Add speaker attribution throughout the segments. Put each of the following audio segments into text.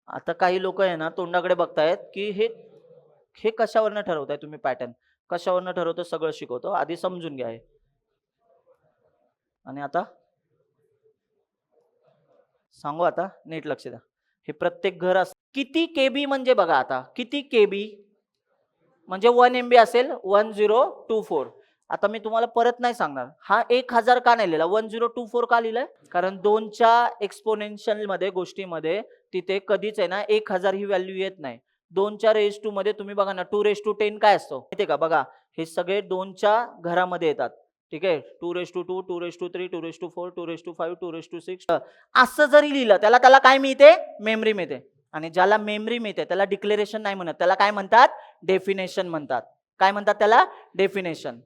Speaker 1: आता काही लोक आहे ना तोंडाकडे बघतायत की हे हे कशावरनं ठरवताय तुम्ही पॅटर्न, कशावरनं ठरवतो सगळं शिकवतो, आधी समजून घ्या हे. आणि आता सांगू, आता नीट लक्ष द्या. हे प्रत्येक घर किती केबी म्हणजे बघा, आता किती केबी म्हणजे 1 MB असेल 1024. आता मी तुम्हाला परत नाही सांगणार हा 1000 का नाही लिहिला, 1024 का लिहिलाय, कारण 2च्या एक्सपोनेन्शियल मध्ये गोष्टीमध्ये तिथे कधीच आहे ना 1000 ही व्हॅल्यू येत नाही. 2च्या रेज टू मध्ये तुम्ही बघा ना 2 काय असतो माहितीये का, बघा हे सगळे 2च्या घरामध्ये येतात. ठीक आहे, 2 2 2 3 2 4 2 5 2 6 असं जरी लिहिलं त्याला त्याला काय मिळते, मेमरी मिळते. आणि ज्याला मेमरी मिळते त्याला डिक्लेरेशन नाही म्हणत, त्याला काय म्हणतात, डेफिनेशन म्हणतात. काय म्हणतात त्याला, डेफिनेशन.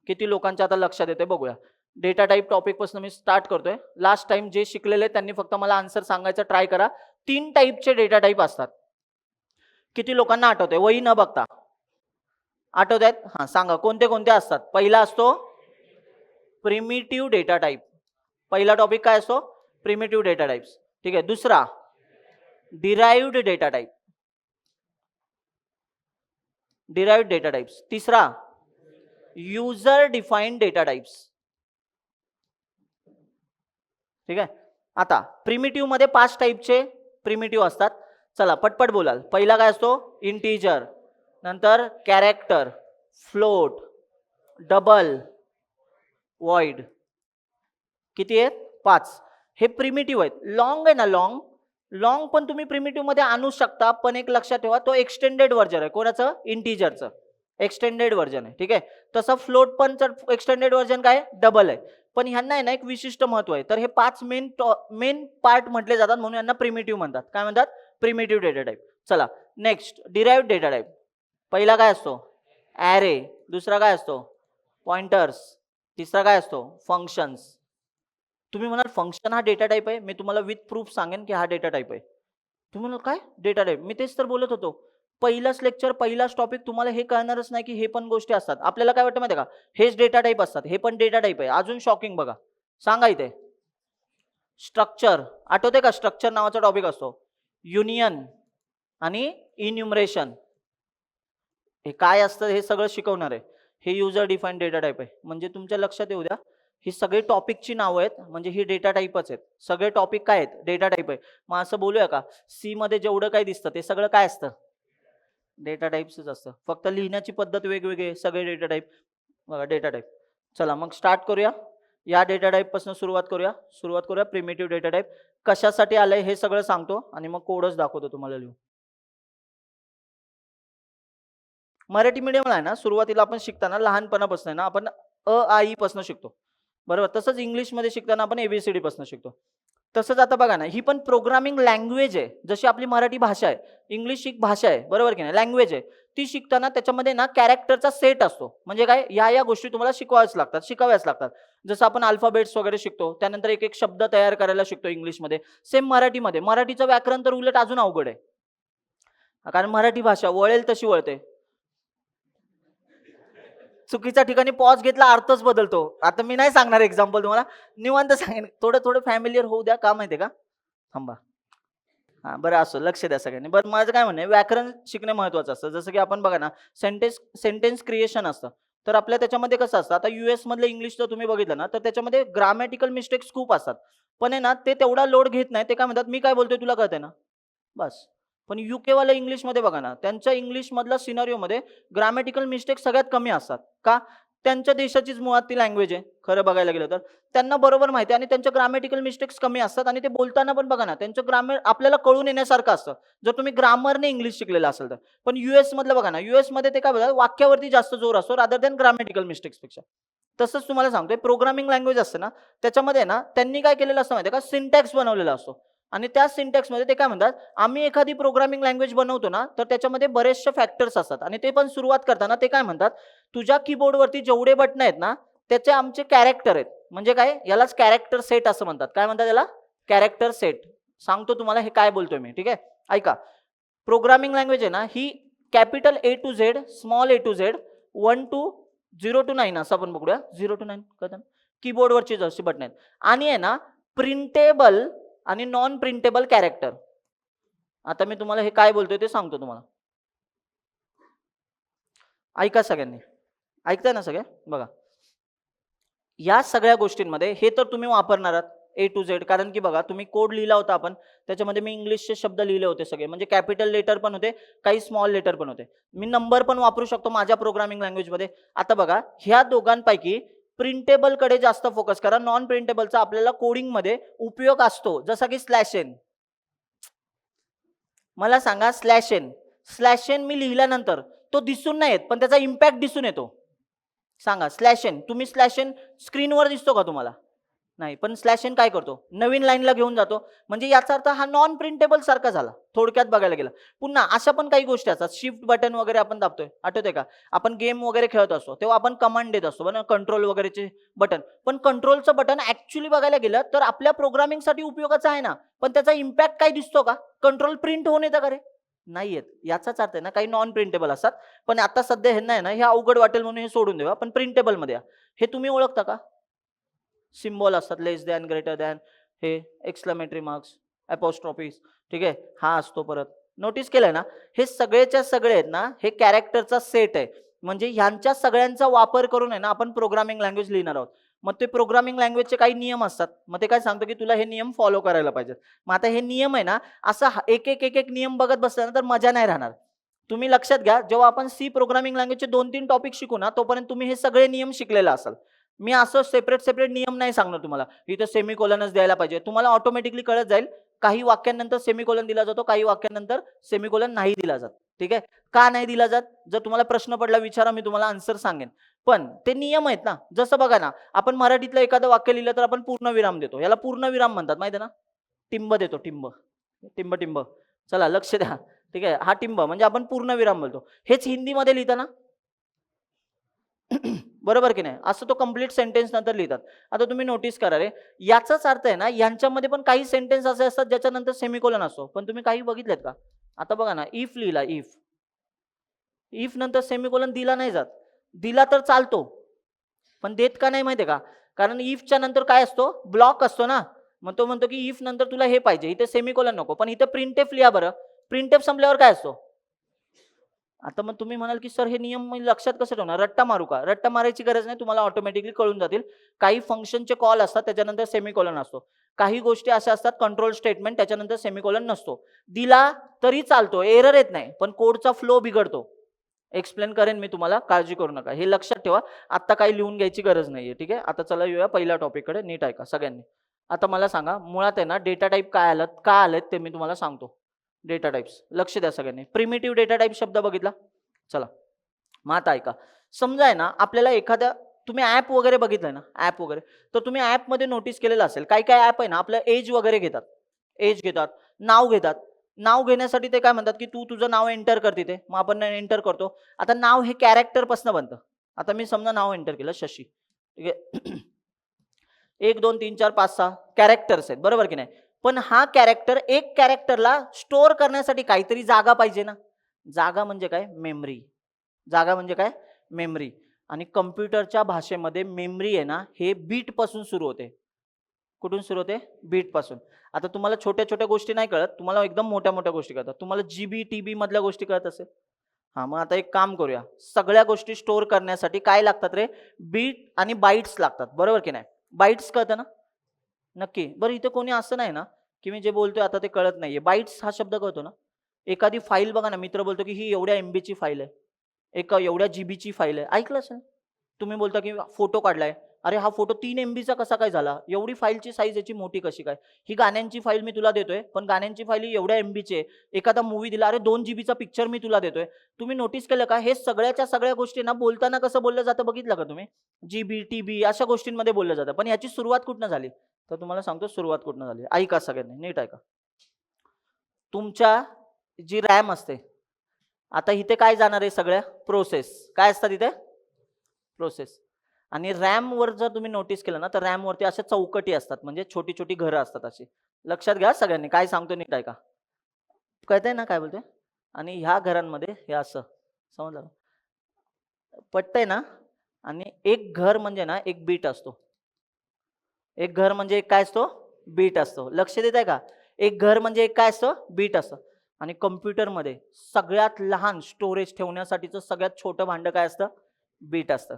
Speaker 1: किती लोकांच्या आता लक्षात येते बघूया. डेटा टाईप टॉपिक पासून मी स्टार्ट करतोय. लास्ट टाइम जे शिकलेले त्यांनी फक्त मला आन्सर सांगायचं ट्राय करा. 3 टाईपचे डेटा टाईप असतात. किती लोकांना आठवतंय वही न बघता, आठवत आहेत? हा सांगा कोणते कोणते असतात. पहिला असतो प्रिमिटिव्ह डेटा टाईप. पहिला टॉपिक काय असतो, प्रिमिटिव्ह डेटा टाइप्स. ठीक आहे. दुसरा derived data type, derived data types. तिसरा युजर डिफाइंड डेटा टाइप्स. ठीक आहे. आता प्रिमिटिव्ह मध्ये 5 टाईपचे प्रिमिटिव्ह असतात. चला पटपट बोलाल. पहिला काय असतो, इंटीजर, नंतर कॅरेक्टर, फ्लोट, डबल, वॉइड. किती आहेत, 5. हे प्रिमिटिव्ह आहेत. लॉंग आहे ना, लॉंग, लॉंग पण तुम्ही प्रिमिटिव्ह मध्ये आणू शकता, पण एक लक्षात ठेवा तो एक्सटेंडेड व्हर्जन आहे. कोणाचं, इंटीजरचं एक्सटेंडेड व्हर्जन आहे. ठीक आहे. तसं फ्लोट पण एक्सटेंडेड व्हर्जन काय, डबल आहे. पण ह्यांना आहे ना एक विशिष्ट महत्व आहे. तर हे 5 मेन पार्ट म्हटले जातात, म्हणून यांना प्रिमिटिव्ह म्हणतात. काय म्हणतात, प्रिमिटिव्ह डेटा टाइप. चला नेक्स्ट डिराइव्ड डेटा टाइप. पहिला काय असतो, ॲरे. दुसरा काय असतो, पॉइंटर्स. तिसरा काय असतो, फंक्शन्स. तुम्ही म्हणाल फंक्शन हा डेटा टाइप आहे, मी तुम्हाला विथ प्रूफ सांगेन की हा डेटा टाइप आहे. तुम्ही म्हणाल काय डेटा टाइप, मी तेच तर बोलत होतो. पहिलाच लेक्चर, पहिलाच टॉपिक, तुम्हाला हे कळणारच नाही की हे पण गोष्टी असतात. आपल्याला काय वाटतं माहिती आहे का, हेच डेटा टाइप असतात, हे पण डेटा टाइप आहे. अजून शॉकिंग बघा, सांगा इथे स्ट्रक्चर. आठवते का, स्ट्रक्चर नावाचा टॉपिक असतो. युनियन आणि इन्युमरेशन. हे काय असतं हे सगळं शिकवणार आहे. हे युजर डिफाईन डेटा टाइप आहे. म्हणजे तुमच्या लक्षात येऊ द्या, ही सगळी टॉपिकची नावं आहेत, म्हणजे ही डेटा टाइपच आहेत. सगळे टॉपिक काय आहेत, डेटा टाइप आहे. मग असं बोलूया का, सी मध्ये जेवढं काय दिसतं ते सगळं काय असतं, डेटा टाइप्सच असतं. फक्त लिहिण्याची पद्धत वेगवेगळी आहे, सगळे डेटा टाइप. बघा डेटा टाइप. चला मग स्टार्ट करूया. या डेटा टाइप पासून सुरुवात करूया प्रिमिटिव्ह डेटा टाइप. कशासाठी आलंय हे सगळं सांगतो आणि मग कोडच दाखवतो तुम्हाला लिहून. मराठी मीडियमला आहे ना, सुरुवातीला आपण शिकताना लहानपणापासून ना आपण अ आ ई पासून शिकतो, बरोबर. तसंच इंग्लिशमध्ये शिकताना आपण ABCD पासून शिकतो. तसंच आता बघा ना, ही पण प्रोग्रामिंग लँग्वेज आहे. जशी आपली मराठी भाषा आहे, इंग्लिश एक भाषा आहे, बरोबर की नाही, लँग्वेज आहे. ती शिकताना त्याच्यामध्ये ना कॅरेक्टरचा सेट असतो. म्हणजे काय, या गोष्टी तुम्हाला शिकाव्याच लागतात. जसं आपण अल्फाबेट्स वगैरे शिकतो, त्यानंतर एक एक शब्द तयार करायला शिकतो इंग्लिशमध्ये. सेम मराठीमध्ये, मराठीचं व्याकरण तर उलट अजून अवघड आहे, कारण मराठी भाषा वळेल तशी वळते. चुकीच्या ठिकाणी पॉज घेतला अर्थच बदलतो. आता मी नाही सांगणार एक्झाम्पल तुम्हाला, निवांत सांगेन. थोडं थोडं फॅमिलियर होऊ द्या, का माहितीये का, थांबा. हा बरं, असं लक्ष द्या सगळ्यांनी. बरं माझं काय म्हणणं आहे, व्याकरण शिकणे महत्वाचं असतं. जसं की आपण बघा ना, सेंटेन्स क्रिएशन असतं. तर आपल्या त्याच्यामध्ये कसं असतं, आता US मधलं इंग्लिश जर तुम्ही बघितलं ना, तर त्याच्यामध्ये ग्रामॅटिकल मिस्टेक्स खूप असतात. पण आहे ना ते तेवढा लोड घेत नाही. ते काय म्हणतात, मी काय बोलतोय तुला कळतंय ना, बस. पण UK वाला इंग्लिशमध्ये बघा ना, त्यांच्या इंग्लिशमधल्या सिनारिओमध्ये ग्रामॅटिकल मिस्टेक सगळ्यात कमी असतात. का, त्यांच्या देशाचीच मुळात ती लँग्वेज आहे खरं बघायला गेलं तर. त्यांना बरोबर माहिती आहे आणि त्यांच्या ग्रामॅटिकल मिस्टेक्स कमी असतात. आणि ते बोलताना पण बघा ना, त्यांचं ग्रामर आपल्याला कळून येण्यासारखं असतं, जर तुम्ही ग्रामरने इंग्लिश शिकलेलं असेल तर. पण US मधलं बघा ना, US मध्ये ते काय बोलतात, वाक्यावरती जास्त जोर असतो रादर दॅन ग्रामॅटिकल मिस्टेक्सपेक्षा. तसंच तुम्हाला सांगतोय, प्रोग्रामिंग लँग्वेज असते ना, त्याच्यामध्ये ना त्यांनी काय केलेलं असतं माहिती आहे का, सिंटॅक्स बनवलेला असतो. आणि त्या सिंटॅक्समध्ये ते काय म्हणतात, आम्ही एखादी प्रोग्रामिंग लँग्वेज बनवतो ना, तर त्याच्यामध्ये बरेचसे फॅक्टर्स असतात. आणि ते पण सुरुवात करताना ते काय म्हणतात, तुझ्या कीबोर्डवरती जेवढे बटन आहेत ना, त्याचे आमचे कॅरेक्टर आहेत. म्हणजे काय, यालाच कॅरेक्टर सेट असं म्हणतात. काय म्हणतात याला, कॅरेक्टर सेट. सांगतो तुम्हाला हे काय बोलतोय मी, ठीक आहे. ऐका, प्रोग्रामिंग लँग्वेज आहे ना, ही capital A to Z, small a to Z, 1 to 0 to 9 असं आपण बघूया. 0 to 9 कळतं. कीबोर्डवरची जशी बटन आहेत. आणि आहे ना प्रिंटेबल आणि नॉन प्रिंटेबल कॅरेक्टर. आता मी तुम्हाला हे काय बोलतोय ते सांगतो तुम्हाला. ऐका सगळ्यांनी, ऐकताय ना सगळे? बघा, या सगळ्या गोष्टींमध्ये हे तर तुम्ही वापरणार आहात ए टू झेड, कारण की बघा तुम्ही कोड लिहिला होता आपण, त्याच्यामध्ये मी इंग्लिशचे शब्द लिहिले होते सगळे, म्हणजे कॅपिटल लेटर पण होते, काही स्मॉल लेटर पण होते. मी नंबर पण वापरू शकतो माझ्या प्रोग्रामिंग लँग्वेजमध्ये. आता बघा, ह्या दोघांपैकी प्रिंटेबल कडे जास्त फोकस करा. नॉन प्रिंटेबलचा आपल्याला कोडिंगमध्ये उपयोग असतो, जसा की स्लॅश एन. मला सांगा, स्लॅश एन मी लिहिल्यानंतर तो दिसून नाही येत, पण त्याचा इम्पॅक्ट दिसून येतो. सांगा, स्लॅश एन, तुम्ही स्लॅश एन स्क्रीनवर दिसतो का तुम्हाला? नाही, पण स्लॅश एन काय करतो? नवीन लाईनला घेऊन जातो. म्हणजे याचा अर्थ हा नॉन प्रिंटेबल सारखा झाला, थोडक्यात बघायला गेला. पुन्हा अशा पण काही गोष्टी असतात, शिफ्ट बटन वगैरे आपण दाबतोय, आठवतंय का? आपण गेम वगैरे खेळत असतो तेव्हा आपण कमांड देत असतो बघा, कंट्रोल वगैरेचे बटन. पण कंट्रोलचं बटन ऍक्च्युली बघायला गेलं तर आपल्या प्रोग्रामिंगसाठी उपयोगाचं आहे ना, पण त्याचा इम्पॅक्ट काय दिसतो का? कंट्रोल प्रिंट होऊन येतं का रे? नाही येत. याचाच अर्थ आहे ना, काही नॉन प्रिंटेबल असतात. पण आता सध्या हे नाही ना, हे अवघड वाटेल म्हणून हे सोडून देऊ. पण प्रिंटेबल मध्ये हे तुम्ही ओळखता का? सिम्बॉल असतात, लेस दॅन, ग्रेटर दॅन, हे एक्सक्लेमेटरी मार्क्स, अपोस्ट्रॉफीज, ठीक आहे, हा असतो. परत नोटीस केलंय ना, हे सगळेच्या सगळे आहेत ना, हे कॅरेक्टरचा सेट आहे. म्हणजे ह्यांच्या सगळ्यांचा वापर करून आहे ना आपण प्रोग्रामिंग लँग्वेज लिहिणार आहोत. मग ते प्रोग्रामिंग लँग्वेजचे काही नियम असतात, मग ते काय सांगतो की तुला हे नियम फॉलो करायला पाहिजेत. मग आता हे नियम आहे ना, असं एक एक एक एक नियम बघत बसला तर मजा नाही राहणार. तुम्ही लक्षात घ्या, जेव्हा आपण सी प्रोग्रामिंग लँग्वेजचे 2-3 टॉपिक शिकू ना, तोपर्यंत तुम्ही हे सगळे नियम शिकलेला असाल. मी असं सेपरेट नियम नाही सांगणार तुम्हाला, इथं सेमीकोलनच द्यायला पाहिजे. तुम्हाला ऑटोमॅटिकली कळत जाईल, काही वाक्यांनंतर सेमीकोलन दिला जातो, काही वाक्यांनंतर सेमीकोलन नाही दिला जात. ठीक आहे, का नाही दिला जात? जर तुम्हाला प्रश्न पडला विचारा, मी तुम्हाला आन्सर सांगेन. पण ते नियम आहेत ना. जसं बघा ना, आपण मराठीतलं एखादं वाक्य लिहिलं तर आपण पूर्णविराम देतो, याला पूर्णविराम म्हणतात, माहिती आहे ना? टिंब देतो, टिंब, टिंब टिंब. चला लक्ष द्या, ठीक आहे, हा टिंब म्हणजे आपण पूर्णविराम बोलतो. हेच हिंदीमध्ये लिहिताना बरोबर की नाही? असं तो कंप्लीट सेंटेन्स नंतर लिहितात. आता तुम्ही नोटीस करा रे, याचाच अर्थ आहे ना, यांच्यामध्ये पण काही सेंटेन्स असे असतात ज्याच्यानंतर सेमीकोलन असतो. पण तुम्ही काही बघितलेत का? आता बघा ना, इफ लिहिला, इफ नंतर सेमीकोलन दिला नाही जात. दिला तर चालतो, पण देत का नाही माहितीये का? कारण इफच्या नंतर काय असतो? ब्लॉक असतो ना. मग तो म्हणतो की इफ नंतर तुला हे पाहिजे, इथे सेमीकोलन नको, पण इथे प्रिंटेफ लिहा बरं. प्रिंटेफ संपल्यावर काय असतो? आता मग तुम्ही म्हणाल की सर हे नियम मी लक्षात कसं ठेवणार? रट्टा मारू का? रट्टा मारायची गरज नाही, तुम्हाला ऑटोमॅटिकली कळून जातील. काही फंक्शनचे कॉल असतात त्याच्यानंतर सेमीकोलन असतो. काही गोष्टी अशा असतात, कंट्रोल स्टेटमेंट, त्याच्यानंतर सेमीकोलन नसतो. दिला तरी चालतो, एरर येत नाही, पण कोडचा फ्लो बिघडतो. एक्सप्लेन करेन मी तुम्हाला, काळजी करू नका. हे लक्षात ठेवा, आता काही लिहून घ्यायची गरज नाहीये. ठीक आहे, आता चला येऊया पहिल्या टॉपिककडे. नीट ऐका सगळ्यांनी. आता मला सांगा, मुळात आहे ना डेटा टाईप काय आलं, का आलेत ते मी तुम्हाला सांगतो. डेटा टाइप्स, लक्ष द्या सगळ्यांनी. प्रिमिटिव्ह डेटा टाइप शब्द बघितला. चला मग आता ऐका. समजा आहे ना, आपल्याला एखाद्या, तुम्ही ऍप वगैरे बघितलंय ना, ऍप वगैरे, तर तुम्ही ऍप मध्ये नोटीस केलेलं असेल, काही काही ऍप आहे ना आपलं एज वगैरे घेतात, एज घेतात, नाव घेतात. नाव घेण्यासाठी ते काय म्हणतात की तू तुझं नाव एंटर कर तिथे. मग आपण एंटर करतो. आता नाव हे कॅरेक्टर पासून बनतं. आता मी समजा नाव एंटर केलं शशी, ठीक आहे. 1 2 3 4 5 6 कॅरेक्टर्स आहेत, बरोबर की नाही? पण हा कॅरेक्टर, एक कॅरेक्टरला स्टोअर करण्यासाठी काहीतरी जागा पाहिजे ना. जागा म्हणजे काय? मेमरी. जागा म्हणजे काय? मेमरी. आणि कम्प्युटरच्या भाषेमध्ये मेमरी आहे ना, हे बीट पासून सुरू होते. कुठून सुरू होते? बीट पासून. आता तुम्हाला छोट्या छोट्या गोष्टी नाही कळत, तुम्हाला एकदम मोठ्या मोठ्या गोष्टी कळतात. तुम्हाला जीबी टीबी मधल्या गोष्टी कळत असेल. हा, मग आता एक काम करूया. सगळ्या गोष्टी स्टोअर करण्यासाठी काय लागतात रे? बीट आणि बाईट्स लागतात, बरोबर की नाही? बाईट्स कळतं ना? नक्की. बरं इथे कोणी असं नाही ना, की मी जे बोलतोय आता ते कळत नाहीये. बाईट्स हा शब्द कळतो ना? एखादी फाईल बघा ना, मित्र बोलतो की ही एवढ्या एमबीची फाईल आहे. एक एवढ्या जीबीची फाईल आहे. ऐकलं असेल? तुम्ही बोलता की फोटो काढलाय. अरे हा फोटो 3 एमबीचा कसा काय झाला? एवढी फाईलची साईज याची मोठी कशी काय? ही गाण्यांची फाईल मी तुला देतोय, पण गाण्यांची फाईल ही एवढ्या एमबीची आहे. एखादा मूव्ही दिला, अरे 2 जीबीचा पिक्चर मी तुला देतोय. तुम्ही नोटीस केलं का? हे सगळ्याच्या सगळ्या गोष्टी ना बोलताना कसं बोललं जातं बघितलं का तुम्ही? जीबी, टीबी अशा गोष्टींमध्ये बोललं जातं. पण याची सुरुवात कुठनं झाली? तर तुम्हाला सांगतो सुरुवात कुठनं झाली. ऐका सगळ्यांनी, नीट ऐका. तुमच्या जी रॅम असते, आता इथे काय जाणार आहे? सगळ्या प्रोसेस काय असतात इथे? प्रोसेस. आणि रॅम वर जर तुम्ही नोटीस केलं ना, तर रॅम वरती अशा चौकटी असतात, म्हणजे छोटी छोटी घरं असतात अशी. लक्षात घ्या सगळ्यांनी, काय सांगतो नीट ऐका. कळतंय ना काय बोलतोय? आणि ह्या घरांमध्ये हे असं, समजलं का? पटतंय ना? आणि एक घर म्हणजे ना एक बीट असतो. एक घर म्हणजे एक काय असतो, बीट असतो. लक्ष देत आहे का? एक घर म्हणजे एक काय असतं, बीट असतं. आणि कम्प्युटरमध्ये सगळ्यात लहान स्टोरेज ठेवण्यासाठीचं सगळ्यात छोटं भांडं काय असतं, बीट असतं.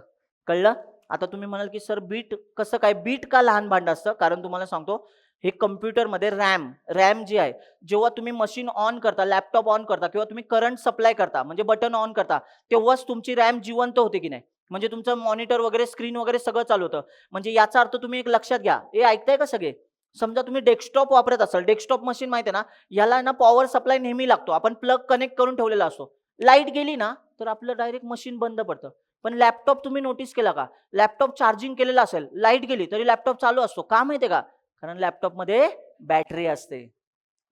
Speaker 1: कळलं? आता तुम्ही म्हणाल की सर बीट कसं काय, बीट का लहान भांडं असतं? कारण तुम्हाला सांगतो, हे कम्प्युटरमध्ये रॅम जी आहे, जेव्हा तुम्ही मशीन ऑन करता, लॅपटॉप ऑन करता किंवा तुम्ही करंट सप्लाय करता म्हणजे बटन ऑन करता, तेव्हाच तुमची रॅम जिवंत होते की नाही. म्हणजे तुमचं मॉनिटर वगैरे, स्क्रीन वगैरे सगळं चालू होतं. म्हणजे याचा अर्थ तुम्ही एक लक्षात घ्या, हे ऐकताय का सगळे? समजा तुम्ही डेस्कटॉप वापरत असाल, डेस्कटॉप मशीन माहिती आहे ना, याला ना पॉवर सप्लाय नेहमी लागतो. आपण प्लग कनेक्ट करून ठेवलेला असतो. लाईट गेली ना, तर आपलं डायरेक्ट मशीन बंद पडतं. पण लॅपटॉप तुम्ही नोटीस केला का? लॅपटॉप चार्जिंग केलेला असेल, लाईट गेली तरी लॅपटॉप चालू असतो. का माहितीये का? कारण लॅपटॉपमध्ये बॅटरी असते.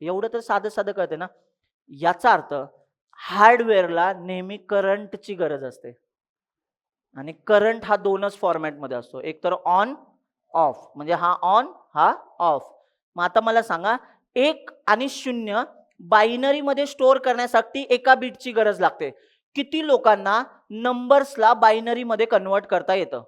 Speaker 1: एवढं तर साधं साधं कळते ना. याचा अर्थ हार्डवेअरला नेहमी करंटची गरज असते. आणि करंट हा दोनच फॉर्मॅटमध्ये असतो, एक तर ऑन ऑफ, म्हणजे हा ऑन हा ऑफ. मग आता मला सांगा, 1 आणि 0 बायनरीमध्ये स्टोअर करण्यासाठी एका बीटची गरज लागते. किती लोकांना नंबर्सला बायनरीमध्ये कन्वर्ट करता येतं?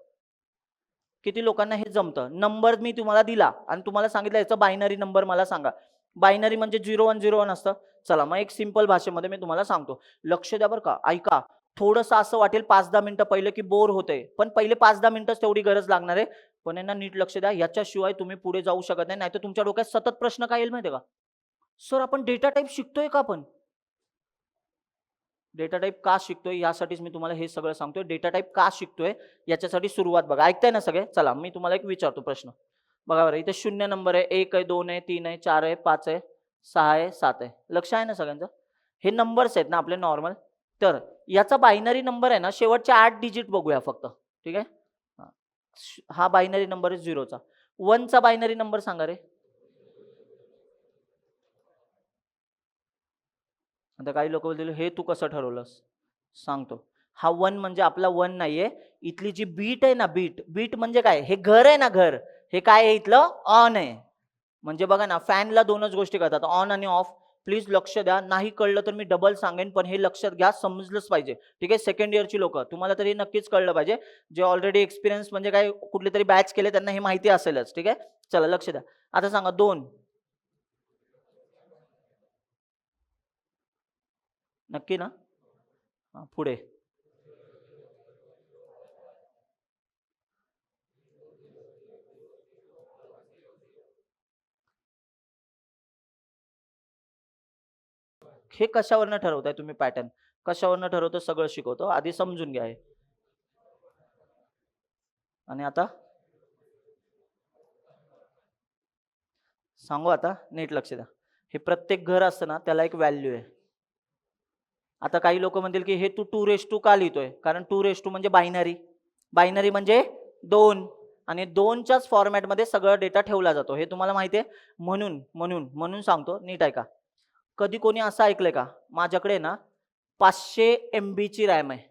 Speaker 1: किती लोकांना हे जमतं? नंबर मी तुम्हाला दिला आणि तुम्हाला सांगितलं याचा बायनरी नंबर मला सांगा. बायनरी म्हणजे 0101 असतं. चला मग एक सिंपल भाषेमध्ये मी तुम्हाला सांगतो. लक्ष द्या बरं का, ऐका. थोडंसं असं वाटेल 5-10 मिनिटं पहिलं की बोर होतंय. पण पहिले 5-10 मिनिटच तेवढी गरज लागणार आहे. पण यांना नीट लक्ष द्या. याच्याशिवाय तुम्ही पुढे जाऊ शकत नाही. नाहीतर तुमच्या डोक्यात सतत प्रश्न काय येईल माहिती आहे का? सर आपण डेटा टाइप शिकतोय का आपण? डेटा टाइप का शिकतोय यासाठीच मी तुम्हाला हे सगळं सांगतोय. डेटा टाइप का शिकतोय याच्यासाठी सुरुवात बघा. ऐकताय ना सगळे? चला मी तुम्हाला एक विचारतो प्रश्न. बघा बरं, इथे 0 नंबर आहे, 1 आहे, 2 आहे, 3 आहे, 4 आहे, 5 आहे, 6 आहे, 7 आहे. लक्ष आहे ना सगळ्यांचं? हे नंबर्स आहेत ना आपले नॉर्मल. तर याचा बायनरी नंबर आहे ना, शेवटचे 8 डिजिट बघूया फक्त. ठीक आहे? हा बायनरी नंबर आहे 0चा. 1चा बायनरी नंबर सांगा रे. आता काही लोक बोलतील हे तू कसं ठरवलंस? सांगतो. हा 1 म्हणजे आपला 1 नाहीये. इथली जी बीट आहे ना, बीट म्हणजे काय? हे घर आहे ना घर. हे काय आहे इथलं? ऑन आहे. म्हणजे बघा ना, फॅनला 2च गोष्टी कळतात, ऑन आणि ऑफ. प्लीज लक्ष द्या. नाही कळलं तर मी डबल सांगेन, पण हे लक्षात घ्या, समजलंच पाहिजे. ठीक आहे? सेकंड इयरची लोकं, तुम्हाला तरी नक्कीच कळलं पाहिजे. जे ऑलरेडी एक्सपिरियन्स म्हणजे काय कुठली तरी बॅच केले त्यांना हे माहिती असेलच. ठीक आहे? चला लक्ष द्या. आता सांगा 2. नक्की ना? हां, पुढे. हे कशावरनं ठरवताय तुम्ही पॅटर्न? कशावरनं ठरवतो सगळं शिकवतो. आधी समजून घ्या हे. आणि आता सांगू आता नीट लक्ष द्या. हे प्रत्येक घर असतं ना त्याला एक व्हॅल्यू आहे. आता काही लोक म्हणतील की हे तू 2 का लिहितोय? कारण 2 म्हणजे बायनरी. बायनरी म्हणजे 2 आणि 2च्याच फॉर्मॅटमध्ये सगळं डेटा ठेवला जातो. हे तुम्हाला माहिती आहे. म्हणून सांगतो नीट ऐका. कधी कोणी असं ऐकलंय का? माझ्याकडे ना 500 MB ची रॅम आहे.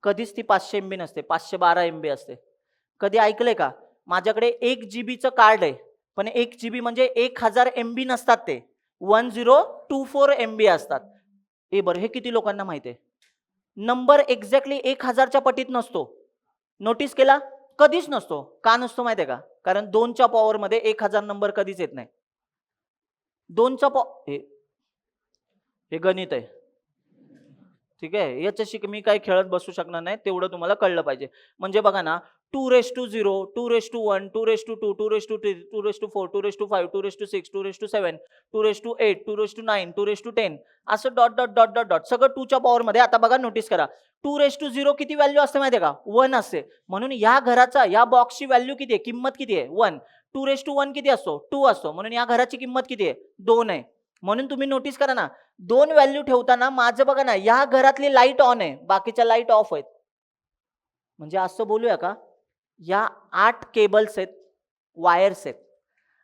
Speaker 1: कधीच ती 500 MB नसते, 512 MB असते. कधी ऐकलंय का? माझ्याकडे 1 GBचं कार्ड आहे. पण 1 GB म्हणजे 1000 MB नसतात ते. 1024 MB असतात. बरं हे किती लोकांना माहिती आहे? नंबर एक्झॅक्टली 1000च्या पटीत नसतो. नोटीस केला? कधीच नसतो. का नसतो माहिती आहे का? कारण 2च्या पॉवरमध्ये 1000 नंबर कधीच येत नाही. 2चा हे हे गणित आहे. ठीक आहे? याच्याशी मी काही खेळत बसू शकणार नाही. तेवढं तुम्हाला कळलं पाहिजे. म्हणजे बघा ना, 2:0, 2:1, 2:2, 2:3, 2:4, 2:5, 2:6, 2:7, 2:8, 2:9, 2:10 असं dot, dot, dot, dot, dot सगळं 2च्या पॉवरमध्ये. आता बघा नोटीस करा. 2:0 किती व्हॅल्यू असते माहिती आहे का? 1 असते. म्हणून या घराचा, या बॉक्सची व्हॅल्यू किती आहे? किंमत किती आहे? 1. 2:1 किती असतो? 2 असतो. म्हणून या घराची किंमत किती आहे? 2 आहे. म्हणून तुम्ही नोटीस करा ना, 2 व्हॅल्यू ठेवताना माझं बघा ना, या घरातली लाईट ऑन आहे, बाकीच्या लाईट ऑफ आहेत. म्हणजे असं बोलूया का, या 8 केबल्स आहेत, वायर्स आहेत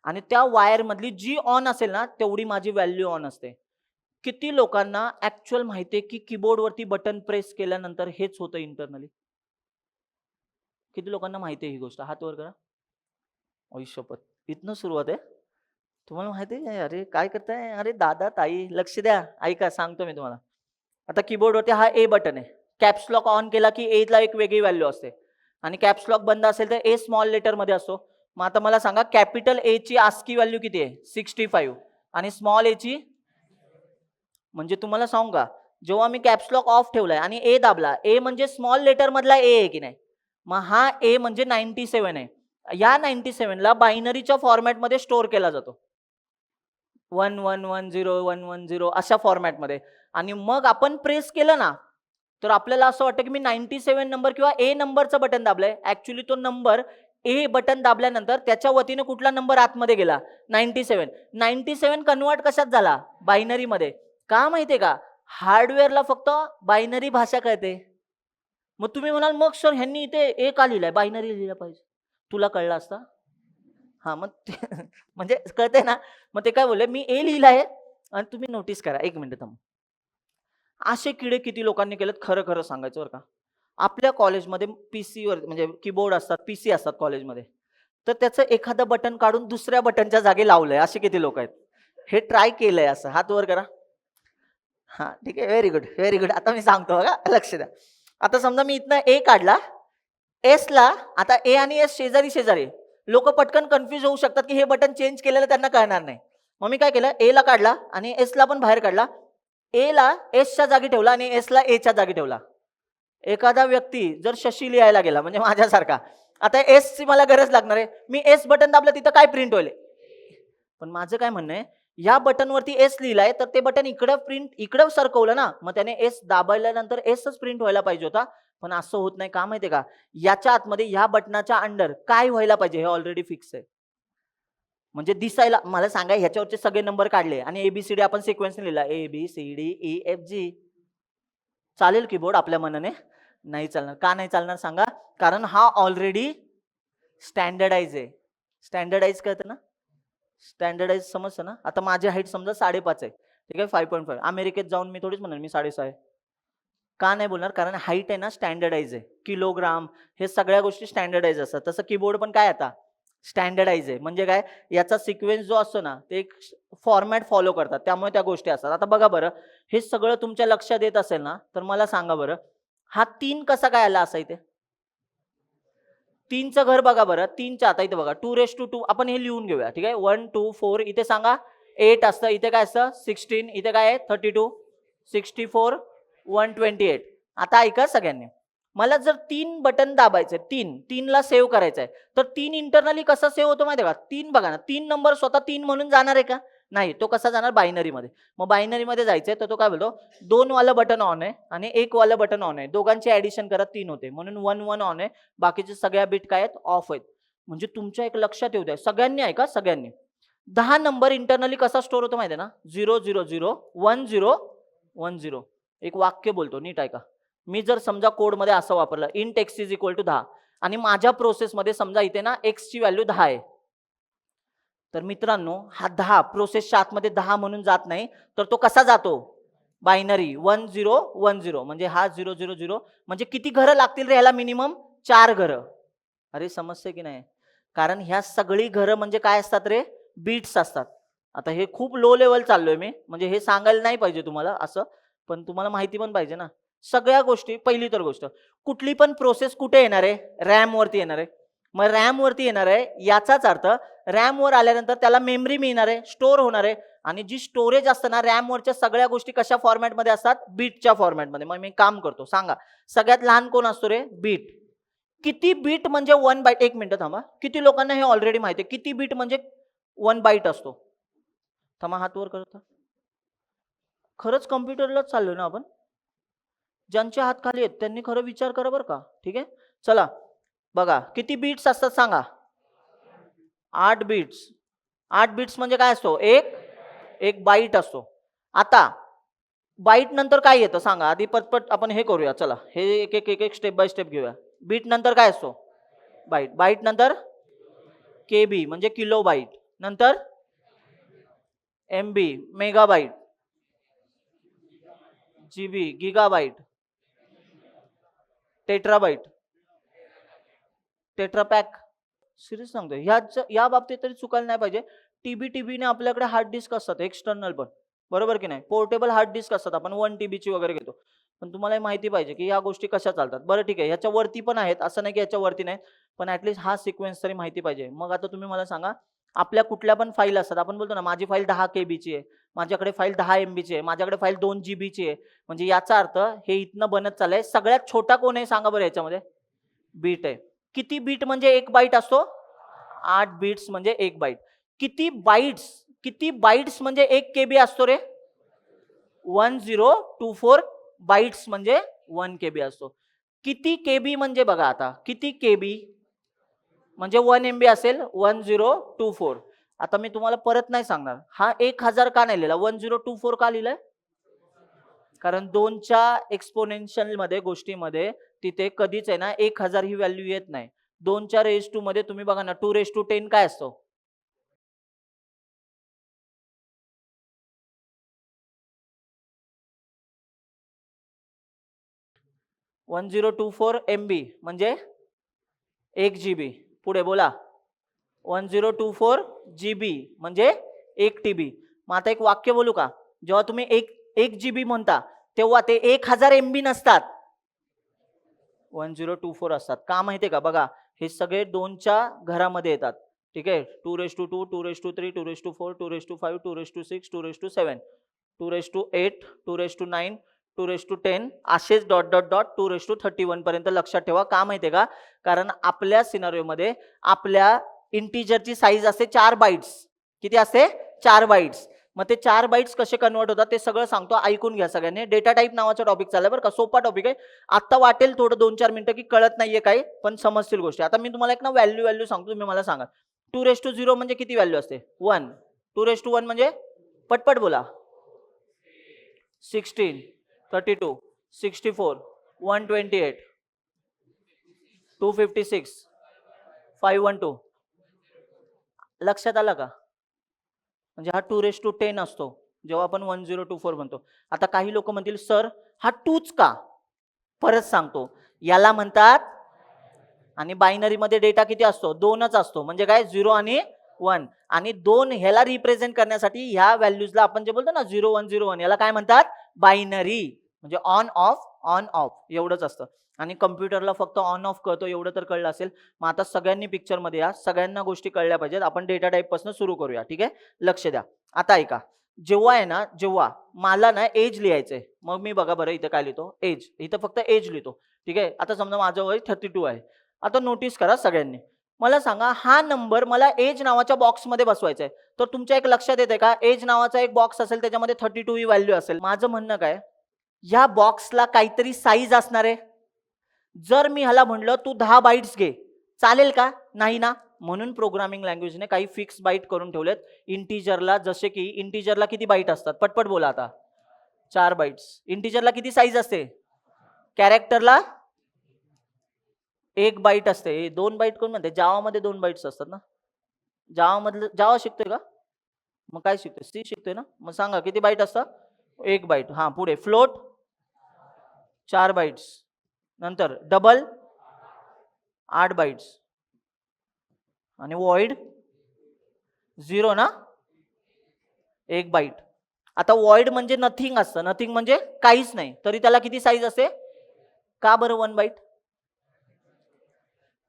Speaker 1: आणि त्या वायर मधली जी ऑन असेल ना, तेवढी माझी व्हॅल्यू ऑन असते. किती लोकांना ऍक्च्युअल माहिती आहे की कीबोर्डवरती बटन प्रेस केल्यानंतर हेच होतं इंटरनली? किती लोकांना माहिती आहे ही गोष्ट? हात वर करा. आई शपथ, इथनं सुरुवात आहे. तुम्हाला माहिती आहे? अरे काय करताय? अरे दादा ताई लक्ष द्या, ऐका सांगतो मी तुम्हाला. आता कीबोर्डवरती हा ए बटन आहे. कॅप्स लॉक ऑन केला की ए ला एक वेगळी व्हॅल्यू असते आणि कॅप्स लॉक बंद असेल तर ए स्मॉल लेटर मध्ये असतो. मग आता मला सांगा कॅपिटल ए ची आस्की व्हॅल्यू किती आहे 65 आणि स्मॉल ए ची, म्हणजे तुम्हाला सांगू का जेव्हा मी कॅप्सलॉक ऑफ ठेवलाय आणि ए दाबला, ए म्हणजे स्मॉल लेटर मधला ए आहे की नाही, मग हा ए म्हणजे 97 आहे. या 97 ला बायनरीच्या फॉर्मॅटमध्ये स्टोअर केला जातो 1110 110 अशा फॉर्मॅटमध्ये. आणि मग आपण प्रेस केलं ना तर आपल्याला असं वाटतं की मी 97 नंबर किंवा ए नंबरचं बटन दाबलंय. ऍक्च्युली तो नंबर ए बटन दाबल्यानंतर त्याच्या वतीने कुठला नंबर आतमध्ये गेला 97 कन्वर्ट कशात झाला बायनरी मध्ये. का माहितीये का हार्डवेअरला फक्त बायनरी भाषा कळते. मग तुम्ही म्हणाल मग सर ह्यांनी इथे ए का लिहिलाय, बायनरी लिहिला पाहिजे, तुला कळलं असता. हा मग म्हणजे कळते ना. मग ते काय बोलले मी ए लिहिलाय आणि तुम्ही नोटीस करा. एक मिनिट थांब. असे किडे किती लोकांनी केलेत खरं खरं सांगायचं बरं का. आपल्या कॉलेजमध्ये पीसीवर म्हणजे कीबोर्ड असतात, पीसी असतात कॉलेजमध्ये, तर त्याचं एखादं बटन काढून दुसऱ्या बटनच्या जागी लावलंय. असे किती लोक आहेत हे ट्राय केलंय असं. हात वर करा. हा ठीक आहे, व्हेरी गुड व्हेरी गुड. आता मी सांगतो बघा, लक्ष द्या. आता समजा मी इथनं ए काढला, एस ला, आता ए आणि एस शेजारी शेजारी, लोक पटकन कन्फ्युज होऊ शकतात की हे बटन चेंज केलेलं त्यांना कळणार नाही. मग मी काय केलं, ए ला काढला आणि एस ला पण बाहेर काढला, ए ला एसच्या जागी ठेवला आणि एस ला एच्या जागी ठेवला. एखादा व्यक्ती जर शशी लिहायला गेला म्हणजे माझ्यासारखा, आता एस ची मला गरज लागणार आहे, मी एस बटन दाबलं तिथं काय प्रिंट होईल. पण माझं काय म्हणणं आहे, या बटनवरती एस लिहिलाय तर ते बटन इकडं सरकवलं ना, मग त्याने एस दाबायल्यानंतर एसच प्रिंट व्हायला पाहिजे होता. पण असं होत नाही. का माहितीये का, याच्या आतमध्ये ह्या बटनाच्या अंडर काय व्हायला पाहिजे हे ऑलरेडी फिक्स आहे. म्हणजे दिसायला मला सांगा, ह्याच्यावरचे सगळे नंबर काढले आणि एबीसीडी आपण सिक्वेन्स लिहिला ABCDEFG, चालेल कीबोर्ड आपल्या मनाने? नाही चालणार. का नाही चालणार सांगा, कारण हा ऑलरेडी स्टँडर्डाइज आहे. स्टँडर्डाइज कळतं ना, स्टँडर्डाइज समजतं ना. आता माझी हाईट समजा 5.5 आहे, ठीक आहे, 5.5. अमेरिकेत जाऊन मी थोडीच म्हणणार मी 6.5 आहे. का नाही बोलणार, कारण हाईट आहे ना स्टँडर्डाइज आहे. किलोग्राम हे सगळ्या गोष्टी स्टँडर्डाइज असतात. तसं कीबोर्ड पण काय आता स्टँडर्डाइज आहे. म्हणजे काय, याचा सिक्वेन्स जो असतो ना ते एक फॉर्मॅट फॉलो करतात, त्यामुळे त्या गोष्टी असतात. आता बघा बरं, हे सगळं तुमच्या लक्षात येत असेल ना, तर मला सांगा बरं, हा 3 कसा काय आला असा इथे. 3चं घर बघा बरं, 3च्या आता इथे बघा 2 आपण हे लिहून घेऊया, ठीक आहे. 1 2 4 इथे सांगा 8 असतं, इथे काय असतं 16, इथे काय आहे 32, 64, 128. आता ऐका सगळ्यांनी, मला जर 3 बटन दाबायचे, 3 ला सेव्ह करायचं आहे, तर 3 इंटरनली कसा सेव्ह होतो माहिती आहे का. 3 बघा ना, 3 नंबर स्वतः 3 म्हणून जाणार आहे का, नाही. तो कसा जाणार बायनरी मध्ये. मग बायनरी मध्ये जायचंय तर तो काय बोलतो, 2 वाला बटन ऑन आहे आणि 1 वाला बटन ऑन आहे, दोघांची ऍडिशन करत 3 होते, म्हणून 1 1 ऑन आहे, बाकीचे सगळ्या बिट काय आहेत ऑफ आहेत. म्हणजे तुमच्या एक लक्षात येऊ द्या, सगळ्यांनी ऐका सगळ्यांनी, 10 नंबर इंटरनली कसा स्टोर होतो माहिती आहे ना, 0 0 0 1 0 1 0. एक वाक्य बोलतो, नीट ऐका. मी जर समजा कोड मध्ये असं वापरलं, int x is equal to 10, आणि माझ्या प्रोसेसमध्ये समजा इथे ना x ची व्हॅल्यू 10 आहे, तर मित्रांनो हा 10 प्रोसेसच्या आतमध्ये 10 म्हणून जात नाही, तर तो कसा जातो बायनरी 1 0 1 0. म्हणजे हा 0 0 0, म्हणजे किती घरं लागतील रे ह्याला, मिनिमम 4 घरं. अरे समजते की नाही, कारण ह्या सगळी घरं म्हणजे काय असतात रे, बीट्स असतात. आता हे खूप लो लेवल चाललोय मी, म्हणजे हे सांगायला नाही पाहिजे तुम्हाला असं, पण तुम्हाला माहिती पण पाहिजे ना सगळ्या गोष्टी. पहिली तर गोष्ट, कुठली पण प्रोसेस कुठे येणार आहे, रॅम वरती येणार आहे. मग रॅम वरती येणार आहे याचाच अर्थ रॅम वर आल्यानंतर त्याला मेमरी मिळणार आहे, स्टोअर होणार आहे. आणि जी स्टोरेज असतं ना रॅम वरच्या सगळ्या गोष्टी कशा फॉर्मॅटमध्ये असतात, बीटच्या फॉर्मॅटमध्ये. मग मी काम करतो, सांगा सगळ्यात लहान कोण असतो रे, बीट. किती बीट म्हणजे 1 बाईट. एक मिनिट थांबा, किती लोकांना हे ऑलरेडी माहिती आहे किती बीट म्हणजे 1 बाईट असतो. थांबा, हात वर करता. खरंच कम्प्युटरलाच चाललोय ना आपण. ज्यांचे हात खाली आहेत त्यांनी खरं विचार करा बरं का, ठीक आहे. चला बघा किती बीट्स असतात सांगा, 8 बीट्स. 8 बीट्स म्हणजे काय असतो, एक बाईट असतो. आता बाईट नंतर काय येतं सांगा, आधी पटपट आपण हे करूया. चला हे एक एक एक स्टेप बाय स्टेप घेऊया. बीट नंतर काय असतो, बाईट. बाईट नंतर केबी म्हणजे किलो बाईट, नंतर MB megabyte, GB gigabyte, tetrabyte, Tetra Pak. Serious सांगतो, या बाबतीत तरी चुकायला नाही पाहिजे. टीबीने आपल्याकडे हार्ड डिस्क असतात एक्सटर्नल पण, बरोबर की नाही. पोर्टेबल हार्ड डिस्क असतात, आपण 1 TB ची वगैरे घेतो. पण तुम्हाला हे माहिती पाहिजे की या गोष्टी कशा चालतात. बरं ठीक आहे, ह्याच्या वरती पण आहेत, असं नाही की ह्याच्या वरती नाही, पण ऍटलीस्ट हा सिक्वेन्स तरी माहिती पाहिजे. मग आता तुम्ही मला सांगा, आपल्या कुठल्या पण फाईल असतात, आपण बोलतो ना माझी फाईल 10 KB ची आहे, माझ्याकडे फाईल 10 MB ची आहे, माझ्याकडे फाईल 2 GB ची आहे, म्हणजे याचा अर्थ हे इथनं बनत चाललंय. सगळ्यात छोटा कोण आहे सांगा बरं याच्यामध्ये? बीट आहे. किती बीट म्हणजे 1 बाईट असतो? 8 बीट्स म्हणजे 1 बाईट. किती बाईट्स म्हणजे 1 KB असतो रे? 1024 बाईट्स म्हणजे 1 KB असतो. किती KB म्हणजे बघा आता, किती KB म्हणजे 1 MB असेल 1024. आता मी तुम्हाला परत नाही सांगणार, हा 1000 का नाही लिहिला, 1024 का लिहिलाय? कारण 2च्या एक्सपोनेन्शियल मध्ये गोष्टीमध्ये तिथे कधीच आहे ना 1000 ही व्हॅल्यू येत नाही. 2च्या रेज टू मध्ये तुम्ही बघा ना 2 काय असतो? 1024 MB म्हणजे 1 GB. पुढे बोला. 1024 GB म्हणजे 1 TB. मग आता एक वाक्य बोलू का? जेव्हा तुम्ही 1 GB म्हणता तेव्हा ते 1000 MB नसतात, 1024 असतात. का माहितीये का? बघा, हे सगळे 2च्या घरामध्ये येतात. ठीक आहे, 2:2, 2:3, 2:4, 2:5, 2:6, 2:7, 2:8, 2:9, 2:10 असेच डॉट डॉट डॉट 2:31 पर्यंत लक्षात ठेवा. का माहितीये का? कारण आपल्या सिनारिओ मध्ये आपल्या इंटिजरची साईज असते 4 बाईट्स. किती असते? 4 बाईट्स. मग ते 4 बाईट्स कसे कन्वर्ट होतात ते सगळं सांगतो, ऐकून घ्या सगळ्यांनी. डेटा टाईप नावाचा टॉपिक चाललाय बरं का, सोपा टॉपिक आहे. आता वाटेल थोडं 2-4 मिनिटं की कळत नाहीये काही, पण समजतील गोष्टी. आता मी तुम्हाला एक ना व्हॅल्यू सांगतो, तुम्ही मला सांगा 2:0 म्हणजे किती व्हॅल्यू असते? 1. 2:1 म्हणजे पटपट बोला. 16, 32, 64, 128, 256, 512. लक्षात आलं का? म्हणजे हा 2:10 असतो जेव्हा आपण 1024 म्हणतो. आता काही लोक म्हणतील सर हा 2च का? परत सांगतो, याला म्हणतात, आणि बायनरी मध्ये डेटा किती असतो? 2च असतो. म्हणजे काय? 0 आणि 1. आणि 2 ह्याला रिप्रेझेंट करण्यासाठी ह्या व्हॅल्यूजला आपण जे बोलतो ना 0101 याला काय म्हणतात? बायनरी. म्हणजे ऑन ऑफ एवढंच असतं. आणि कम्प्युटरला फक्त ऑन ऑफ कळतो एवढं तर कळलं असेल. मग आता सगळ्यांनी पिक्चर मध्ये या, सगळ्यांना गोष्टी कळल्या पाहिजेत. आपण डेटा टाईप पासून सुरू करूया. ठीक आहे, लक्ष द्या. आता ऐका, जेव्हा आहे ना, जेव्हा मला ना एज लिहायचंय, मग मी बघा बरं इथं काय लिहितो? एज. इथं फक्त एज लिहितो. ठीक आहे, आता समजा माझं वय 32 आहे. आता नोटीस करा सगळ्यांनी, मला सांगा हा नंबर मला एज नावाच्या बॉक्समध्ये बसवायचा आहे. तर तुमच्या एक लक्षात येते का? एज नावाचा एक बॉक्स असेल, त्याच्यामध्ये 32 ही व्हॅल्यू असेल. माझं म्हणणं काय, या बॉक्सला काहीतरी साईज असणार आहे. जर मी ह्याला म्हणलं तू 10 बाईट्स घे, चालेल का? नाही ना. म्हणून प्रोग्रामिंग लँग्वेजने काही फिक्स बाईट करून ठेवलेत इंटिजरला. जसे की इंटिजरला किती बाईट असतात? पटपट बोला आता. 4 बाईट्स. इंटिजरला किती साईज असते? कॅरेक्टरला 1 बाईट असते. 2 बाईट कोण म्हणते? जावा मध्ये 2 बाईट्स असतात ना. जावा शिकतोय का? मग काय शिकतोय? सी शिकतोय ना. मग सांगा किती बाईट असतात? 1 बाईट. हा, पुढे फ्लोट 4 बाईट्स. नंतर डबल 8 बाईट्स. आणि वॉइड 0 ना, 1 बाईट. आता वॉइड म्हणजे नथिंग असतं. नथिंग म्हणजे काहीच नाही, तरी त्याला किती साईज असते? का बरं 1 बाईट?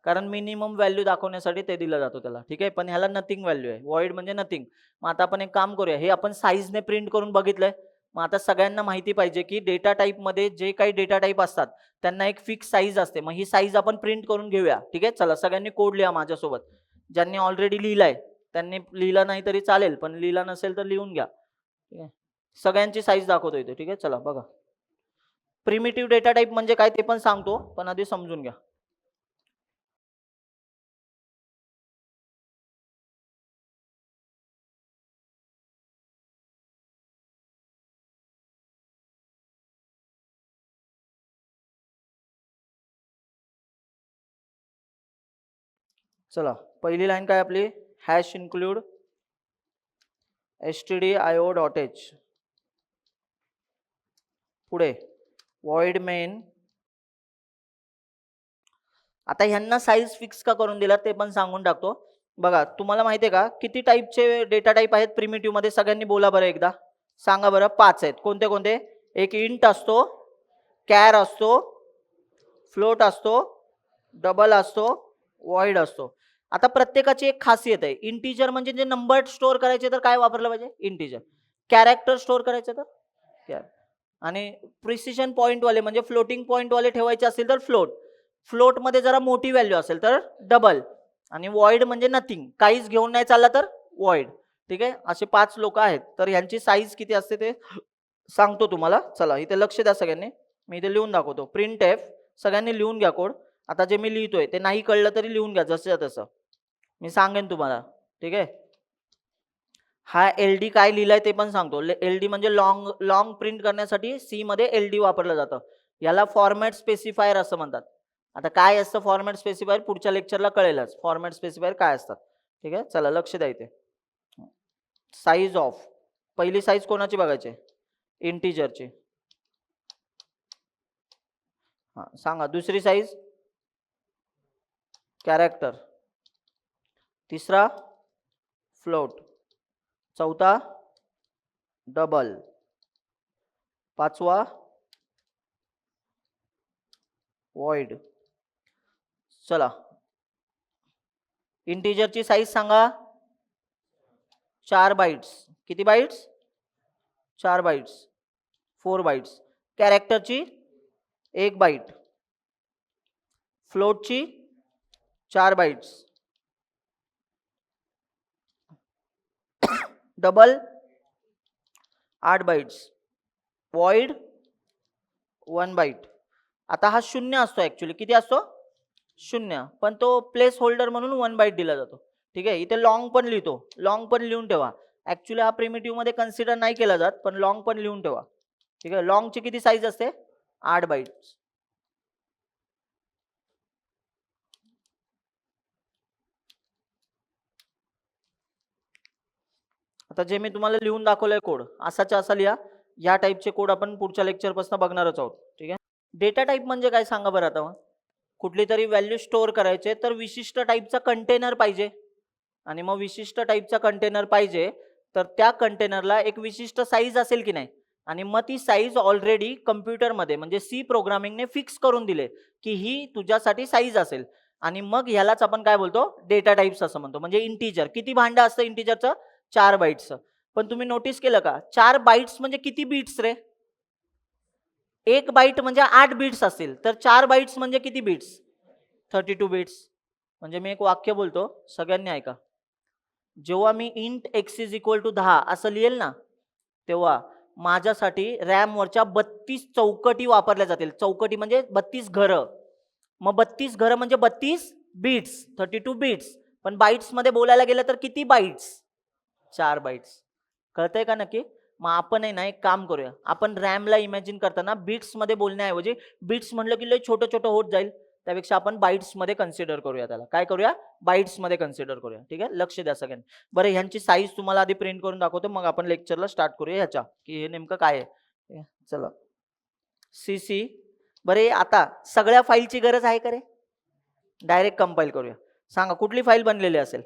Speaker 1: कारण मिनिमम व्हॅल्यू दाखवण्यासाठी ते दिलं जातो त्याला. ठीक आहे, पण ह्याला नथिंग व्हॅल्यू आहे. वॉइड म्हणजे नथिंग. मग आता आपण एक काम करूया, हे आपण साईजने प्रिंट करून बघितलंय. मग आता सगळ्यांना माहिती पाहिजे की डेटा टाईप मध्ये जे काही डेटा टाईप असतात त्यांना एक फिक्स साईज असते. मग ही साईज आपण प्रिंट करून घेऊया. ठीक आहे, चला सगळ्यांनी कोड लिहा माझ्यासोबत. ज्यांनी ऑलरेडी लिहिलाय त्यांनी लिहिला नाही तरी चालेल, पण लिहिला नसेल तर लिहून घ्या. ठीक आहे, सगळ्यांची साईज दाखवतो इथे. ठीक आहे, चला बघा. प्रिमिटिव्ह डेटा टाईप म्हणजे काय ते पण सांगतो, पण आधी समजून घ्या. चला, पहिली लाईन काय आपली? Hash include stdio.h. पुढे void main. आता ह्यांना साईज फिक्स का करून दिला ते पण सांगून टाकतो. बघा, तुम्हाला माहिती आहे का किती टाईपचे डेटा टाईप आहेत प्रिमिटिव्ह मध्ये? सगळ्यांनी बोला बरं एकदा. सांगा बरं. 5 आहेत. कोणते कोणते? एक इंट असतो, कॅर असतो, फ्लोट असतो, डबल असतो, वॉइड असतो. आता प्रत्येकाची एक खासियत आहे. इंटीजर म्हणजे जे नंबर स्टोअर करायचे तर काय वापरलं पाहिजे? इंटीजर. कॅरेक्टर स्टोअर करायचे तर कॅर. आणि प्रिसिजन पॉइंट वाले म्हणजे फ्लोटिंग पॉइंट वाले ठेवायचे असेल तर फ्लोट. फ्लोट मध्ये जरा मोठी व्हॅल्यू असेल तर डबल. आणि वॉइड म्हणजे नथिंग, काहीच घेऊन नाही चालला तर वॉइड. ठीक आहे, असे 5 लोक आहेत. तर ह्यांची साईज किती असते ते सांगतो तुम्हाला. चला इथे लक्ष द्या सगळ्यांनी. मी इथे लिहून दाखवतो. प्रिंट एफ, सगळ्यांनी लिहून घ्या कोड. आता जे मी लिहितोय ते नाही कळलं तरी लिहून घ्या जसं तसं, मी सांगेन तुम्हाला. ठीक आहे, हा एल डी काय लिहिलाय ते पण सांगतो. एल डी म्हणजे लॉंग प्रिंट करण्यासाठी सी मध्ये एल डी वापरलं जातं. याला फॉर्मॅट स्पेसिफायर असं म्हणतात. आता काय असतं फॉर्मॅट स्पेसिफायर पुढच्या लेक्चरला कळेलच. फॉर्मॅट स्पेसिफायर काय असतात. ठीक आहे, चला लक्ष द्या इथे. साईज ऑफ, पहिली साईज कोणाची बघायची? इंटीजरची. हा सांगा. दुसरी साईज कॅरेक्टर. तिसरा फ्लोट. चौथा डबल. पाचवा वॉइड. चला इंटीजरची साईज सांगा. 4 बाइट्स. किती बाइट्स? 4 बाइट्स. 4 बाइट्स. कॅरेक्टरची 1 बाइट. फ्लोटची 4 bytes. Double 8 bytes. Void 1 byte. आता हा 0 असतो ऍक्च्युली. किती असतो? 0. पण तो प्लेस होल्डर म्हणून 1 बाइट दिला जातो. ठीक आहे, इथे लॉंग पण लिहितो. लॉंग पण लिहून ठेवा. ऍक्च्युली हा प्रिमिटिव्ह मध्ये कन्सिडर नाही केला जात, पण लॉंग पण लिहून ठेवा. ठीक आहे, लॉंगची किती साईज असते? 8 बाइट्स. आता जे मी तुम्हाला लिहून दाखवलंय कोड, असाच्या असा लिहा. या टाईपचे कोड आपण पुढच्या लेक्चर पासून बघणारच आहोत. ठीक आहे, डेटा टाईप म्हणजे काय सांगा बरं आता. कुठली तरी व्हॅल्यू स्टोअर करायचे तर विशिष्ट टाईपचा कंटेनर पाहिजे. आणि मग विशिष्ट टाईपचा कंटेनर पाहिजे तर त्या कंटेनरला एक विशिष्ट साईज असेल की नाही. आणि मग ती साईज ऑलरेडी कम्प्युटरमध्ये म्हणजे सी प्रोग्रामिंगने फिक्स करून दिले की ही तुझ्यासाठी साईज असेल. आणि मग ह्यालाच आपण काय बोलतो? डेटा टाईप्स असं म्हणतो. म्हणजे इंटीजर. किती भांडं असतं इंटीजरचं? 4 बाइट्सचं. पण तुम्ही नोटीस केलं का 4 बाइट्स म्हणजे किती बीट्स रे? 1 बाइट म्हणजे 8 बीट्स असतील, तर 4 बाइट्स म्हणजे किती बीट्स? 32 बीट्स. म्हणजे मी एक वाक्य बोलतो, सगळ्यांनी ऐका. जेव्हा मी int x is equal to 10 असं लिहिल ना, तेव्हा माझ्यासाठी रॅमवरच्या 32 चौकटी वापरल्या जातील. चौकटी म्हणजे 32 घरं. मग 32 घरं म्हणजे 32 बीट्स, 32 बीट्स. पण बाईट्स मध्ये बोलायला गेलं तर किती बाईट्स? 4 बाईट्स. कळतंय का नक्की? मग आपण आहे ना एक काम करूया. आपण रॅमला इमॅजिन करताना बीट्स मध्ये बोलण्याऐवजी बीट्स म्हणलं की लय छोटं छोटं होत जाईल. त्यापेक्षा आपण बाईट्स मध्ये कन्सिडर करूया त्याला. काय करूया? बाईट्स मध्ये कन्सिडर करूया. ठीक आहे, लक्ष द्या सगळ्यांनी. बरं, ह्यांची साईज तुम्हाला आधी प्रिंट करून दाखवतो, मग आपण लेक्चरला स्टार्ट करूया ह्याच्या की हे नेमकं काय आहे. चला सीसी. बरे आता सगळ्या फाईलची गरज आहे का रे? डायरेक्ट कंपाईल करूया. सांगा कुठली फाईल बनलेली असेल?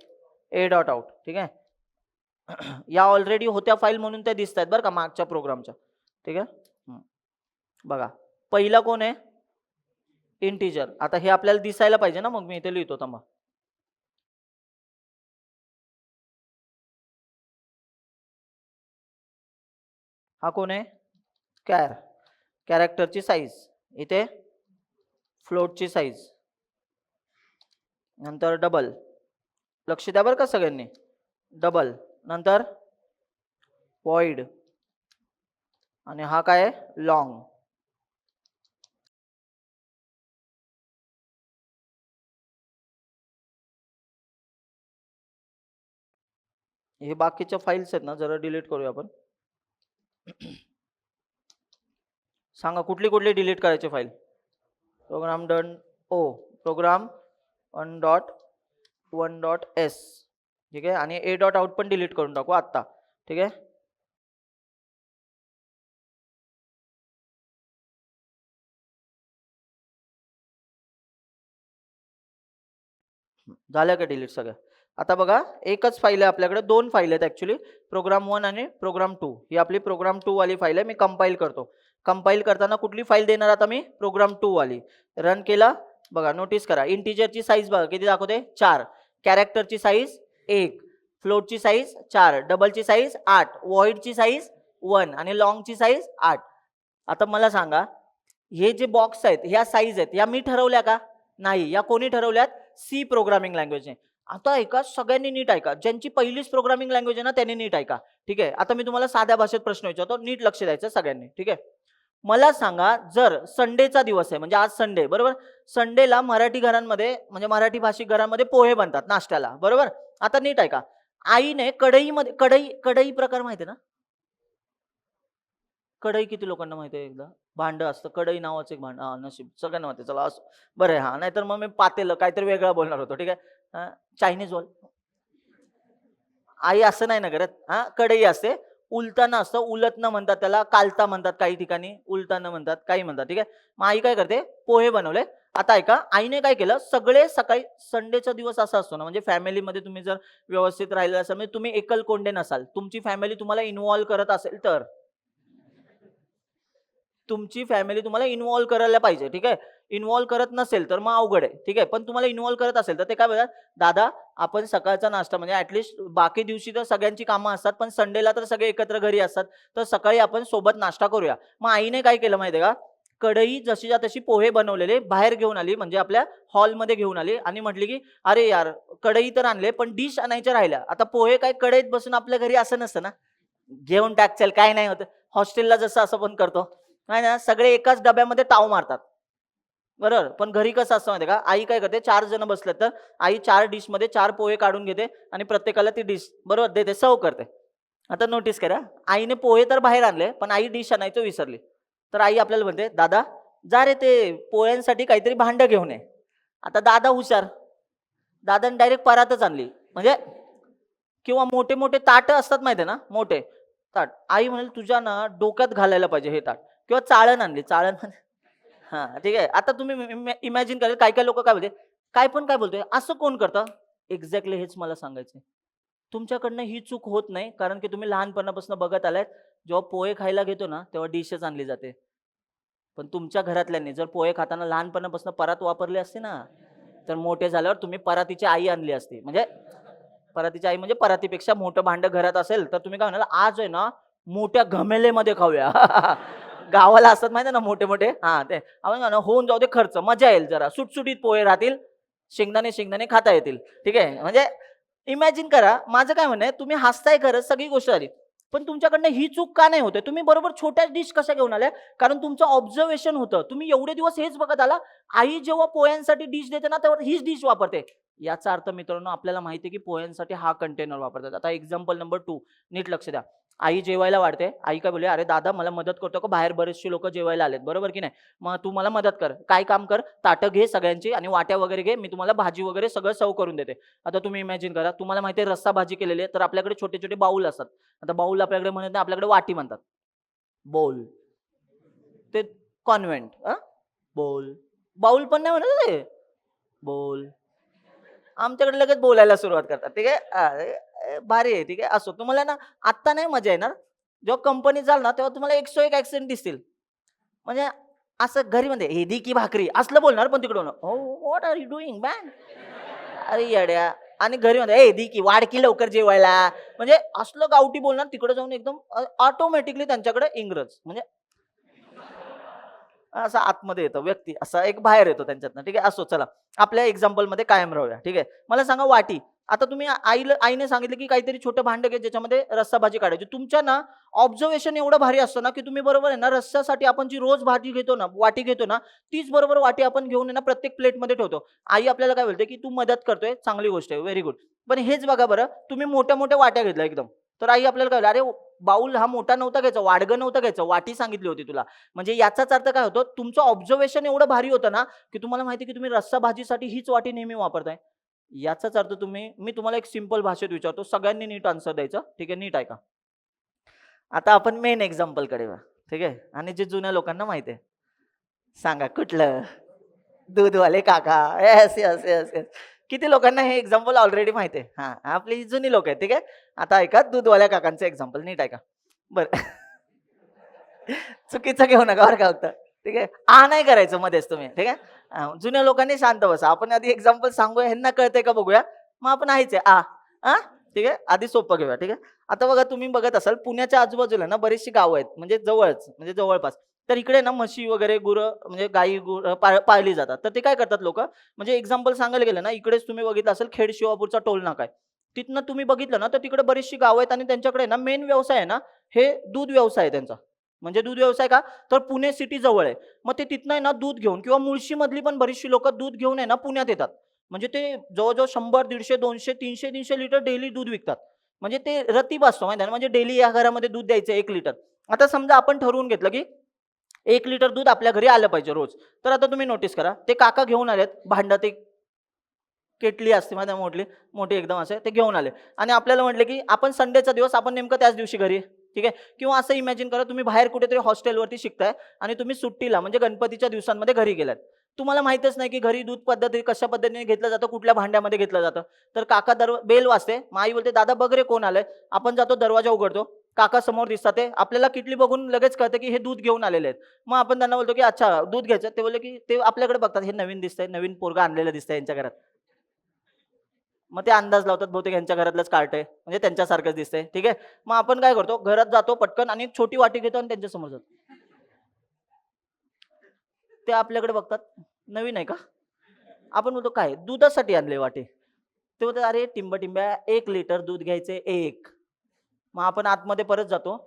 Speaker 1: a.out. ठीक आहे, या ऑलरेडी होत्या फाईल म्हणून त्या दिसत आहेत बरं का मागच्या प्रोग्रामच्या. ठीक आहे, बघा पहिला कोण आहे? इंटीजर. आता हे आपल्याला दिसायला पाहिजे ना, मग मी इथे लिहितो थांबा. हा कोण आहे? कॅर. कॅरेक्टरची साईज. इथे फ्लोटची साईज. नंतर डबल. लक्ष द्या बरं का सगळ्यांनी. डबल. नंतर वॉइड. आणि हा काय आहे? लॉंग. हे बाकीच्या फाईल्स आहेत ना, जरा डिलीट करूया आपण. सांगा कुठली कुठली डिलीट करायची फाईल? प्रोग्राम डन ओ, प्रोग्राम 1.1.s. ठीक आहे, आणि a.out पण डिलीट करून टाकू आत्ता. ठीक आहे, झालं का डिलीट सगळं? आता बघा एकच फाईल आहे आपल्याकडे, 2 फाईल आहेत ऍक्च्युली. प्रोग्राम 1 आणि प्रोग्राम 2. ही आपली प्रोग्राम 2 वाली फाईल आहे. मी कंपाईल करतो. कंपाईल करताना कुठली फाईल देणार आता मी, प्रोग्राम 2 वाली. रन केला बघा, नोटीस करा इंटिजरची साईज बघा किती दाखवते 4, कॅरेक्टरची साईज 1, फ्लोटची साईज 4, डबलची साईज 8, वॉइडची साईज 1 आणि लॉंगची साईज 8. आता मला सांगा हे जे बॉक्स आहेत ह्या साईज आहेत या मी ठरवल्या का? नाही, या कोणी ठरवल्यात? C programming लँग्वेजने. आता ऐका, सगळ्यांनी नीट ऐका, ज्यांची पहिलीच प्रोग्रामिंग लँग्वेज आहे ना त्यांनी नीट ऐका. ठीक आहे, आता मी तुम्हाला साध्या भाषेत प्रश्न विचारतो, नीट लक्ष द्यायचं सगळ्यांनी. ठीक आहे, मला सांगा जर संडेचा दिवस आहे म्हणजे आज संडे बरोबर, संडेला मराठी घरांमध्ये म्हणजे मराठी भाषिक घरांमध्ये पोहे बनतात नाश्त्याला बरोबर. आता नीट ऐका, आईने कढईमध्ये, कढई प्रकार माहिती आहे ना? कढई किती लोकांना माहिती आहे? एकदा भांड असतं कढई नावाचं एक भांड, हा नशीब सगळ्यांना माहिती. चला असं बरं आहे, हा नाहीतर मग मी पातेलं काहीतरी वेगळं बोलणार होतो. ठीक आहे, चायनीज बोल. आई असं नाही ना करत, हा कढई असते, उलताना असतं, उलतनं म्हणतात त्याला, कालता म्हणतात काही ठिकाणी, उलताना म्हणतात काही म्हणतात. ठीक आहे, मग आई काय करते, पोहे बनवले. आता ऐका, आईने काय केलं, सगळे सकाळी, संडेचा दिवस असा असतो ना म्हणजे फॅमिलीमध्ये तुम्ही जर व्यवस्थित राहिलं असाल म्हणजे तुम्ही एकल कोंडे नसाल, तुमची फॅमिली तुम्हाला इन्व्हॉल्व करत असेल तर, तुमची फॅमिली तुम्हाला इन्व्हॉल्व करायला पाहिजे. ठीक आहे, इन्व्हॉल्व करत नसेल तर मग अवघड आहे. ठीक आहे, पण तुम्हाला इन्व्हॉल्व करत असेल तर ते काय बोलतात, दादा आपण सकाळचा नाश्ता म्हणजे ऍटलिस्ट बाकी दिवशी तर सगळ्यांची कामं असतात पण संडेला तर सगळे एकत्र घरी असतात, तर सकाळी आपण सोबत नाश्ता करूया. मग आईने काय केलं माहितीये का, कढई जशीच्या तशी पोहे बनवलेले बाहेर घेऊन आली म्हणजे आपल्या हॉलमध्ये घेऊन आली आणि म्हटली की अरे यार कढई तर आणले पण डिश आणायच्या राहिल्या. आता पोहे काय कढईत बसून आपल्या घरी असं नसतं ना, घेऊन टाक चल काय नाही होत, हॉस्टेलला जसं असं पण करतो नाही ना, सगळे एकाच डब्यामध्ये ताव मारतात बरोबर. पण घरी कसं असतं माहिती का, आई काय करते, 4 जण बसले तर आई 4 डिश मध्ये 4 पोहे काढून घेते आणि प्रत्येकाला ती डिश बरोबर देते, सर्व करते. आता नोटीस करा, आईने पोहे तर बाहेर आणले पण आई डिश आणायचं विसरली. तर आई आपल्याला म्हणते, दादा जा रे ते पोह्यांसाठी काहीतरी भांड घेऊन ये. आता दादा हुशार, दादाने डायरेक्ट परातच आणली म्हणजे, किंवा मोठे मोठे ताट असतात माहितीये ना, मोठे ताट. आई म्हणेल तुझ्या ना डोक्यात घालायला पाहिजे हे ताट, किंवा चाळण आणली, चाळण हा ठीक आहे. आता तुम्ही इमॅजिन करा काय काय लोक काय बोलते, काय पण काय बोलतोय असं कोण करतं. एक्झॅक्टली हेच मला सांगायचंय, तुमच्याकडनं ही चूक होत नाही कारण की तुम्ही लहानपणापासून बघत आलात, जेव्हा पोहे खायला घेतो ना तेव्हा डिशच आणली जाते. पण तुमच्या घरातल्यांनी जर पोहे खाताना लहानपणापासून परात वापरली असते ना, तर मोठे झाल्यावर तुम्ही परातीची आई आणली असती. म्हणजे परातीची आई म्हणजे परातीपेक्षा मोठं भांड घरात असेल तर तुम्ही काय म्हणाल, आज आहे ना मोठ्या घमेलेमध्ये खाऊया. गावाला असतात माहिती ना मोठे मोठे, हा ते आपण म्हणा, होऊन जाऊ दे खर्च, मजा येईल, जरा सुटसुटीत पोहे राहतील, शेंगदाणे शेंगदाणे खाता येतील. ठीक आहे, म्हणजे इमॅजिन करा. माझं काय म्हणणं आहे, तुम्ही हसताय खरं सगळी गोष्ट झाली, पण तुमच्याकडनं ही चूक का नाही होते, तुम्ही बरोबर छोट्या डिश कशा घेऊन आल्या, कारण तुमचं ऑब्झर्वेशन होतं, तुम्ही एवढे दिवस हेच बघत आला, आई जेव्हा पोह्यांसाठी डिश देते ना तेव्हा हीच डिश वापरते. याचा अर्थ मित्रांनो आपल्याला माहिती आहे की पोह्यांसाठी हा कंटेनर वापरतात. आता एक्झाम्पल नंबर 2, नीट लक्ष द्या. आई जेवायला वाढते, आई काय बोलली, अरे दादा मला मदत करतो का, बाहेर बरेचसे लोक जेवायला आलेत बरोबर की नाही, मग तू मला मदत कर, काय काम कर, ताटं घे सगळ्यांची आणि वाट्या वगैरे घे, मी तुम्हाला भाजी वगैरे सगळं सर्व करून देते. आता तुम्ही इमॅजिन करा, तुम्हाला माहिती आहे रस्सा भाजी केलेली आहे तर आपल्याकडे छोटे छोटे बाऊल असतात. आता बाऊल आपल्याकडे म्हणत नाही, आपल्याकडे वाटी म्हणतात, बोल, ते कॉन्व्हेंट, बोल, बाऊल पण नाही म्हणत ते, बोल, आमच्याकडे लगेच बोलायला सुरुवात करतात. ठीक आहे, भारी आहे. ठीक आहे, असो, तुम्हाला ना आत्ता नाही मजा येणार, जेव्हा कंपनीत जाल ना तेव्हा तुम्हाला 101 ॲक्सेंट दिसतील. म्हणजे असं घरी म्हणते हे दी की भाकरी असलं बोलणार पण तिकडून हो what are you doing man, अरे येड्या. आणि घरी म्हणते ए दी की वाढ की लवकर जेवायला, म्हणजे असलं गावठी बोलणार, तिकडे जाऊन एकदम ऑटोमॅटिकली त्यांच्याकडे इंग्रज म्हणजे असा आतमध्ये येतो व्यक्ती, असा एक बाहेर येतो त्यांच्यातनं. ठीक आहे, असो, चला आपल्या एक्झाम्पल मध्ये कायम राहूया. ठीक आहे, मला सांगा वाटी. आता तुम्ही आईने सांगितलं की काहीतरी छोटं भांड घे ज्याच्यामध्ये रस्सा भाजी काढायची. तुमच्या ना ऑब्झर्वेशन एवढं भारी असतं ना की तुम्ही बरोबर आहे ना, रस्स्यासाठी आपण जी रोज भाजी घेतो ना, वाटी घेतो ना, तीच बरोबर वाटी आपण घेऊन आहे ना प्रत्येक प्लेटमध्ये ठेवतो. आई आपल्याला काय बोलते की तू मदत करतोय, चांगली गोष्ट आहे, व्हेरी गुड. पण हेच बघा बरं, तुम्ही मोठ्या मोठ्या वाट्या घेतल्या एकदम, तर आई आपल्याला काय बोलते, अरे बाऊल हा मोठा नव्हता घ्यायचा, वाडगं नव्हतं घ्यायचं, वाटी सांगितली होती तुला. म्हणजे याचाच अर्थ काय होतो, तुमचं ऑब्झर्वेशन एवढं भारी होतं ना की तुम्हाला माहिती की तुम्ही रस्सा भाजीसाठी हीच वाटी नेहमी वापरताय. याचाच अर्थ मी तुम्हाला एक सिंपल भाषेत विचारतो, सगळ्यांनी नीट आन्सर द्यायचं. ठीक आहे, नीट ऐका. आता आपण मेन एक्झाम्पल कडे वळू. ठीक आहे, आणि जे जुन्या लोकांना माहिती आहे, सांगा कुठलं, दूधवाले काका. येस येस येस येस, किती लोकांना हे एक्झाम्पल ऑलरेडी माहिती आहे. हा, आपली जुनी लोक आहेत. ठीक आहे, आता ऐका दूधवाल्या काकांचं एक्झाम्पल, नीट ऐका. बरं. चुकीचं घेऊ नका बरं का फक्त. ठीक आहे. नाही करायचं मध्येच तुम्ही. ठीक आहे. जुन्या लोकांनी शांत बसा. आपण आधी एक्झाम्पल सांगूया, ह्यांना कळतंय का बघूया. मग आपण आहेच आहे. ठीक आहे. आधी सोपं घेऊया. ठीक आहे. आता बघा तुम्ही बघत असाल पुण्याच्या आजूबाजूला ना बरीचशी गावं आहेत. म्हणजे जवळच म्हणजे जवळपास. तर इकडे ना म्हशी वगैरे गुरं म्हणजे गाई गुरं पाळली जातात. तर ते काय करतात लोकं म्हणजे एक्झाम्पल सांगायला गेलं ना इकडेच तुम्ही बघितलं असेल खेड शिवापूरचा टोल नाका आहे. तिथनं तुम्ही बघितलं ना तर तिकडे बरीचशी गावं आहेत आणि त्यांच्याकडे ना मेन व्यवसाय आहे ना हे दूध व्यवसाय आहे त्यांचा. म्हणजे दूध व्यवसाय का? तर पुणे सिटी जवळ आहे. मग ते तिथनं आहे ना दूध घेऊन किंवा मुळशीमधली पण बरीचशी लोकं दूध घेऊन आहे ना पुण्यात येतात. म्हणजे ते जवळ-जवळ 100, 150, 200, 300 लिटर डेली दूध विकतात. म्हणजे ते रतीब असतो माहिती आहे ना, म्हणजे डेली या घरामध्ये दूध द्यायचं 1 लिटर. आता समजा आपण ठरवून घेतलं, की 1 लिटर दूध आपल्या घरी आलं पाहिजे रोज. तर आता तुम्ही नोटीस करा, ते काका घेऊन आलेत भांडं ते केटली असते माहिती आहे मोठी एकदम असे ते घेऊन आले आणि आपल्याला म्हटले, की आपण संडेचा दिवस आपण नेमकं त्याच दिवशी घरी आहे. ठीक आहे. किंवा असं इमॅजिन करा तुम्ही बाहेर कुठेतरी हॉस्टेलवरती शिकताय आणि तुम्ही सुट्टीला म्हणजे गणपतीच्या दिवसांमध्ये घरी गेलात. तुम्हाला माहीतच नाही, की घरी दूध पद्धती कशा पद्धतीने घेतलं जातं, कुठल्या भांड्यामध्ये घेतलं जातं. तर काका बेल वाजते. मग आई बोलते, "दादा बघ रे कोण आलंय?" आपण जातो दरवाजा उघडतो. काका समोर दिसतात ते. आपल्याला किटली बघून लगेच कळतं, की हे दूध घेऊन आलेले आहेत. मग आपण त्यांना बोलतो, की "अच्छा दूध घ्यायचं." ते बोलले, की ते आपल्याकडे बघतात, हे नवीन दिसतंय, नवीन पोरगं आणलेलं दिसतंय यांच्या घरात. मग ते अंदाज लावतात बहुतेक ह्यांच्या घरातलंच कार्ट आहे. म्हणजे त्यांच्यासारखंच दिसतंय. ठीक आहे. मग आपण काय करतो, घरात जातो पटकन आणि एक छोटी वाटी घेतो आणि त्यांच्यासमोर जातो. ते आपल्याकडे बघतात, "नवीन आहे का?" आपण बोलतो, "काय?" "दुधासाठी आणले वाटी." ते बोलतात, "अरे टिंबटिंब्या 1 लिटर दूध घ्यायचे 1." मग आपण आतमध्ये परत जातो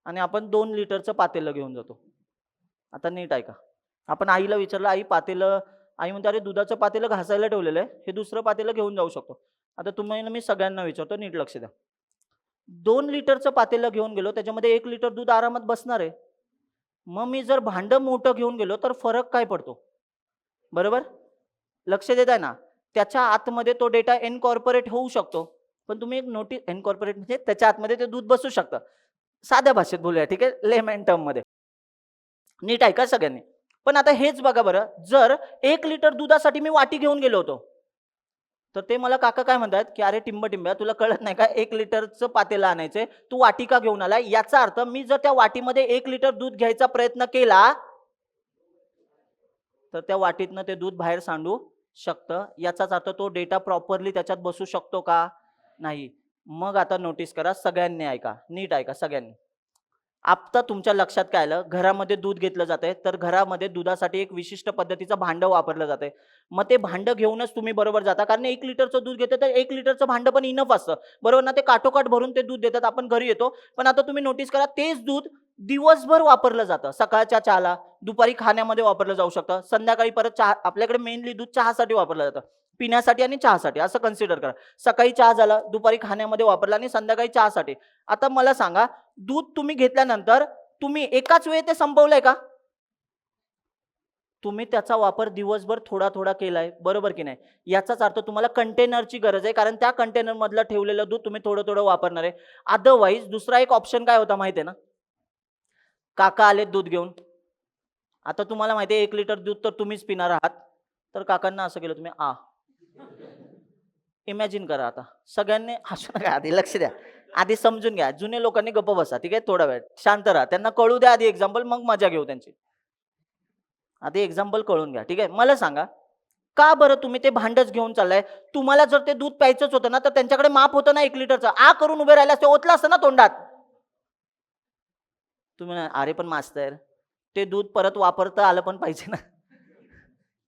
Speaker 1: आणि आपण 2 लिटरचं पातेलं घेऊन जातो. आता नीट ऐका. आपण आईला विचारलं, "आई पातेलं." आई म्हणते, "अरे दुधाचं पातेलं घासायला ठेवलेलं आहे. हे दुसरं पातेलं घेऊन जाऊ शकतो." आता तुम्ही मी सगळ्यांना विचारतो, नीट लक्ष द्या. 2 लिटरचं पातेलं घेऊन गेलो, त्याच्यामध्ये 1 लिटर दूध आरामात बसणार आहे. मग मी जर भांडं मोठं घेऊन गेलो, तर फरक काय पडतो? बरोबर? लक्ष देताय ना? त्याच्या आतमध्ये तो डेटा इन्कॉर्पोरेट होऊ शकतो. पण तुम्ही एक नोटीस इन्कॉर्पोरेट म्हणजे त्याच्या आतमध्ये ते दूध बसू शकतं. साध्या भाषेत बोलूया, ठीक आहे? लेमॅन टर्ममध्ये. नीट ऐका सगळ्यांनी. पण आता हेच बघा बरं, जर 1 लिटर दुधासाठी मी वाटी घेऊन गेलो होतो, तर ते मला काका काय म्हणतात, की "अरे टिंबटिंब्या तुला कळत नाही का 1 लिटरचं पातेलं आणायचंय, तू वाटी का घेऊन आलाय?" याचा अर्थ मी जर त्या वाटीमध्ये 1 लिटर दूध घ्यायचा प्रयत्न केला, तर त्या वाटीतनं ते दूध बाहेर सांडू शकतं. याचाच अर्थ तो डेटा प्रॉपरली त्याच्यात बसू शकतो का? नाही. मग आता नोटीस करा, सगळ्यांनी ऐका, नीट ऐका सगळ्यांनी. आत्ता तुमच्या लक्षात काय आलं, घरामध्ये दूध घेतलं जातंय, तर घरामध्ये दुधासाठी एक विशिष्ट पद्धतीचं भांडं वापरलं जातंय. मग ते भांडं घेऊनच तुम्ही बरोबर जाता. कारण 1 लिटरचं दूध घेतं, तर 1 लिटरचं भांडं पण इनफ असतं. बरोबर ना? ते काठोकाठ भरून ते दूध देतात. आपण घरी येतो. पण आता तुम्ही नोटीस करा, तेच दूध दिवसभर वापरलं जातं. सकाळच्या चहाला, दुपारी खाण्यामध्ये वापरलं जाऊ शकतं. संध्याकाळी परत चहा आपल्याकडे मेनली दूध चहासाठी वापरलं जातं. पिण्यासाठी आणि चहासाठी असं कन्सिडर करा. सकाळी चहा झाला, दुपारी खाण्यामध्ये वापरला आणि संध्याकाळी चहासाठी. आता मला सांगा दूध तुम्ही घेतल्यानंतर तुम्ही एकाच वेळी ते संपवलंय का? तुम्ही त्याचा वापर दिवसभर थोडा-थोडा केलाय, बरोबर की नाही? याचाच अर्थ तुम्हाला कंटेनरची गरज आहे, कारण त्या कंटेनरमधलं ठेवलेलं दूध तुम्ही थोडं-थोडं वापरणार आहे. अदरवाईज दुसरा एक ऑप्शन काय होता माहिती आहे ना? काका आलेत दूध घेऊन. आता तुम्हाला माहिती आहे 1 लिटर दूध तर तुम्हीच पिणार आहात. तर काकांना असं केलं तुम्ही इमॅजिन करा आता. सगळ्यांनी हसू नका आधी लक्ष द्या. आधी समजून घ्या. जुने लोकांनी गप्प बसा. ठीक आहे. थोडा वेळ शांत राहा. त्यांना कळू द्या आधी एक्झाम्पल मग मजा घेऊ त्यांची. आधी एक्झाम्पल कळून घ्या. ठीक आहे. मला सांगा, का बरं तुम्ही ते भांडच घेऊन चाललाय? तुम्हाला जर ते दूध प्यायचंच होतं ना, तर त्यांच्याकडे माप होतं ना 1 लिटरचं. करून उभे राहिले असते, ओतलं असतं ना तोंडात. तुम्ही "अरे पण मास्तर, ते दूध परत वापरता आलं पण पाहिजे ना."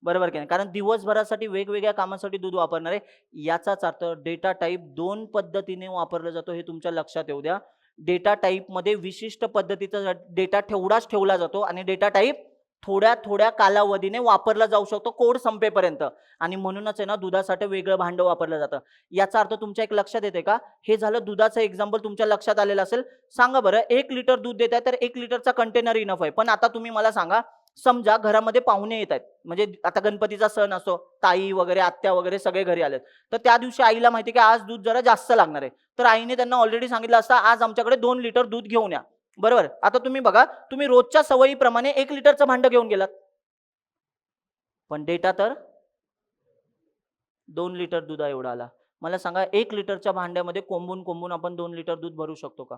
Speaker 1: बरोबर की नाही? कारण दिवसभरासाठी वेगवेगळ्या कामासाठी दूध वापरणार आहे. याचाच अर्थ डेटा टाइप 2 पद्धतीने वापरला जातो हे तुमच्या लक्षात येऊ द्या. डेटा टाइपमध्ये विशिष्ट पद्धतीचा डेटा तेवढाच ठेवला जातो आणि डेटा टाइप थोड्या-थोड्या कालावधीने वापरला जाऊ शकतो कोड संपेपर्यंत आणि म्हणूनच आहे ना दुधासाठी वेगळं भांडं वापरलं जातं. याचा अर्थ तुमच्या एक लक्षात येते का? हे झालं दुधाचं एक्झाम्पल तुमच्या लक्षात आलेलं असेल. सांगा बरं 1 लिटर दूध देताय तर 1 लिटरचा कंटेनर इनफ आहे. पण आता तुम्ही मला सांगा समजा घरामध्ये पाहुणे येत आहेत. म्हणजे आता गणपतीचा सण असतो, ताई वगैरे, आत्या वगैरे सगळे घरी आलेत. तर त्या दिवशी आईला माहिती आहे की आज दूध जरा जास्त लागणार आहे. तर आईने त्यांना ऑलरेडी सांगितलं असतं, "आज आमच्याकडे 2 लिटर दूध घेऊन या." बरोबर? आता तुम्ही बघा, तुम्ही रोजच्या सवयीप्रमाणे 1 लिटरचं भांडं घेऊन गेलात. पण डेटा तर 2 लिटर दुधा एवढा आला. मला सांगा 1 लिटरच्या भांड्यामध्ये कोंबून-कोंबून आपण 2 लिटर दूध भरू शकतो का?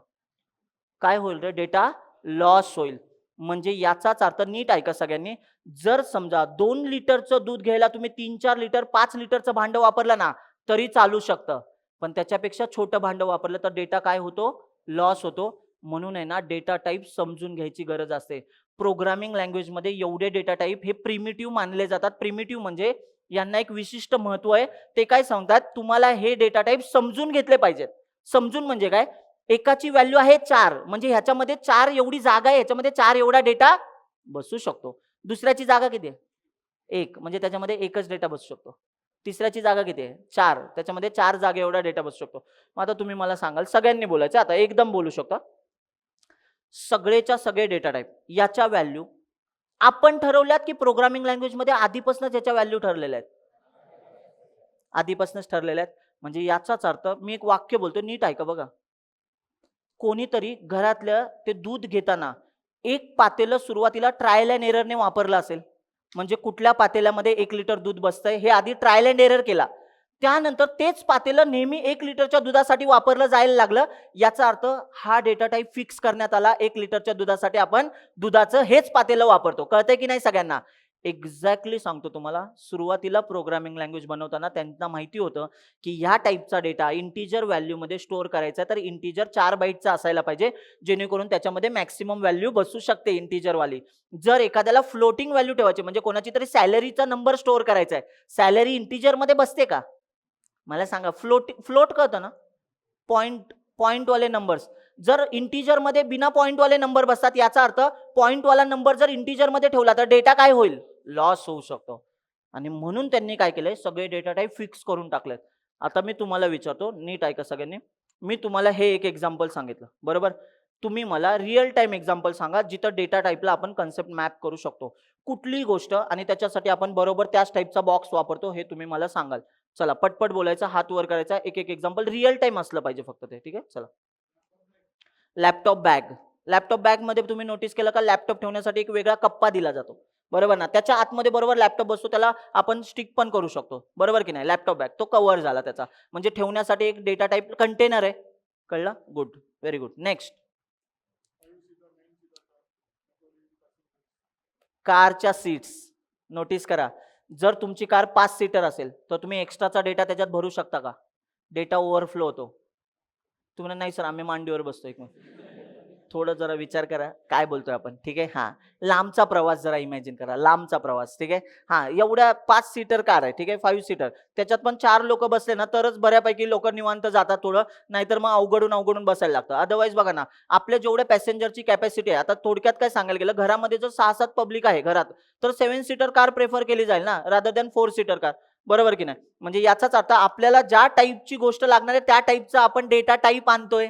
Speaker 1: काय होईल रे डेटा लॉस होईल. म्हणजे याचाच अर्थ नीट ऐका सगळ्यांनी, जर समजा 2 लिटरचं दूध घ्यायला तुम्ही 3-4 लिटर 5 लिटरचं भांडं वापरलं ना तरी चालू शकतं, पण त्याच्यापेक्षा छोटं भांडं वापरलं तर डेटा काय होतो, लॉस होतो. म्हणून आहे ना डेटा टाईप समजून घ्यायची गरज असते. प्रोग्रामिंग लँग्वेजमध्ये एवढे डेटा टाईप हे प्रिमिटिव्ह मानले जातात. प्रिमिटिव्ह म्हणजे यांना एक विशिष्ट महत्व आहे. ते काय सांगतात, तुम्हाला हे डेटा टाईप समजून घेतले पाहिजेत. समजून म्हणजे काय, एकाची व्हॅल्यू आहे 4 म्हणजे ह्याच्यामध्ये 4 एवढी जागा आहे, ह्याच्यामध्ये 4 एवढा डेटा बसू शकतो. दुसऱ्याची जागा किती आहे, 1 म्हणजे त्याच्यामध्ये एकच डेटा बसू शकतो. तिसऱ्याची जागा किती आहे, 4 त्याच्यामध्ये 4 जागा एवढा डेटा बसू शकतो. मग आता तुम्ही मला सांगाल, सगळ्यांनी बोलायचं, आता एकदम बोलू शकता. सगळेच्या सगळे डेटा टाईप याच्या व्हॅल्यू आपण ठरवल्यात की प्रोग्रामिंग लँग्वेजमध्ये आधीपासूनच याच्या व्हॅल्यू ठरलेल्या आहेत, आधीपासूनच ठरलेल्या आहेत. म्हणजे याचाच अर्थ मी एक वाक्य बोलतो, नीट ऐका बघा. कोणीतरी घरातलं ते दूध घेताना एक पातेलं सुरुवातीला ट्रायल अँड एररने वापरलं असेल. म्हणजे कुठल्या पातेल्यामध्ये 1 लिटर दूध बसतंय हे आधी ट्रायल अँड एरर केला. त्यानंतर तेच पातेलं नेहमी 1 लिटरच्या दुधासाठी वापरलं जायला लागलं. याचा अर्थ हा डेटा टाईप फिक्स करण्यात आला. 1 लिटरच्या दुधासाठी आपण दुधाचं हेच पातेलं वापरतो. कळतंय की नाही सगळ्यांना? एक्झॅक्टली सांगतो तुम्हाला, सुरुवातीला प्रोग्रामिंग लँग्वेज बनवताना त्यांना माहिती होतं की ह्या टाईपचा डेटा इंटिजर व्हॅल्यूमध्ये स्टोअर करायचा आहे, तर इंटिजर 4 बाईटचा असायला पाहिजे, जेणेकरून त्याच्यामध्ये मॅक्सिमम व्हॅल्यू बसू शकते इंटिजरवाली. जर एखाद्याला फ्लोटिंग व्हॅल्यू ठेवायची म्हणजे कोणाची तरी सॅलरीचा नंबर स्टोअर करायचा आहे, सॅलरी इंटिजरमध्ये बसते का मला सांगा? फ्लोट कळतं ना, पॉइंटवाले नंबर्स. जर इंटिजरमध्ये बिना पॉइंटवाले नंबर बसतात, याचा अर्थ पॉइंटवाला नंबर जर इंटिजरमध्ये ठेवला तर डेटा काय होईल, लॉस होऊ शकतो. आणि म्हणून त्यांनी काय केलंय, सगळे डेटा टाईप फिक्स करून टाकलेत. आता मी तुम्हाला विचारतो, नीट ऐका सगळ्यांनी. मी तुम्हाला हे एक एक्झाम्पल सांगितलं बरोबर, तुम्ही मला रिअल टाइम एक्झाम्पल सांगा जिथं डेटा टाईपला आपण कन्सेप्ट मॅप करू शकतो. कुठलीही गोष्ट आणि त्याच्यासाठी आपण बरोबर त्याच टाईपचा बॉक्स वापरतो हे तुम्ही मला सांगाल. चला पटपट बोलायचं, हात वर करायचा, एक एक एक्झाम्पल रिअल टाइम असलं पाहिजे फक्त ते, ठीक आहे. चला, लॅपटॉप बॅग. लॅपटॉप बॅग मध्ये तुम्ही नोटीस केलं का, लॅपटॉप ठेवण्यासाठी एक वेगळा कप्पा दिला जातो बरोबर ना, त्याच्या आतमध्ये बरोबर लॅपटॉप बसतो, त्याला आपण स्टिक पण करू शकतो बरोबर की नाही. लॅपटॉप बॅग तो कव्हर झाला त्याचा, म्हणजे ठेवण्यासाठी एक डेटा टाईप कंटेनर आहे. कळलं, गुड, व्हेरी गुड. नेक्स्ट, कारच्या सीट्स. नोटीस करा, जर तुमची कार 5 सीटर असेल तर तुम्ही एक्स्ट्राचा डेटा त्याच्यात भरू शकता का, डेटा ओव्हरफ्लो होतो. तुम्हाला नाही सर आम्ही मांडीवर बसतो, एक थोडं जरा विचार करा काय बोलतोय आपण, ठीक आहे. हा, लांबचा प्रवास जरा इमॅजिन करा, लांबचा प्रवास, ठीक आहे. हा, एवढ्या 5 सीटर कार आहे, ठीक आहे, 5 सीटर, त्याच्यात पण 4 लोक बसले ना तरच बऱ्यापैकी लोक निवांत जातात थोडं, नाहीतर मग अवघडून बसायला लागतं. अदरवाईज बघा ना, आपल्या जेवढ्या पॅसेंजरची कॅपॅसिटी आहे, आता थोडक्यात काय सांगायला गेलं, घरामध्ये जर 6-7 पब्लिक आहे घरात, तर 7 सीटर कार प्रेफर केली जाईल ना, रादर दॅन 4 सीटर कार, बरोबर की नाही. म्हणजे याचाच अर्थ आपल्याला ज्या टाईपची गोष्ट लागणार आहे त्या टाईपचा आपण डेटा टाईप आणतोय.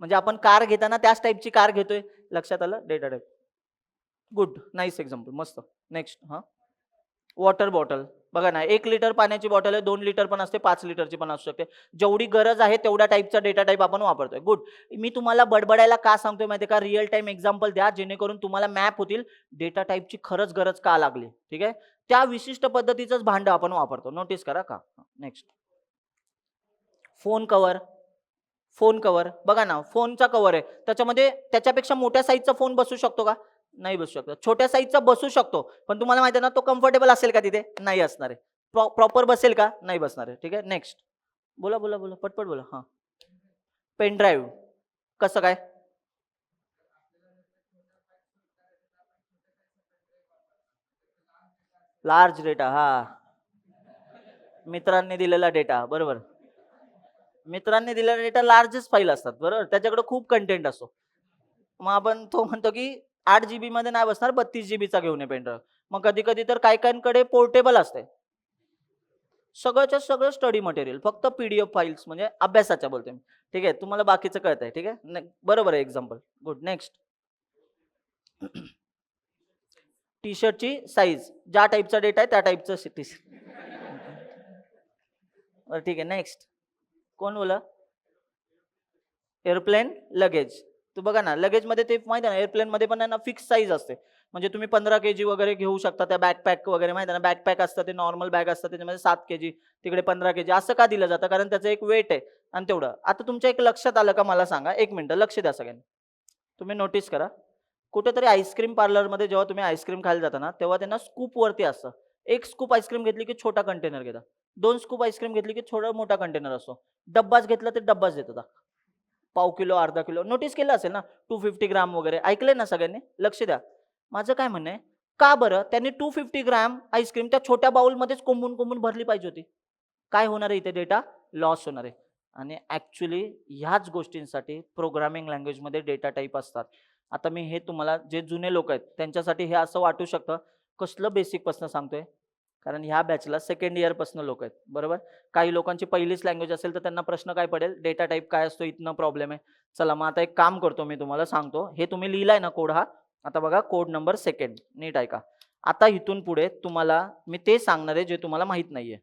Speaker 1: म्हणजे आपण कार घेताना त्याच टाईपची कार घेतोय. लक्षात आलं, data type. Good, nice example, मस्त. नेक्स्ट, हा, वॉटर बॉटल. बघा ना, 1 लिटर पाण्याची बॉटल आहे, 2 लिटर पण असते, 5 लिटरची पण असू शकते. जेवढी गरज आहे तेवढ्या टाईपचा डेटा टाईप आपण वापरतोय. गुड. मी तुम्हाला बडबडायला का सांगतोय माहिती का, रिअल टाइम एक्झाम्पल द्या जेणेकरून तुम्हाला मॅप होतील डेटा टाईपची खरंच गरज का लागली, ठीक आहे. त्या विशिष्ट पद्धतीचंच भांड आपण वापरतो. नोटीस करा का. Next, phone cover. Phone cover बघा ना, फोनचा कव्हर आहे, त्याच्यामध्ये त्याच्यापेक्षा मोठ्या साईजचा फोन बसू शकतो का, नाही बसू शकतो. छोट्या साईजचा बसू शकतो, पण तुम्हाला माहिती आहे ना तो कम्फर्टेबल असेल का, तिथे नाही असणार आहे. प्रॉपर बसेल का, नाही बसणार आहे, ठीक आहे. नेक्स्ट, बोला बोला बोला, पटपट बोला. हा, पेन ड्राईव्ह. कसं काय, लार्ज डेटा. हा, मित्रांनी दिलेला डेटा, बरोबर. मित्रांनी दिलेला डेटा लार्जेस्ट फाईल असतात बरोबर, त्याच्याकडे खूप कंटेंट असतो. मग आपण तो म्हणतो की 8 GB मध्ये नाही बसणार, 32 GB चा घेऊन ये पेनड्राईव्ह. मग कधी कधी तर काय काहींकडे पोर्टेबल असते, सगळंच्या सगळं स्टडी मटेरियल, फक्त PDF फाईल्स, म्हणजे अभ्यासाच्या बोलते मी, ठीक आहे. तुम्हाला बाकीचं कळतंय, ठीक आहे. बरोबर आहे एक्झाम्पल, गुड. नेक्स्ट, टी शर्टची साईज, ज्या टाईपचा डेटा आहे त्या टाईपचं टी शर्ट. ठीक आहे. नेक्स्ट, कोण बोला, एअरप्लेन लगेज. तू बघा ना, लगेज मध्ये ते माहिती आहे ना, एअरप्लेन मध्ये पण ना फिक्स साईज असते, म्हणजे तुम्ही 15 kg वगैरे घेऊ शकता. त्या बॅकपॅक वगैरे माहिती आहे ना, बॅकपॅक असतं ते नॉर्मल बॅग असतं, त्याच्यामध्ये 7 kg, तिकडे 15 kg असं का दिलं जातं, कारण त्याचं एक वेट आहे आणि तेवढं. आता तुमच्या एक लक्षात आलं का मला सांगा, 1 मिनिट लक्ष द्या सगळ्यांनी. तुम्ही नोटीस करा, कुठेतरी आईस्क्रीम पार्लरमध्ये जेव्हा तुम्ही आईस्क्रीम खायला जाता ना, तेव्हा त्यांना स्कूपवरती असतं. एक स्कूप आईस्क्रीम घेतली की छोटा कंटेनर घेतात. 2 स्कूप आईस्क्रीम घेतली की थोडा मोठा कंटेनर असतो. डब्बाच घेतला तर डब्बाच देतात. पाव किलो, अर्धा किलो. नोटीस केलं असेल ना, 250 ग्राम वगैरे. ऐकलंय ना सगळ्यांनी? लक्ष द्या. माझं काय म्हणणं आहे, का बरं त्यांनी 250 ग्रॅम आईस्क्रीम त्या छोट्या बाउलमध्येच कोंबून भरली पाहिजे होती? काय होणार आहे इथे? डेटा लॉस होणार आहे. आणि ॲक्च्युअली ह्याच गोष्टींसाठी प्रोग्रामिंग लँग्वेजमध्ये डेटा टाइप असतात. आता मी हे तुम्हाला जे जुने लोक आहेत त्यांच्यासाठी हे असं वाटू शकतं, कसलं बेसिकपासून सांगतोय? कारण ह्या बॅचला सेकंड इयरपासून लोक आहेत, बरोबर? काही लोकांची पहिलीच लँग्वेज असेल तर त्यांना प्रश्न काय पडेल? डेटा टाइप काय असतो? इथनं प्रॉब्लेम आहे. चला मग आता एक काम करतो, मी तुम्हाला सांगतो. हे तुम्ही लिहिलाय ना कोड हा? आता बघा कोड नंबर सेकंड. नीट ऐका. आता इथून पुढे तुम्हाला मी ते सांगणार आहे जे तुम्हाला माहित नाहीये.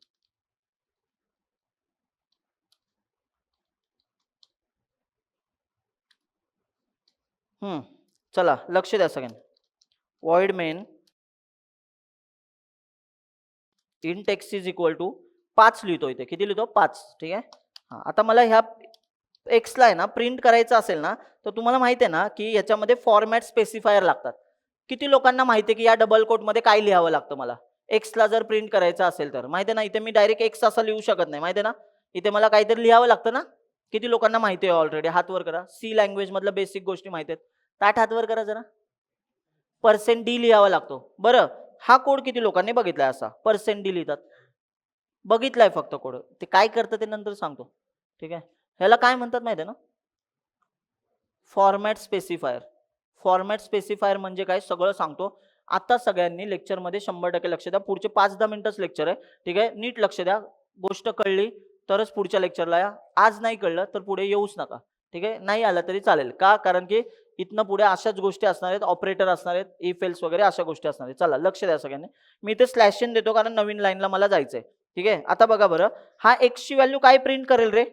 Speaker 1: चला लक्ष द्या सगळ्यांनी. void main int x is equal to 5 लिहितो इथे. किती लिहितो? 5. ठीक आहे. हा, आता मला ह्या x ला आहे ना प्रिंट करायचं असेल ना, तर तुम्हाला माहिती आहे ना की याच्यामध्ये फॉर्मॅट स्पेसिफायर लागतात. किती लोकांना माहिती आहे की या डबल कोटमध्ये काय लिहावं लागतं मला? x ला जर प्रिंट करायचं असेल तर माहिती आहे ना, इथे मी डायरेक्ट x असं लिहू शकत नाही, माहिती आहे ना? इथे मला काहीतरी लिहावं लागतं ना. किती लोकांना माहिती आहे ऑलरेडी? हात वर करा. सी लँग्वेज मधलं बेसिक गोष्टी माहिती आहेत. ताठ हात वर करा जरा. %d लिहावा लागतो. बरं, हा कोड किती लोकांनी बघितलाय असा? %d लिहितात. बघितलाय फक्त कोड. ते काय करतं ते नंतर सांगतो. ठीक आहे. ह्याला काय म्हणतात माहिती आहे ना? Format specifier. फॉर्मॅट स्पेसिफायर म्हणजे काय? सगळं सांगतो. आता सगळ्यांनी लेक्चरमध्ये 100% लक्ष द्या. पुढचे 5-10 मिनिटच लेक्चर आहे. ठीक आहे. नीट लक्ष द्या. गोष्ट कळली तरच पुढच्या लेक्चरला या. आज नाही कळलं तर पुढे येऊच नका. ठीक आहे. नाही आला तरी चालेल. का? कारण की इथनं पुढे अशाच गोष्टी असणार आहेत. ऑपरेटर असणार आहेत. इफ एल्स वगैरे अशा गोष्टी असणार आहेत. चला लक्ष द्या सगळ्यांनी. मी इथे स्लॅश इन देतो कारण नवीन लाईनला मला जायचंय. ठीक आहे. आता बघा बरं, हा x ची व्हॅल्यू काय प्रिंट करेल रे?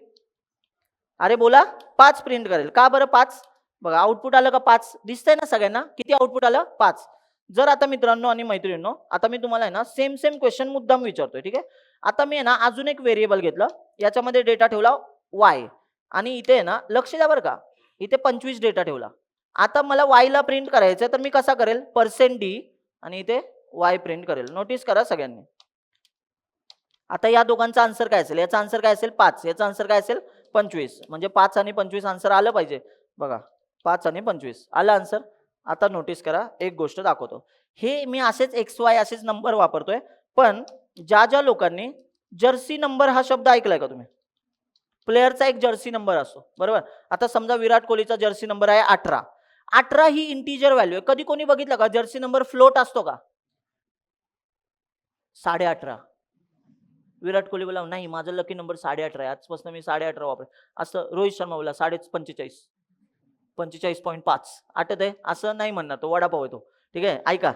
Speaker 1: अरे बोला, 5 प्रिंट करेल. का बरं 5? बघा आउटपुट आलं का 5? दिसतंय ना सगळ्यांना? किती आउटपुट आलं? 5. जर आता मित्रांनो आणि मैत्रिणींनो, आता मी तुम्हाला आहे ना सेम क्वेश्चन मुद्दाम विचारतोय. ठीक आहे. आता मी आहे ना अजून एक व्हेरिएबल घेतलं. याच्यामध्ये डेटा ठेवला y आणि इथे आहे ना लक्ष द्या बरं का, इथे 25 डेटा ठेवला. आता मला y ला प्रिंट करायचं तर मी कसा करेल? %d आणि इथे y प्रिंट करेल. नोटीस करा सगळ्यांनी. आता या दोघांचा आन्सर काय असेल? याचा आन्सर काय असेल? 5. याचा आन्सर काय असेल? 25. म्हणजे 5 आणि 25 आन्सर आलं पाहिजे. बघा 5 आणि 25 आलं आन्सर. आता नोटीस करा, एक गोष्ट दाखवतो. हे मी असेच XY असेच नंबर वापरतोय, पण ज्या लोकांनी जर्सी नंबर हा शब्द ऐकलाय का तुम्ही? प्लेयरचा एक जर्सी नंबर असतो, बरोबर? आता समजा विराट कोहलीचा जर्सी नंबर आहे 18. 18 ही इंटिजर व्हॅल्यू आहे. कधी कोणी बघितलं का जर्सी नंबर फ्लोट असतो का? 18.5. विराट कोहली बोला नाही माझा लकी नंबर 18.5 आहे, आजपासून मी 18.5 वापरेन. असं रोहित शर्मा बोला 45.45, 45.5. आठवत आहे? असं नाही म्हणणार, तो वडापाव आहे तो. ठीक आहे, ऐका.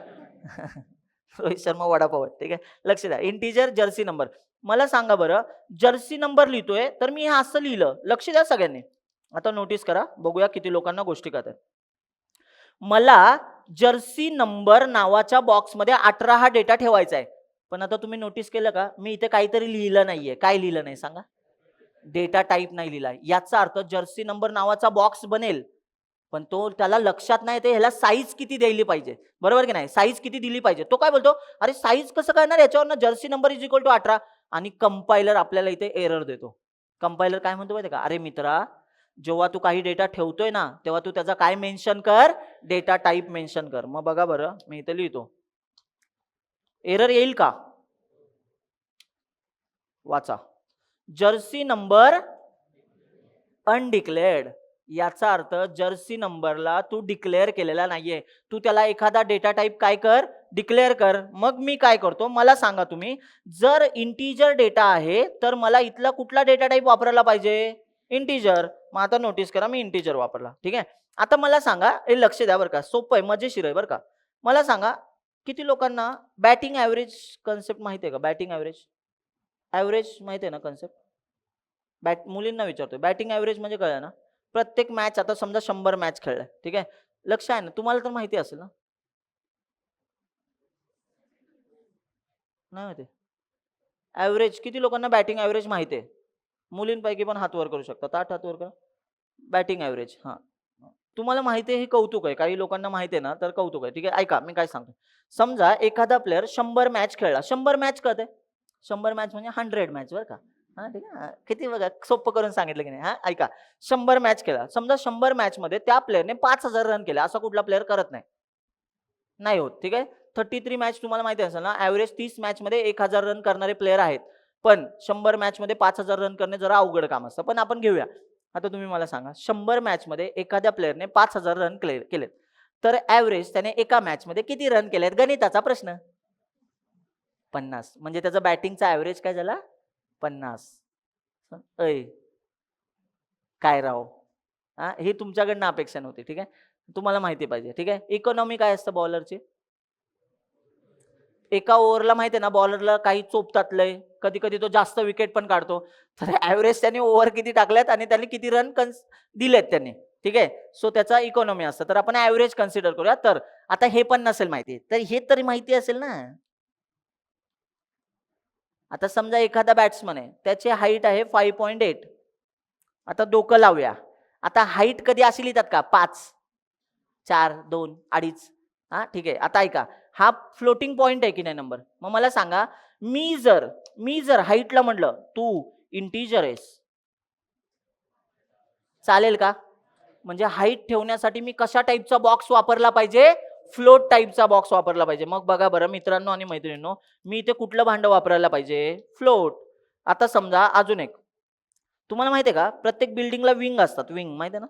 Speaker 1: रोहित शर्मा वडापाव आहे. ठीक आहे, लक्ष द्या. Integer Jersey number. मला सांगा बरं, जर्सी नंबर लिहितोय तर मी हे असं लिहिलं. लक्ष द्या सगळ्यांनी. आता नोटीस करा, बघूया किती लोकांना गोष्टी कळतात. मला जर्सी नंबर नावाच्या बॉक्समध्ये 18 हा डेटा ठेवायचा आहे. पण आता तुम्ही नोटीस केलं का, मी इथे काहीतरी लिहिलं नाहीये. काय लिहिलं नाही सांगा? डेटा टाइप नाही लिहिलाय. याचा अर्थ जर्सी नंबर नावाचा बॉक्स बनेल, पण तो त्याला लक्षात नाही ते ह्याला साईज किती द्यायली पाहिजे, बरोबर की नाही? साईज किती दिली पाहिजे. तो काय बोलतो, अरे साईज कसं कळणार याच्यावरनं? Jersey number is equal to 18. आणि कंपायलर आपल्याला इथे एरर देतो. कंपायलर काय म्हणतो माहिती का? अरे मित्रा, जेव्हा तू काही डेटा ठेवतोय ना, तेव्हा तू त्याचा काय मेन्शन कर? डेटा टाइप मेन्शन कर. मग बघा बरं, मी इथे लिहितो. एरर येईल का? वाचा. Jersey number undeclared. याचा अर्थ जर्सी नंबरला तू डिक्लेअर केलेला नाहीये. तू त्याला एखादा डेटा टाइप काय कर? डिक्लेअर कर. मग मी काय करतो मला सांगा तुम्ही, जर इंटिजर डेटा आहे तर मला इथला कुठला डेटा टाइप वापरायला पाहिजे? इंटिजर. मग आता नोटीस करा, मी इंटिजर वापरला. ठीक आहे. आता मला सांगा, हे लक्ष द्या बरं का, सोपं आहे, मजेशीर आहे बरं का. मला सांगा, किती लोकांना बॅटिंग ॲव्हरेज कन्सेप्ट माहिती आहे का? बॅटिंग ॲव्हरेज, ॲव्हरेज माहिती आहे ना कन्सेप्ट? मुलींना विचारतोय, बॅटिंग ॲव्हरेज म्हणजे कळलं ना? प्रत्येक मॅच, आता समजा 100 मॅच खेळलाय, ठीक आहे, लक्ष आहे ना, तुम्हाला तर माहिती असेल ना? नाही माहिती? ॲव्हरेज किती लोकांना बॅटिंग ॲव्हरेज माहिती आहे? मुलींपैकी पण हात वर करू शकता. ताठ हात वर करा. Batting average. हां, तुम्हाला माहिती आहे हे कौतुक आहे, काही लोकांना माहिती आहे ना तर कौतुक आहे. ठीक आहे, ऐका मी काय सांगतो. समजा एखादा प्लेअर 100 मॅच खेळला. 100 मॅच कळते, 100 मॅच म्हणजे 100 मॅच बरं का. हा ठीक आहे, किती बघा सोपं करून सांगितलं की नाही. हा ऐका, 100 मॅच खेळला. समजा 100 मॅच मध्ये त्या प्लेअरने 5000 रन केले, असा कुठला प्लेअर करत नाही, नाही होत. ठीक आहे, 33 मॅच तुम्हाला माहिती असेल ना, ऍव्हरेज 30 मॅच मध्ये 1000 रन करणारे प्लेअर आहेत. पण 100 मॅच मध्ये 5000 रन करणे जरा अवघड काम असतं. पण आपण घेऊया. आता तुम्ही मला सांगा, 100 मॅच मध्ये एखाद्या प्लेअरने 5000 रन केलेत, तर ऍव्हरेज त्याने एका मॅच मध्ये किती रन केलेत? गणिताचा प्रश्न. 50. म्हणजे त्याचा बॅटिंगचा ऍव्हरेज काय झाला? 50. ऐ काय राव, हा हे तुमच्याकडनं अपेक्षा नव्हती. ठीक आहे, तुम्हाला माहिती पाहिजे. ठीक आहे, इकॉनॉमी काय असतं बॉलरची? एका ओव्हरला माहिती आहे ना, बॉलरला काही चोपतात लय, कधी कधी तो जास्त विकेट पण काढतो. तर ऍव्हरेज त्याने ओव्हर किती टाकल्यात आणि त्याने किती रन दिलेत त्यांनी. ठीक आहे, सो त्याचा इकॉनॉमी असतं. तर आपण ऍव्हरेज कन्सिडर करूया. तर आता हे पण नसेल माहिती, तर हे तरी माहिती असेल ना. आता समजा एखादा बॅट्समन आहे, त्याची हाईट आहे 5.8. आता डोकं लावूया. आता हाईट कधी अशी लिहितात का? 5, 4, 2, 2.5. हा ठीक आहे, आता ऐका, हा फ्लोटिंग पॉइंट आहे की नाही नंबर. मग मला सांगा, मी जर हाईटला म्हटलं तू इंटीजर आहेस, चालेल का? म्हणजे हाईट ठेवण्यासाठी मी कशा टाईपचा बॉक्स वापरला पाहिजे? फ्लोट टाईपचा बॉक्स वापरला पाहिजे. मग बघा बरं मित्रांनो आणि मैत्रिणींनो, मी इथे कुठलं भांडं वापरायला पाहिजे? फ्लोट. आता समजा अजून एक, तुम्हाला माहिती आहे का, प्रत्येक बिल्डिंगला विंग असतात. विंग माहिती आहे ना,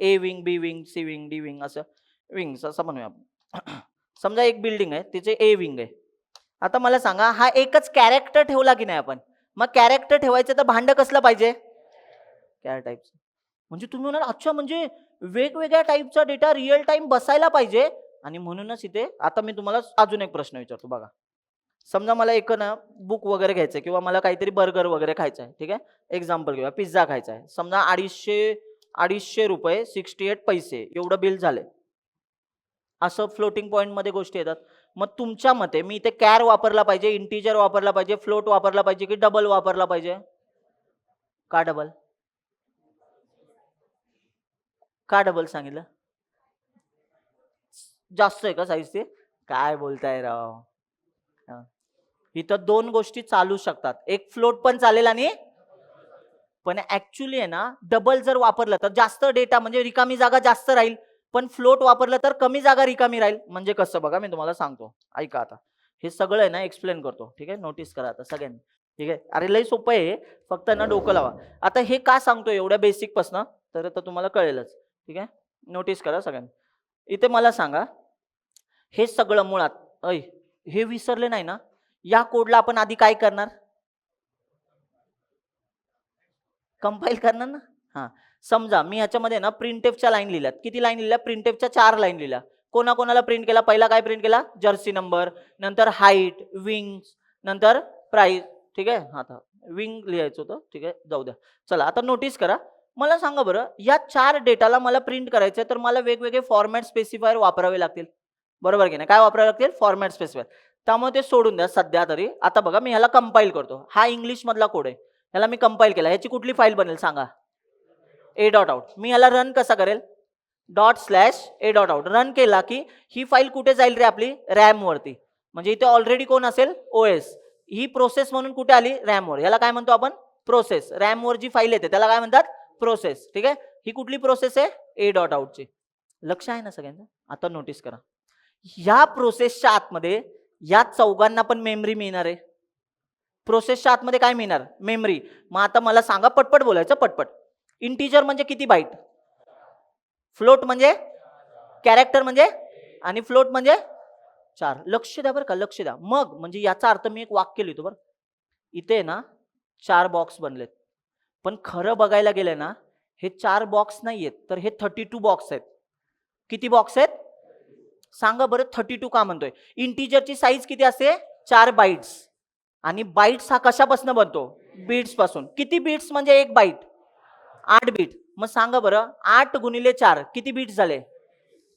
Speaker 1: A wing, B wing, C wing, D wing, असं विंग्स असं म्हणूया आपण. समजा एक बिल्डिंग आहे, तिचे ए विंग आहे. आता मला सांगा, हा एकच कॅरेक्टर ठेवला की नाही आपण, मग कॅरेक्टर ठेवायचं तर भांडं कसलं पाहिजे? कॅर टाईपचं. म्हणजे तुम्ही म्हणाल अच्छा, म्हणजे वेगवेगळ्या टाईपचा डेटा रिअल टाइम बसायला पाहिजे. आणि म्हणूनच इथे आता मी तुम्हाला अजून एक प्रश्न विचारतो बघा. समजा मला एक ना बुक वगैरे घ्यायचं किंवा मला काहीतरी बर्गर वगैरे खायचं आहे. ठीक आहे, एक्झाम्पल घेऊया, पिझ्झा खायचा आहे. समजा 250 रुपये 68 पैसे एवढं बिल झाले. असं फ्लोटिंग पॉईंट मध्ये गोष्टी येतात. मग तुमच्या मते मी इथे कॅर वापरला पाहिजे, इंटीजर वापरला पाहिजे, फ्लोट वापरला पाहिजे की डबल वापरला पाहिजे? का डबल? का डबल सांगितलं? जास्त आहे का साईज ते? काय बोलताय राव. हा. इथं दोन गोष्टी चालू शकतात, एक फ्लोट पण चालेल आणि पण ऍक्च्युली आहे ना, डबल जर वापरलं तर जास्त डेटा म्हणजे रिकामी जागा जास्त राहील. पण फ्लोट वापरलं तर कमी जागा रिकामी राहील. म्हणजे कसं बघा, मी तुम्हाला सांगतो, ऐका आता. हे सगळं आहे ना एक्सप्लेन करतो. ठीक आहे, नोटीस करा आता सगळ्यांनी. ठीक आहे, अरे लय सोपं आहे, फक्त ना डोकं लावा. आता हे का सांगतो एवढ्या बेसिक पासन, तर आता तुम्हाला कळेलच. ठीक आहे, नोटीस करा सगळ्यांनी. इथे मला सांगा, हे सगळं मुळात हे विसरले नाही ना, या कोडला आपण आधी काय करणार? कंपाईल करणार ना. हा, समजा मी ह्याच्यामध्ये ना प्रिंटेफच्या लाईन लिहिल्यात. किती लाईन लिहिल्या? प्रिंटेफच्या 4 लाईन लिहिल्या. कोणाकोणाला प्रिंट केला? पहिला काय प्रिंट केला? जर्सी नंबर, नंतर हाईट, विंग्स, नंतर प्राइस. ठीक आहे, आता विंग लिहायचं होतं. ठीक आहे, जाऊ द्या. चला आता नोटीस करा. मला सांगा बरं, या 4 डेटाला मला प्रिंट करायचं तर मला वेगवेगळे फॉर्मॅट स्पेसिफायर वापरावे लागतील. बरोबर की नाही? काय वापरावे लागतील? Format specifier. त्यामुळे ते सोडून द्या सध्या तरी. आता बघा मी ह्याला कंपाईल करतो. हा इंग्लिश मधला कोड आहे, ह्याला मी कंपाईल केला. ह्याची कुठली फाईल बनेल सांगा? ए डॉट आउट. मी ह्याला रन कसा करेल? ./a.out. रन केला की ही फाईल कुठे जाईल रे? आपली रॅम वरती. म्हणजे इथे ऑलरेडी कोण असेल? ओएस. ही प्रोसेस म्हणून कुठे आली? रॅम वर. याला काय म्हणतो आपण? प्रोसेस. रॅम वर जी फाईल येते त्याला काय म्हणतात? प्रोसेस. ठीक आहे, ही कुठली प्रोसेस आहे? A.out ची. लक्ष आहे ना सगळ्यांचं? आता नोटीस करा, ह्या प्रोसेसच्या आतमध्ये या चौघांना पण मेमरी मिळणार आहे. प्रोसेसच्या आतमध्ये काय मिळणार? मेमरी. मग आता मला सांगा, पटपट बोलायचं, पटपट. इंटीजर म्हणजे किती बाईट? फ्लोट म्हणजे? कॅरेक्टर म्हणजे? आणि फ्लोट म्हणजे? 4. लक्ष द्या बरं का, लक्ष द्या. मग म्हणजे याचा अर्थ मी एक वाक्य लिहितो बरं. इथे ना 4 बॉक्स बनलेत, पण खरं बघायला गेलं ना, हे 4 बॉक्स नाहीयेत, तर हे 32 बॉक्स आहेत. किती बॉक्स आहेत? सांगा बरं, 32 का म्हणतोय? इंटीजरची साईज किती असते? 4 बाईट्स. आणि बाईट्स हा कशापासून बनतो? बीट्स पासून. किती बीट्स म्हणजे एक बाईट? 8 बीट. मग सांगा बरं, 8 गुणिले 4 किती बीट्स झाले?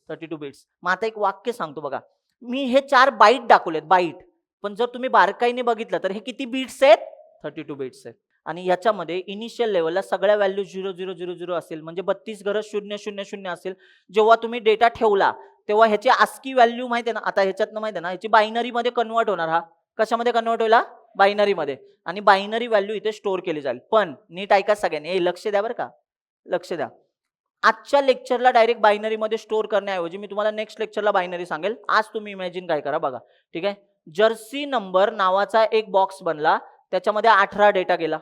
Speaker 1: 32 बीट्स. मग आता एक वाक्य सांगतो बघा. मी हे 4 बाईट दाखवलेत, बाईट. पण जर तुम्ही बारकाईने बघितलं तर हे किती बीट्स आहेत? 32 बीट्स आहेत. आणि याच्यामध्ये इनिशियल लेवलला सगळ्या व्हॅल्यू 0000 असेल, म्हणजे 32 घरं 000 असेल. जेव्हा तुम्ही डेटा ठेवला तेव्हा ह्याची ASCII व्हॅल्यू माहिती आहे ना, आता ह्याच्यातनं माहिती आहे ना, ह्याची बायनरी मध्ये कन्वर्ट होणार. हा कशामध्ये कन्वर्ट होईल? बायनरी मध्ये. आणि बायनरी व्हॅल्यू इथे स्टोअर केली जाईल. पण नीट ऐका सगळ्यांनी, हे लक्ष द्या बरं का, लक्ष द्या. आजच्या लेक्चरला डायरेक्ट बायनरी मध्ये स्टोअर करण्याऐवजी मी तुम्हाला नेक्स्ट लेक्चरला बायनरी सांगेल. आज तुम्ही इमॅजिन काय करा बघा, ठीक आहे. जर्सी नंबर नावाचा एक बॉक्स बनला, त्याच्यामध्ये 18 डेटा गेला.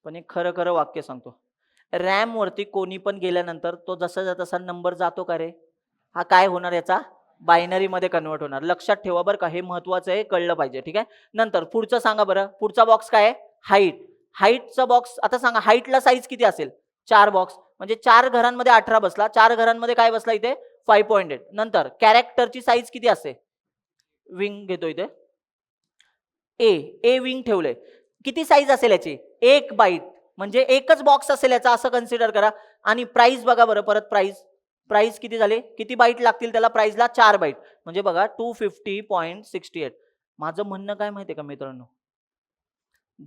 Speaker 1: पण एक खरं खरं वाक्य सांगतो, रॅम वरती कोणी पण गेल्यानंतर तो जसा तसा नंबर जातो का रे? हा काय होणार? याचा बायनरी मध्ये कन्वर्ट होणार. लक्षात ठेवा बरं का, हे महत्वाचं आहे, कळलं पाहिजे, ठीक आहे. नंतर पुढचं सांगा बरं, पुढचा बॉक्स काय आहे? हाईट. हाईटचा बॉक्स आता सांगा, हाईटला साईज किती असेल? 4 बॉक्स, म्हणजे 4 घरांमध्ये 18 बसला. 4 घरांमध्ये काय बसला इथे? 5.8. नंतर कॅरेक्टरची साईज किती असते? विंग घेतो इथे, ए विंग ठेवले. किती साईज असेल याची? 1 बाईट, म्हणजे एकच बॉक्स असेल याचा, असं कन्सिडर करा. आणि प्राइस बघा बरं, परत प्राइस किती झाले? किती बाईट लागतील त्याला प्राइसला? 4 बाईट, म्हणजे बघा 250.68. माझं म्हणणं काय माहितीये का मित्रांनो,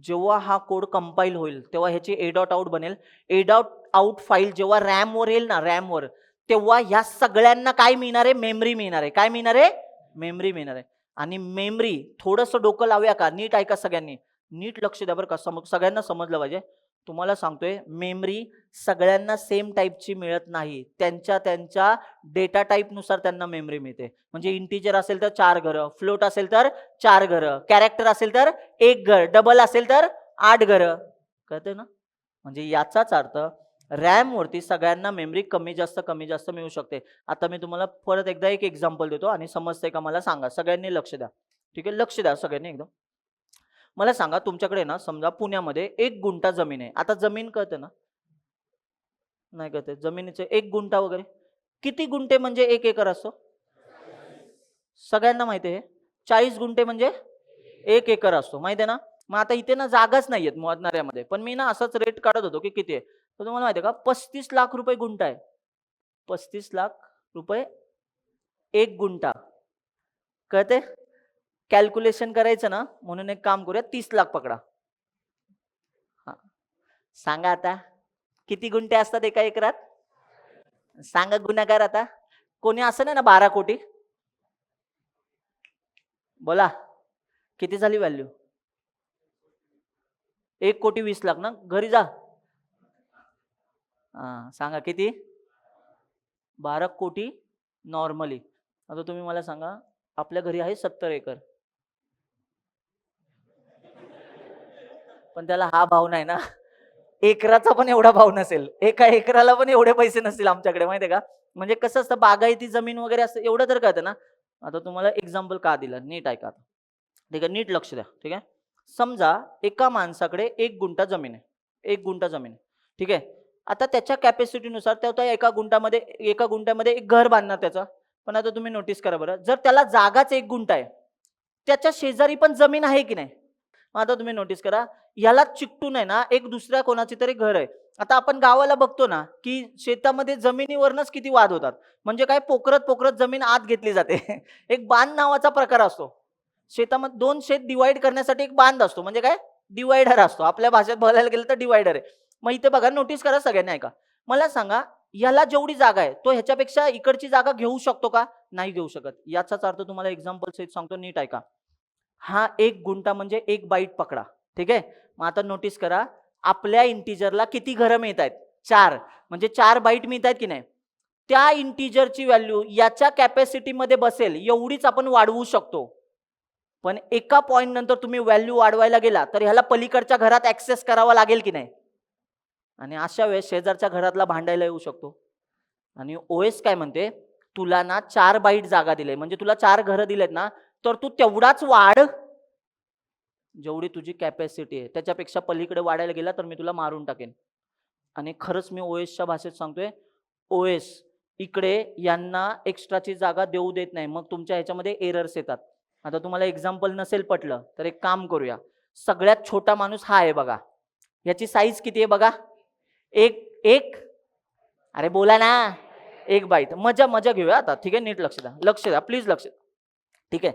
Speaker 1: जेव्हा हा कोड कंपाईल होईल तेव्हा ह्याची a.out बनेल. a.out फाईल जेव्हा रॅम वर येईल ना, रॅम वर, तेव्हा ह्या सगळ्यांना काय मिळणार आहे? मेमरी मिळणार आहे. काय मिळणार आहे? मेमरी मिळणार आहे. आणि मेमरी, थोडंसं डोकं लावूया का? नीट ऐका सगळ्यांनी, नीट लक्ष द्या बरं का, सगळ्यांना समजलं पाहिजे. तुम्हाला सांगतोय, मेमरी सगळ्यांना सेम टाईपची मिळत नाही. त्यांच्या त्यांच्या डेटा टाईपनुसार त्यांना मेमरी मिळते. म्हणजे इंटिजर असेल तर 4 घरं, फ्लोट असेल तर 4 घरं, कॅरेक्टर असेल तर 1 घर, डबल असेल तर 8 घरं. कळतंय ना? म्हणजे याचाच अर्थ रॅम वरती सगळ्यांना मेमरी कमी जास्त मिळू शकते. आता मी तुम्हाला परत एकदा एक एक्झाम्पल देतो आणि समजतंय का मला सांगा. सगळ्यांनी लक्ष द्या, ठीक आहे, लक्ष द्या सगळ्यांनी एकदम. मला सांगा, तुमच्याकडे ना समजा पुण्यामध्ये 1 गुंठा जमीन आहे. आता जमीन कळते ना? नाही कळते. जमिनीचे 1 गुंठा वगैरे किती गुंठे म्हणजे 1 एकर असतो? सगळ्यांना माहिती आहे. 40 गुंठे म्हणजे 1 एकर असतो, माहिती आहे ना? मग आता इथे ना जागाच नाहीयेत मोजणाऱ्यामध्ये, पण मी ना असंच रेट काढत होतो की किती आहे. तर तुम्हाला माहिती आहे का, 35 लाख रुपये गुंठा आहे. 35 लाख रुपये 1 गुंठा. कळते? कॅल्क्युलेशन करायचं ना, म्हणून एक काम करूया, 30 लाख पकडा. हा, सांगा आता किती गुंठे असतात एका एकरात? सांगा गुन्हेगार. आता कोणी असं नाही ना 12 कोटी? बोला किती झाली व्हॅल्यू? 1,20,00,000 ना? घरी जा, सांगा किती? 12 कोटी नॉर्मली. आता तुम्ही मला सांगा, आपल्या घरी आहे 70 एकर, पण त्याला हा भाव नाही ना. एकराचा पण एवढा भाव नसेल, एका एकराला पण एवढे पैसे नसतील आमच्याकडे, माहितीये का? म्हणजे कसं असतं, बागायती जमीन वगैरे असतं, एवढं तर कळतं ना. आता तुम्हाला एक्झाम्पल का दिलं, नीट ऐका आता, ठीक आहे, नीट लक्ष द्या, ठीक आहे. समजा एका माणसाकडे 1 गुंठा जमीन आहे, 1 गुंठा जमीन आहे, ठीक आहे. आता त्याच्या कॅपॅसिटीनुसार त्या एका गुंठ्यामध्ये एक घर बांधणार त्याचा. पण आता तुम्ही नोटीस करा बरं, जर त्याला जागाच 1 गुंठा आहे, त्याच्या शेजारी पण जमीन आहे की नाही? मग आता तुम्ही नोटीस करा, याला चिकटून आहे ना एक दुसऱ्या कोणाची तरी घर आहे. आता आपण गावाला बघतो ना, की शेतामध्ये जमिनीवरनच किती वाद होतात. म्हणजे काय, पोखरत जमीन आत घेतली जाते. एक बांध नावाचा प्रकार असतो. शेतामध्ये 2 शेत डिवाइड करण्यासाठी एक बांध असतो, म्हणजे काय, डिवायडर असतो. आपल्या भाषेत बोलायला गेलं तर डिवायडर आहे. मग इथे बघा, नोटीस करा सगळ्यांनी, ऐका. मला सांगा, याला जेवढी जागा आहे तो ह्याच्यापेक्षा इकडची जागा घेऊ शकतो का? नाही घेऊ शकत. याचाच अर्थ तुम्हाला एक्झाम्पल सहित सांगतो, नीट ऐका. हा 1 गुंठा म्हणजे 1 बाईट पकडा, ठीक आहे. मग आता नोटीस करा, आपल्या इंटिजरला किती घरं मिळत आहेत? 4, म्हणजे 4 बाईट मिळत आहेत की नाही? त्या इंटिजरची व्हॅल्यू याच्या कॅपॅसिटीमध्ये बसेल एवढीच आपण वाढवू शकतो. पण एका पॉइंट नंतर तुम्ही व्हॅल्यू वाढवायला गेला तर ह्याला पलीकडच्या घरात ऍक्सेस करावा लागेल की नाही? आणि अशा वेळेस शेजारच्या घरातला भांडायला येऊ शकतो. आणि ओएस काय म्हणते, तुला ना 4 बाईट जागा दिले, म्हणजे तुला 4 घरं दिलेत ना, तर तू तेवढाच वाढ जेवढी तुझी कॅपॅसिटी आहे. त्याच्यापेक्षा पलीकडे वाढायला गेला तर मी तुला मारून टाकेन. आणि खरंच मी ओएसच्या भाषेत सांगतोय, ओएस इकडे यांना एक्स्ट्राची जागा देऊ देत नाही. मग तुमच्या ह्याच्यामध्ये एरर्स येतात. आता तुम्हाला एक्झाम्पल नसेल पटलं तर एक काम करूया, सगळ्यात छोटा माणूस हा आहे बघा, याची साईज किती आहे बघा? एक अरे बोला ना, 1 बाईट. मजा घेऊया आता, ठीक आहे. नीट लक्ष द्या, प्लीज लक्ष द्या, ठीक आहे.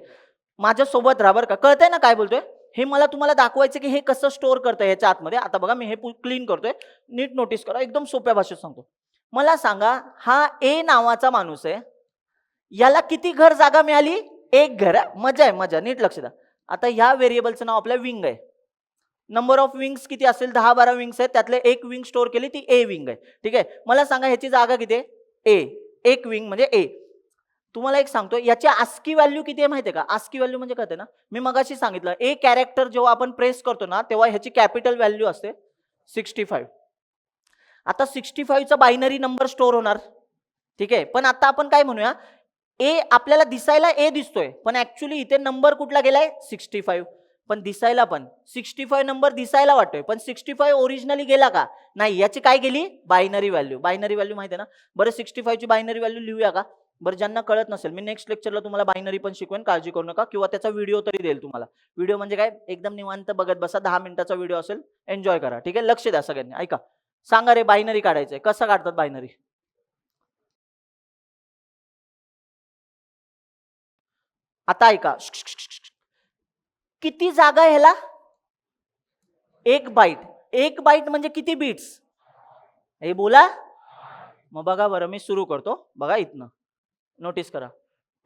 Speaker 1: माझ्या सोबत राहा बरं का, कळतंय ना काय बोलतोय? हे मला तुम्हाला दाखवायचं की हे कसं स्टोअर करतं ह्याच्या आतमध्ये. आता बघा मी हे क्लीन करतोय, नीट नोटीस करा, एकदम सोप्या भाषेत सांगतो. मला सांगा, हा ए नावाचा माणूस आहे, याला किती घर जागा मिळाली? एक घर. मजा आहे, मजा, नीट लक्ष द्या. आता ह्या व्हेरिएबलचं नाव आपल्या विंग आहे. नंबर ऑफ विंग्स किती असेल? 10-12 विंग्स आहेत, त्यातले एक विंग स्टोअर केली, ती ए विंग आहे. ठीक आहे, मला सांगा ह्याची जागा किती आहे? ए. एक विंग म्हणजे ए. तुम्हाला एक सांगतो, याची आस्की व्हॅल्यू किती आहे माहिती आहे का? आस्की व्हॅल्यू म्हणजे कळते ना, मी मगाशी सांगितलं ए कॅरेक्टर जेव्हा आपण प्रेस करतो ना, तेव्हा ह्याची कॅपिटल व्हॅल्यू असते 65. आता 65 चा बायनरी नंबर स्टोअर होणार. ठीक आहे, पण आता आपण काय म्हणूया, ए आपल्याला दिसायला ए दिसतोय, पण ऍक्च्युली इथे नंबर कुठला गेलाय? 65. पण दिसायला पण 65 नंबर दिसायला वाटतोय, पण 65 ओरिजिनली गेला का? नाही. याची काय गेली? Binary value. बायनरी व्हॅल्यू माहिती आहे ना? बरं 65 ची बायनरी व्हॅल्यू लिहूया का? बरं, ज्यांना कळत नसेल, मी नेक्स्ट लेक्चरला तुम्हाला बायनरी पण शिकवेन, काळजी करू नका, किंवा त्याचा व्हिडिओ तरी देईल तुम्हाला. व्हिडिओ म्हणजे काय, एकदम निवांत बघत बसा, 10 मिनिटाचा व्हिडिओ असेल, एन्जॉय करा. ठीक आहे, लक्ष द्या सगळ्यांनी, ऐका. सांगा रे, बायनरी काढायचंय, कसं काढतात बायनरी? आता ऐका, किती जागा ह्याला? एक बाईट. एक बाईट म्हणजे किती बीट्स? हे बोला. मग बघा बरं, मी सुरू करतो, बघा इथनं नोटीस करा.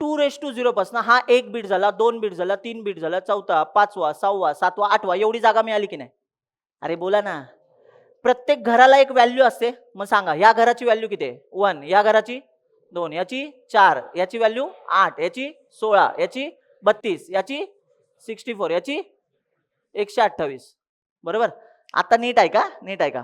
Speaker 1: 2⁻0 पासून हा 1 बीट झाला, 2 बीट झाला, 3 बीट झाला, चौथा, 5वा, 6वा, 7वा, 8वा, एवढी जागा मिळाली की नाही? अरे बोला ना. प्रत्येक घराला एक व्हॅल्यू असते. मग सांगा, या घराची व्हॅल्यू किती आहे? 1. या घराची 2, याची 4, याची व्हॅल्यू 8, याची 16, याची 32, याची 64, याची 128. बरोबर. आता नीट ऐका, नीट ऐका.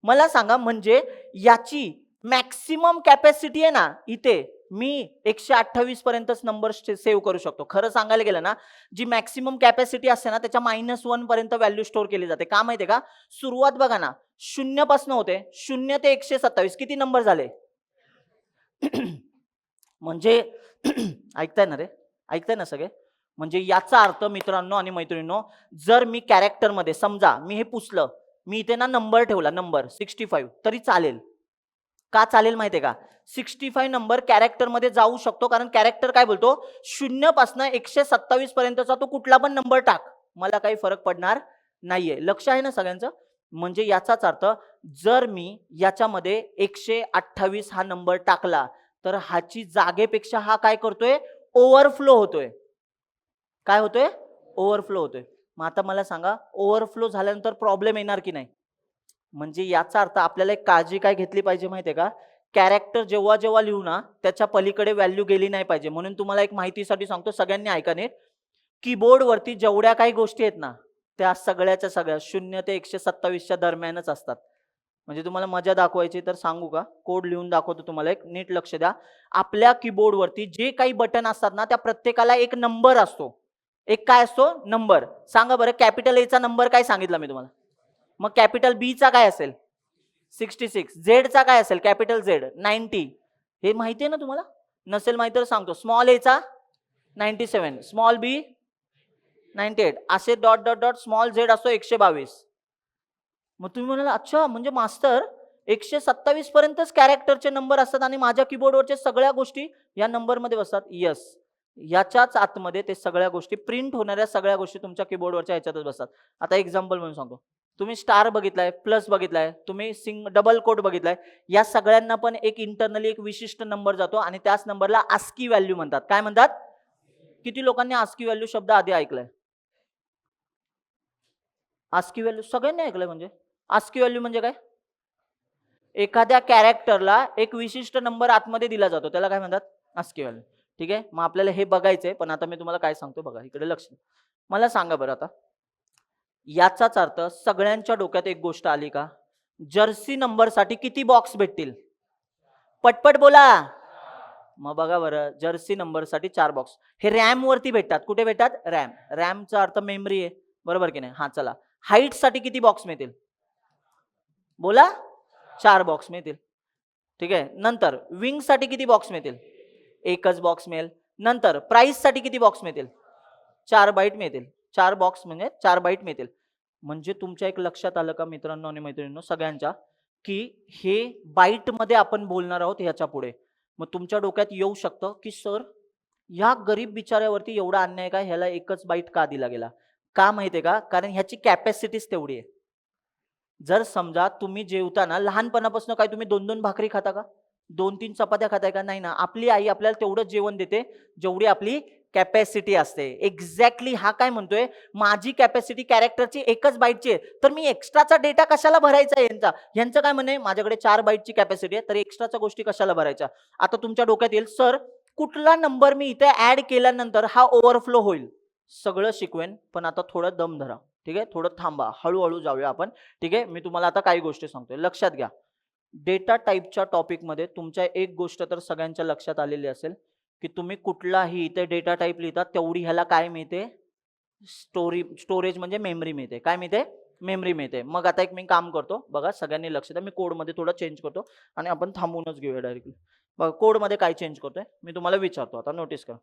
Speaker 1: मला सांगा, म्हणजे याची मॅक्सिमम कॅपॅसिटी आहे ना, इथे मी 128 पर्यंतच नंबर सेव्ह करू शकतो. खरं सांगायला गेलं ना, जी मॅक्सिमम कॅपॅसिटी असते ना, त्याच्या -1 पर्यंत व्हॅल्यू स्टोअर केली जाते. का माहितीये का? सुरुवात बघा ना, 0 पासून होते. 0 ते 127 किती नंबर झाले? म्हणजे ऐकताय ना रे, ऐकताय ना सगळे? म्हणजे याचा अर्थ मित्रांनो आणि मैत्रिणींनो, जर मी कॅरेक्टर मध्ये समजा मी हे पुसलं, मी इथे ना नंबर ठेवला, नंबर 65, तरी चालेल. का चालेल माहितीये का? 65 नंबर कॅरेक्टर मध्ये जाऊ शकतो, कारण कॅरेक्टर काय बोलतो, 0 पासून 127 पर्यंतचा तो कुठला पण नंबर टाक, मला काही फरक पडणार नाहीये. लक्ष आहे ना सगळ्यांचं? म्हणजे याचाच अर्थ, जर मी याच्यामध्ये 128 हा नंबर टाकला, तर ह्याची जागेपेक्षा हा काय करतोय? ओव्हरफ्लो होतोय. काय होतोय? ओव्हरफ्लो होतोय. मग आता मला सांगा, ओव्हरफ्लो झाल्यानंतर प्रॉब्लेम येणार की नाही? म्हणजे याचा अर्थ आपल्याला एक काळजी काय घेतली पाहिजे माहितीये का? कॅरेक्टर जेव्हा जेव्हा लिहू ना, त्याच्या पलीकडे व्हॅल्यू गेली नाही पाहिजे. म्हणून तुम्हाला एक माहितीसाठी सांगतो, सगळ्यांनी ऐका नीट. कीबोर्ड वरती जेवढ्या काही गोष्टी आहेत ना, त्या सगळ्याच्या सगळ्या 0 ते 127 दरम्यानच असतात. म्हणजे तुम्हाला मजा दाखवायची तर सांगू का? कोड लिहून दाखवतो तुम्हाला, एक नीट लक्ष द्या. आपल्या कीबोर्ड वरती जे काही बटन असतात ना, त्या प्रत्येकाला एक नंबर असतो. एक काय असतो? नंबर. सांगा बरं, कॅपिटल ए चा नंबर काय सांगितला मी तुम्हाला? मग कॅपिटल बी चा काय असेल? 66. झेड चा काय असेल? Capital Z 90. हे माहिती आहे ना तुम्हाला? नसेल माहिती तर सांगतो. स्मॉल ए चा 97, स्मॉल बी 98, असे dot dot dot small Z असतो 122. मग तुम्ही म्हणाल, अच्छा म्हणजे मास्टर 127 पर्यंतच कॅरेक्टरचे नंबर असतात आणि माझ्या कीबोर्डवरच्या सगळ्या गोष्टी या नंबर मध्ये बसतात. येस, याच्याच आतमध्ये ते सगळ्या गोष्टी, प्रिंट होणाऱ्या सगळ्या गोष्टी तुमच्या कीबोर्डवरच्या ह्याच्यातच बसतात. आता एक्झाम्पल म्हणून सांगतो. तुम्ही स्टार बघितलाय, प्लस बघितलाय, तुम्ही डबल कोट बघितलाय, या सगळ्यांना पण एक इंटरनली एक विशिष्ट नंबर जातो आणि त्याच नंबरला आस्की व्हॅल्यू म्हणतात. काय म्हणतात? किती लोकांनी आस्की व्हॅल्यू शब्द आधी ऐकलाय? आस्की व्हॅल्यू सगळ्यांनी ऐकलंय. म्हणजे आस्की व्हॅल्यू म्हणजे काय? एखाद्या कॅरेक्टरला एक विशिष्ट नंबर आतमध्ये दिला जातो, त्याला काय म्हणतात? ASCII value. ठीक आहे, मग आपल्याला हे बघायचंय, पण आता मी तुम्हाला काय सांगतो बघा, इकडे लक्ष. मला सांगा बरं आता, याचाच अर्थ सगळ्यांच्या डोक्यात एक गोष्ट आली का? जर्सी नंबर साठी किती बॉक्स भेटतील? पटपट बोला. मग बघा बरं, जर्सी नंबर साठी 4 बॉक्स. हे रॅम वरती भेटतात. कुठे भेटतात? रॅम. रॅमचा अर्थ मेमरी आहे, बरोबर की नाही? हा, चला. हाईट साठी किती बॉक्स मिळतील? बोला. 4 बॉक्स मिळतील. ठीक आहे. नंतर विंग साठी किती बॉक्स मिळतील? एकच बॉक्स मिळेल. नंतर प्राइस साठी किती बॉक्स मिळतील? 4 बाईट मिळतील. 4 बॉक्स म्हणजे 4 बाईट मिळतील. म्हणजे तुमच्या एक लक्षात आलं का मित्रांनो आणि मैत्रिणींनो सगळ्यांच्या, की हे बाईट मध्ये आपण बोलणार आहोत ह्याच्या पुढे. मग तुमच्या डोक्यात येऊ शकतं की सर, या गरीब बिचाऱ्यावरती एवढा अन्याय काय, ह्याला एकच बाईट का दिला गेला? का माहितीये का? कारण ह्याची कॅपॅसिटीच तेवढी आहे. जर समजा तुम्ही जेवताना लहानपणापासून काय तुम्ही 2-2 भाकरी खाता का? 2-3 चपात्या खाताय का? नाही ना. आपली आई आपल्याला तेवढंच जेवण देते, जेवढी आपली कॅपॅसिटी असते. एक्झॅक्टली हा काय म्हणतोय, माझी कॅपॅसिटी कॅरेक्टरची एकच बाईटची आहे, तर मी एक्स्ट्राचा डेटा कशाला भरायचा यांचा? ह्यांचं काय म्हणणं आहे, माझ्याकडे 4 बाईटची कॅपॅसिटी आहे, तर एक्स्ट्राच्या गोष्टी कशाला भरायच्या? आता तुमच्या डोक्यात येईल, सर कुठला नंबर मी इथे ऍड केल्यानंतर हा ओव्हरफ्लो होईल? सगळं शिकवेन, पण आता थोडं दम धरा. ठीक आहे, थोडं थांबा, हळूहळू जाऊया आपण. ठीक आहे, मी तुम्हाला आता काही गोष्टी सांगतोय, लक्षात घ्या. डेटा टाईपच्या टॉपिकमध्ये तुमच्या एक गोष्ट तर सगळ्यांच्या लक्षात आलेली असेल, की तुम्ही कुठलाही इथे डेटा टाईप लिहिता तेवढी ह्याला काय मिळते, स्टोरेज म्हणजे मेमरी मिळते. काय मिळते? मेमरी मिळते. मग आता एक मी काम करतो बघा, सगळ्यांनी लक्ष द्या. मी कोडमध्ये थोडं चेंज करतो आणि आपण थांबूनच घेऊया डायरेक्टली. बघा कोडमध्ये काय चेंज करतोय मी तुम्हाला विचारतो, आता नोटीस करा.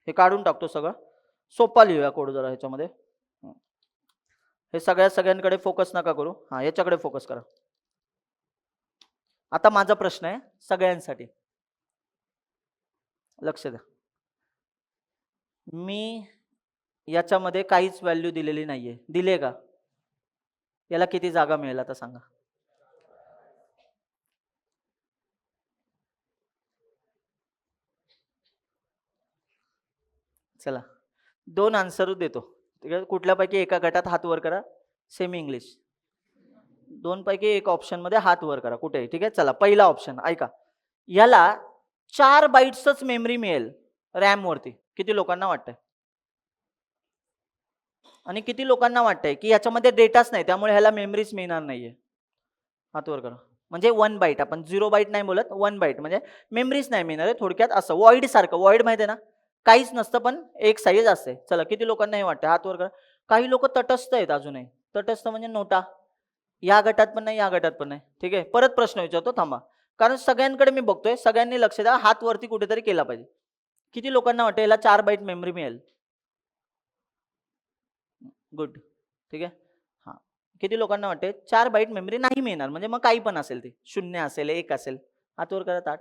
Speaker 1: हे काढून टाकतो सगळं, सोपा लिहूया कोड जरा ह्याच्यामध्ये. हे सगळ्यांकडे फोकस नका करू, हा याच्याकडे फोकस करा. आता माझा प्रश्न आहे सगळ्यांसाठी, लक्ष द्या. मी याच्यामध्ये काहीच व्हॅल्यू दिलेली नाहीये, दिले का? याला किती जागा मिळेल आता सांगा? चला 2 आन्सर देतो. ठीक आहे, कुठल्यापैकी एका गटात हात वर करा. सेमी इंग्लिश 2 पैकी एक ऑप्शन मध्ये हात वर करा कुठेही. ठीक आहे, चला पहिला ऑप्शन ऐका. याला 4 बाईट्सच मेमरी मिळेल रॅम वरती. किती लोकांना वाटतंय? आणि किती लोकांना वाटतंय की याच्यामध्ये डेटाच नाही, त्यामुळे ह्याला मेमरीच मिळणार नाहीये? हात वर करा. म्हणजे 1 बाईट, आपण 0 बाईट नाही बोलत, 1 बाईट म्हणजे मेमरीच नाही मिळणार आहे. थोडक्यात असं वॉइड सारखं. वॉइड माहिती आहे ना, काहीच नसतं पण एक साईज असते. चला किती लोकांना हे वाटतं? हात वर करा. काही लोक तटस्थ आहेत अजूनही. तटस्थ म्हणजे नोटा, या गटात पण नाही, या गटात पण नाही. ठीक आहे, परत प्रश्न विचारतो, थांबा. कारण सगळ्यांकडे मी बघतोय, सगळ्यांनी लक्ष द्या, हात वरती कुठेतरी केला पाहिजे. किती लोकांना वाटतं याला 4 बाईट मेमरी मिळेल? गुड. ठीक आहे, हा. किती लोकांना वाटते 4 बाईट मेमरी नाही मिळणार? म्हणजे मग काही पण असेल, ती 0 असेल, 1 असेल. हात वर करा, ताट.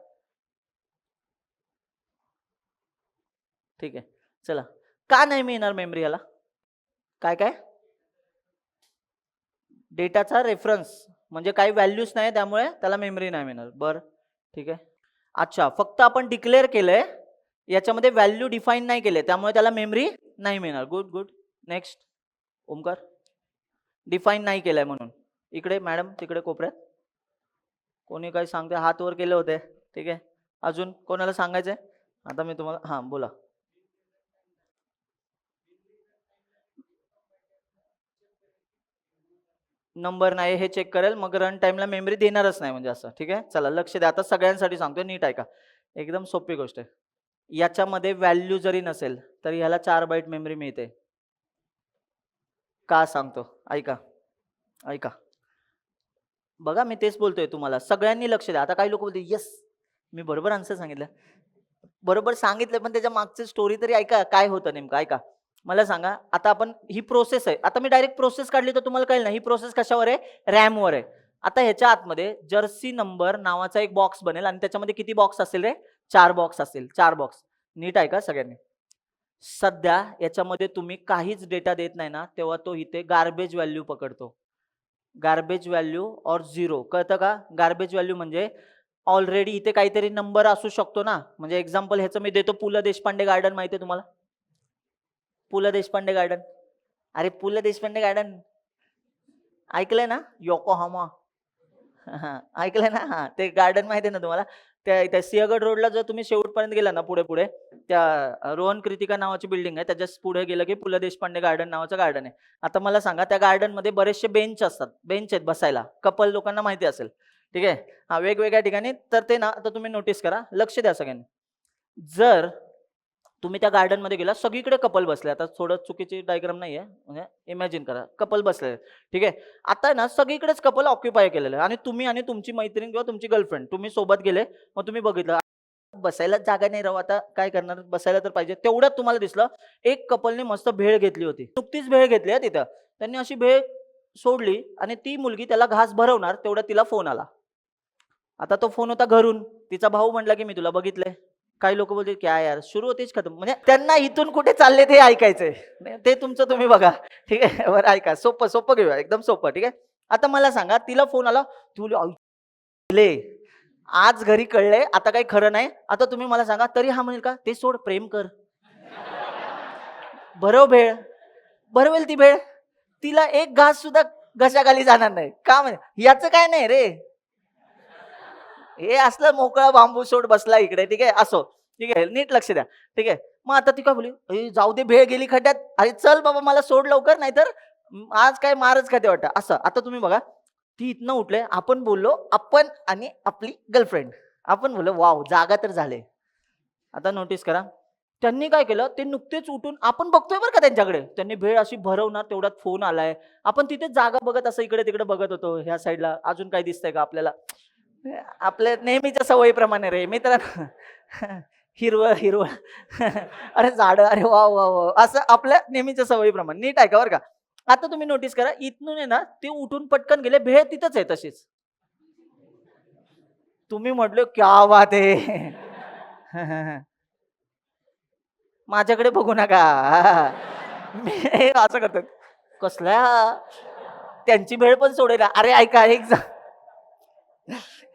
Speaker 1: ठीक आहे, चला. का नाही मिळणार मेमरी याला? काय काय? डेटाचा रेफरन्स म्हणजे काही व्हॅल्यूज नाही, त्यामुळे त्याला मेमरी नाही मिळणार. बरं, ठीक आहे. अच्छा, फक्त आपण डिक्लेअर केलंय, याच्यामध्ये व्हॅल्यू डिफाईन नाही केले, त्यामुळे त्याला मेमरी नाही मिळणार. Good good. Next Omkar. Define नाही केलंय म्हणून. इकडे मॅडम, तिकडे कोपऱ्यात कोणी काही सांगते? हात वर केले होते. ठीक आहे, अजून कोणाला सांगायचंय? आता मी तुम्हाला, हां बोला. नंबर नाही हे चेक करेल, मग रन टाइमला मेमरी देणारच नाही म्हणजे असं. ठीक आहे, चला लक्ष द्या. आता सगळ्यांसाठी सांगतोय, नीट ऐका. एकदम सोपी गोष्ट आहे. याच्यामध्ये व्हॅल्यू जरी नसेल तरी ह्याला 4 बाईट मेमरी मिळते. का सांगतो ऐका. ऐका, बघा मी तेच बोलतोय तुम्हाला, सगळ्यांनी लक्ष द्या. आता काही लोक बोलतील येस मी बरोबर आन्सर सांगितलं. बरोबर सांगितलं, पण त्याच्या मागची स्टोरी तरी ऐका, काय होतं नेमकं ऐका. मला सांगा, आता आपण ही प्रोसेस आहे, आता मी डायरेक्ट प्रोसेस काढली तर तुम्हाला कळेल ना ही प्रोसेस कशावर आहे? रॅमवर आहे. आता ह्याच्या आतमध्ये जर्सी नंबर नावाचा एक बॉक्स बनेल आणि त्याच्यामध्ये किती बॉक्स असेल रे? 4 बॉक्स असेल. 4 बॉक्स. नीट ऐका सगळ्यांनी. सध्या याच्यामध्ये तुम्ही काहीच डेटा देत नाही ना, तेव्हा तो इथे गार्बेज व्हॅल्यू पकडतो. गार्बेज व्हॅल्यू और झिरो, कळतं का? गार्बेज व्हॅल्यू म्हणजे ऑलरेडी इथे काहीतरी नंबर असू शकतो ना. म्हणजे एक्झाम्पल ह्याचं मी देतो, पु ल देशपांडे गार्डन माहिती आहे तुम्हाला? पु ल देशपांडे गार्डन, अरे पु ल देशपांडे गार्डन ऐकलंय ना? योकोहामा. ऐकलंय ना? हा, ते गार्डन माहिती आहे ना तुम्हाला? त्या सिंहगड रोडला जर तुम्ही शेवटपर्यंत गेला ना, पुढे पुढे त्या रोहन कृतिका नावाची बिल्डिंग आहे, त्याच्या पुढे गेलं की पु ल देशपांडे गार्डन नावाचं गार्डन आहे. आता मला सांगा, त्या गार्डन मध्ये बरेचसे बेंच असतात, बेंच आहेत बसायला, कपल लोकांना माहिती असेल. ठीक आहे, हा वेगवेगळ्या ठिकाणी. तर ते ना, आता तुम्ही नोटीस करा, लक्ष द्या सगळ्यांनी. जर तुम्ही त्या गार्डन मध्ये गेला, सगळीकडे कपल बसले. आता थोडं चुकीची डायग्राम नाहीये, म्हणजे इमॅजिन करा कपल बसले. ठीक आहे, आता ना सगळीकडेच कपल ऑक्युपाय केलेलं आहे आणि तुम्ही आणि तुमची मैत्रीण किंवा तुमची गर्लफ्रेंड तुम्ही सोबत गेले. मग तुम्ही बघितलं बसायला जागा नाही राव, आता काय करणार, बसायला तर पाहिजे. तेवढ्यात तुम्हाला दिसलं एक कपलने मस्त भेळ घेतली होती, नुकतीच भेळ घेतली आहे तिथं. त्यांनी अशी भेळ सोडली आणि ती मुलगी त्याला घास भरवणार, तेवढ्यात तिला फोन आला. आता तो फोन होता घरून. तिचा भाऊ म्हटला की मी तुला बघितलंय. काही लोक बोलतील क्या यार सुरू होतेच खतम, म्हणजे त्यांना इथून कुठे चालले ते ऐकायचंय. ते तुमचं तुम्ही बघा. ठीक आहे, बरं ऐका, सोपं सोपं घेऊया, एकदम सोपं. ठीक आहे, आता मला सांगा, तिला फोन आला, तू ले आज घरी कळलंय, आता काही खरं नाही. आता तुम्ही मला सांगा, तरी हा म्हणेल का ते सोड, प्रेम कर, भरव भेळ, भरवेल ती भेळ. तिला एक घास सुद्धा घशाखाली जाणार नाही. का म्हणजे याचं काय नाही रे, हे असलं मोकळा बांबू सोड बसला इकडे. ठीक आहे, असो. ठीक आहे, नीट लक्ष द्या. ठीक आहे, मग आता ती काय बोली, जाऊ दे, भेळ गेली खड्ड्यात, अरे चल बाबा मला सोड लवकर, नाहीतर आज काय मारच खाते वाटतं. असं आता तुम्ही बघा, ती इथनं उठले, आपण बोललो, आपण आणि आपली गर्लफ्रेंड, आपण बोललो वाव जागा तर झाले. आता नोटीस करा, त्यांनी काय केलं, ते नुकतेच उठून, आपण बघतोय बरं का त्यांच्याकडे, त्यांनी भेळ अशी भरवणार, तेवढ्यात फोन आलाय. आपण तिथेच जागा बघत असं इकडे तिकडे बघत होतो, ह्या साईडला अजून काय दिसतंय का आपल्याला. आपल्या नेहमीच्या सवयीप्रमाणे रे मित्रांनो. हिरवळ हिरवळ, अरे झाड, अरे वा वा वा, असं आपल्या नेहमीच्या सवयीप्रमाणे. नीट ऐका बरं का. आता तुम्ही नोटीस करा, इथून आहे ना, ते उठून पटकन गेले, भेळ तिथंच आहे तशीच. तुम्ही म्हटले क्या बात आहे. माझ्याकडे बघू नका. मी असं करतो, कसल्या त्यांची भेळ पण सोडेल. अरे ऐका,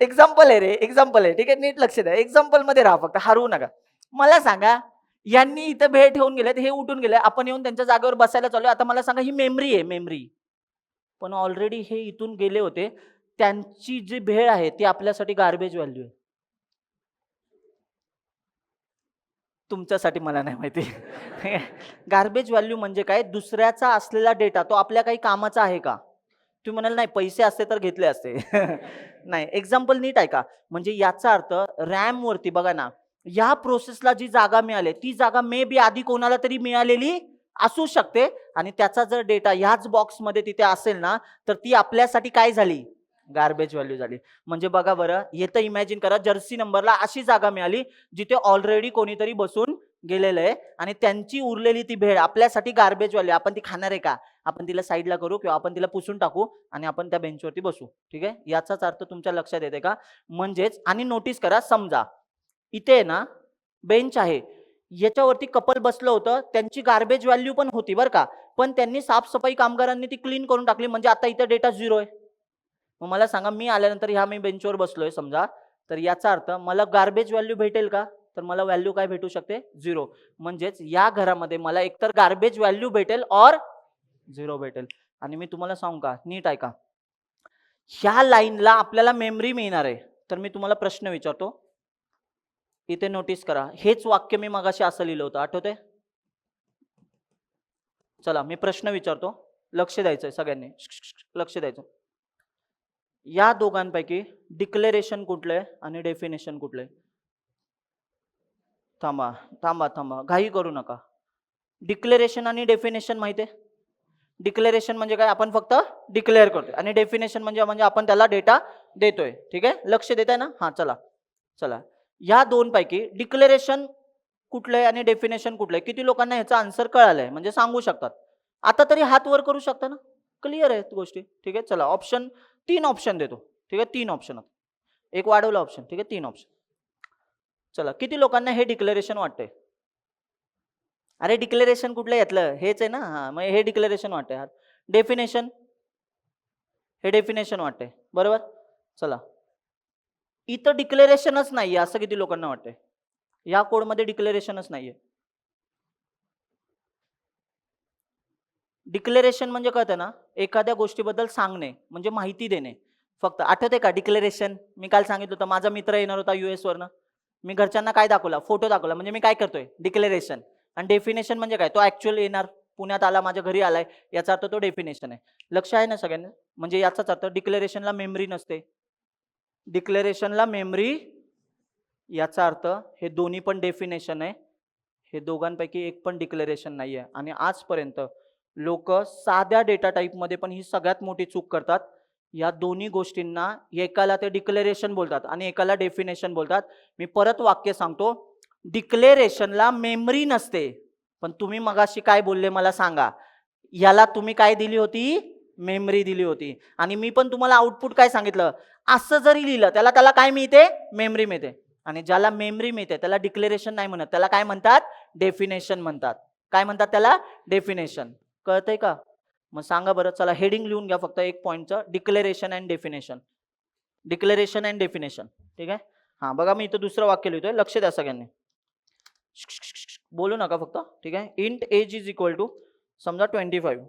Speaker 1: एक्झाम्पल आहे रे, एक्झाम्पल आहे. ठीक आहे, नीट लक्ष द्या, एक्झाम्पल मध्ये राहा, फक्त हरवू नका. मला सांगा, यांनी इथं भेळ ठेवून गेलेत, हे उठून गेले, आपण येऊन त्यांच्या जागेवर बसायला चालू. आता मला सांगा, ही मेमरी आहे, मेमरी. पण ऑलरेडी हे इथून गेले होते, त्यांची जी भेळ आहे ती आपल्यासाठी गार्बेज व्हॅल्यू आहे. तुमच्यासाठी मला नाही माहिती. गार्बेज व्हॅल्यू म्हणजे काय, दुसऱ्याचा असलेला डेटा तो आपल्या काही कामाचा आहे का. तुम्ही म्हणाल नाही, पैसे असते तर घेतले असते. नाही, एक्झाम्पल नीट ऐका. म्हणजे याचा अर्थ रॅम वरती बघा ना, या प्रोसेसला जी जागा मिळाली, ती जागा मे बी आधी कोणाला तरी मिळालेली असू शकते, आणि त्याचा जर डेटा ह्याच बॉक्समध्ये तिथे असेल ना, तर ती आपल्यासाठी काय झाली, गार्बेज व्हॅल्यू झाली. म्हणजे बघा बरं, येतं इमॅजिन करा, जर्सी नंबरला अशी जागा मिळाली जिथे ऑलरेडी कोणीतरी बसून गेलेलं आहे, आणि त्यांची उरलेली ती भेळ आपल्यासाठी गार्बेज व्हॅल्यू. आपण ती खाणार आहे का, आपण तिला साईडला करू किंवा आपण तिला पुसून टाकू आणि आपण त्या बेंचवरती बसू. ठीक आहे, याचाच अर्थ तुमच्या लक्षात येते का. म्हणजेच, आणि नोटीस करा, समजा इथे आहे ना बेंच आहे, याच्यावरती कपल बसलं होतं, त्यांची गार्बेज व्हॅल्यू पण होती बरं का, पण त्यांनी साफसफाई कामगारांनी ती क्लीन करून टाकली, म्हणजे आता इथे डेटा 0 आहे. मग मला सांगा, मी आल्यानंतर ह्या मी बेंचवर बसलोय समजा, तर याचा अर्थ मला गार्बेज व्हॅल्यू भेटेल का, तर मला व्हॅल्यू काय भेटू शकते, 0. म्हणजेच या घरामध्ये मला एकतर गार्बेज व्हॅल्यू भेटेल और 0 भेटेल. आणि मी तुम्हाला सांगू का, नीट ऐका, ह्या लाईनला आपल्याला मेमरी मिळणार आहे. तर मी तुम्हाला प्रश्न विचारतो, इथे नोटीस करा, हेच वाक्य मी मगाशी असं लिहिलं होतं, आठवतंय. चला मी प्रश्न विचारतो, लक्ष द्यायचंय सगळ्यांनी, लक्ष द्यायचं. या दोघांपैकी डिक्लेरेशन कुठलं आहे आणि डेफिनेशन कुठलं आहे. थांबा थांबा थांबा, घाई करू नका. डिक्लेरेशन आणि डेफिनेशन माहिती आहे. डिक्लेरेशन म्हणजे काय, आपण फक्त डिक्लेअर करतोय, आणि डेफिनेशन म्हणजे आपण त्याला डेटा देतोय. ठीक आहे, लक्ष देताय ना. हा चला चला, या दोन पैकी डिक्लेरेशन कुठलं आहे आणि डेफिनेशन कुठलं आहे, किती लोकांना ह्याचा आन्सर कळालाय, म्हणजे सांगू शकतात. आता तरी हात वर करू शकता ना, क्लिअर आहेत गोष्टी. ठीक आहे, चला ऑप्शन, 3 ऑप्शन देतो. ठीक आहे, 3 ऑप्शन, एक वाढवला ऑप्शन. ठीक आहे, 3 ऑप्शन. चला, किती लोकांना हे डिक्लेरेशन वाटतंय. अरे डिक्लेरेशन कुठलं यातलं, हेच आहे ना. हा, मग हे डिक्लेरेशन वाटतंय. डेफिनेशन, हे डेफिनेशन वाटतंय, बरोबर. चला, इथं डिक्लेरेशनच नाहीये असं किती लोकांना वाटतंय. या कोडमध्ये डिक्लेरेशनच नाहीये. डिक्लेरेशन म्हणजे कळतं ना, एखाद्या गोष्टीबद्दल सांगणे, म्हणजे माहिती देणे. फक्त आठवते का डिक्लेरेशन, मी काल सांगितलं होतं, माझा मित्र येणार होता US वरनं, मी घरच्यांना काय दाखवला, फोटो दाखवला, म्हणजे मी काय करतोय, डिक्लेरेशन. आणि डेफिनेशन म्हणजे काय, तो ऍक्च्युअल येणार, पुण्यात आला, माझ्या घरी आलाय, याचा अर्थ तो डेफिनेशन आहे. लक्ष आहे ना सगळ्यांना. म्हणजे याचाच अर्थ डिक्लेरेशनला मेमरी नसते, डिक्लेरेशनला मेमरी, याचा अर्थ हे दोन्ही पण डेफिनेशन आहे, हे दोघांपैकी एक पण डिक्लेरेशन नाही आहे. आणि आजपर्यंत लोक साध्या डेटा टाईपमध्ये पण ही सगळ्यात मोठी चूक करतात. या दोन्ही गोष्टींना, एकाला ते डिक्लेरेशन बोलतात आणि एकाला डेफिनेशन बोलतात. मी परत वाक्य सांगतो, डिक्लेरेशनला मेमरी नसते, पण तुम्ही मगाशी काय बोलले मला सांगा, याला तुम्ही काय दिली होती, मेमरी दिली होती. आणि मी पण तुम्हाला आउटपुट काय सांगितलं, असं जरी लिहिलं त्याला काय मिळते, मेमरी मिळते. आणि ज्याला मेमरी मिळते त्याला डिक्लेरेशन नाही म्हणत, त्याला काय म्हणतात? डेफिनेशन म्हणतात. काय म्हणतात त्याला? डेफिनेशन. कळतंय का? मग सांगा बरं, चला हेडिंग लिहून घ्या फक्त एक पॉईंटचं, declaration and definition. Declaration and definition. ठीक आहे. हा बघा, मी इथं दुसरं वाक्य लिहितोय, लक्ष द्या सगळ्यांनी, बोलू नका फक्त. ठीक आहे. Int age is equal to समजा 25.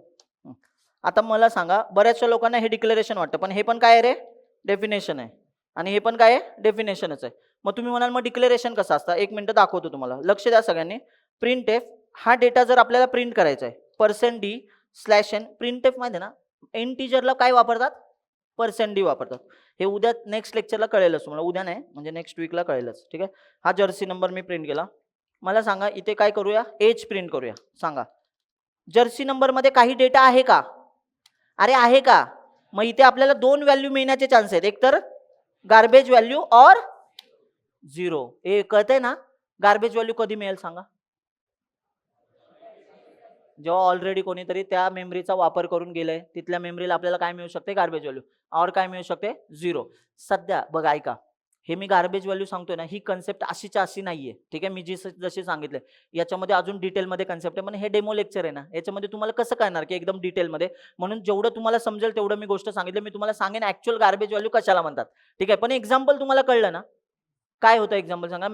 Speaker 1: आता मला सांगा, बऱ्याचशा लोकांना हे डिक्लेरेशन वाटतं, पण हे पण काय आहे रे? डेफिनेशन आहे. आणि हे पण काय आहे? डेफिनेशनच आहे. मग तुम्ही म्हणाल मग डिक्लेरेशन कसं असतं? एक मिनिट दाखवतो तुम्हाला, लक्ष द्या सगळ्यांनी. प्रिंट एफ हा डेटा जर आपल्याला प्रिंट करायचा आहे, %d/n. प्रिंट एफ माहिती आहे ना, इंटिजरला काय वापरतात? %d वापरतात. हे उद्या नेक्स्ट लेक्चरला कळेलच तुम्हाला, उद्या नाही म्हणजे नेक्स्ट वीकला कळेलच. ठीक आहे. हा जर्सी नंबर मी प्रिंट केला. मला सांगा इथे काय करूया? एज प्रिंट करूया. सांगा जर्सी नंबर मध्ये काही डेटा आहे का? अरे आहे का? मग इथे आपल्याला 2 व्हॅल्यू मिळण्याचे चान्स आहेत, एक तर गार्बेज व्हॅल्यू और 0. हे कळतंय ना? गार्बेज व्हॅल्यू कधी मिळेल सांगा? जेव्हा ऑलरेडी कोणीतरी त्या मेमरीचा वापर करून गेलंय, तिथल्या मेमरीला आपल्याला काय मिळू शकते? Garbage value. और काय मिळू शकते? 0. सध्या बघा, ऐका, हे मी गार्बेज व्हॅल्यू सांगतोय ना, ही कन्सेप्ट अशीच्या अशी नाहीये. ठीक आहे. मी जशी सांगितलंय याच्यामध्ये अजून डिटेलमध्ये कन्सेप्ट आहे, पण हे डेमो लेक्चर आहे ना, याच्यामध्ये तुम्हाला कसं कळणार की एकदम डिटेलमध्ये? म्हणून जेवढं तुम्हाला समजेल तेवढं मी गोष्ट सांगितलं. मी तुम्हाला सांगेन ऍक्च्युअल गार्बेज व्हॅल्यू कशाला म्हणतात. ठीक आहे. पण एक्झाम्पल तुम्हाला कळलं ना? काय होतं एक्झाम्पल सांगा?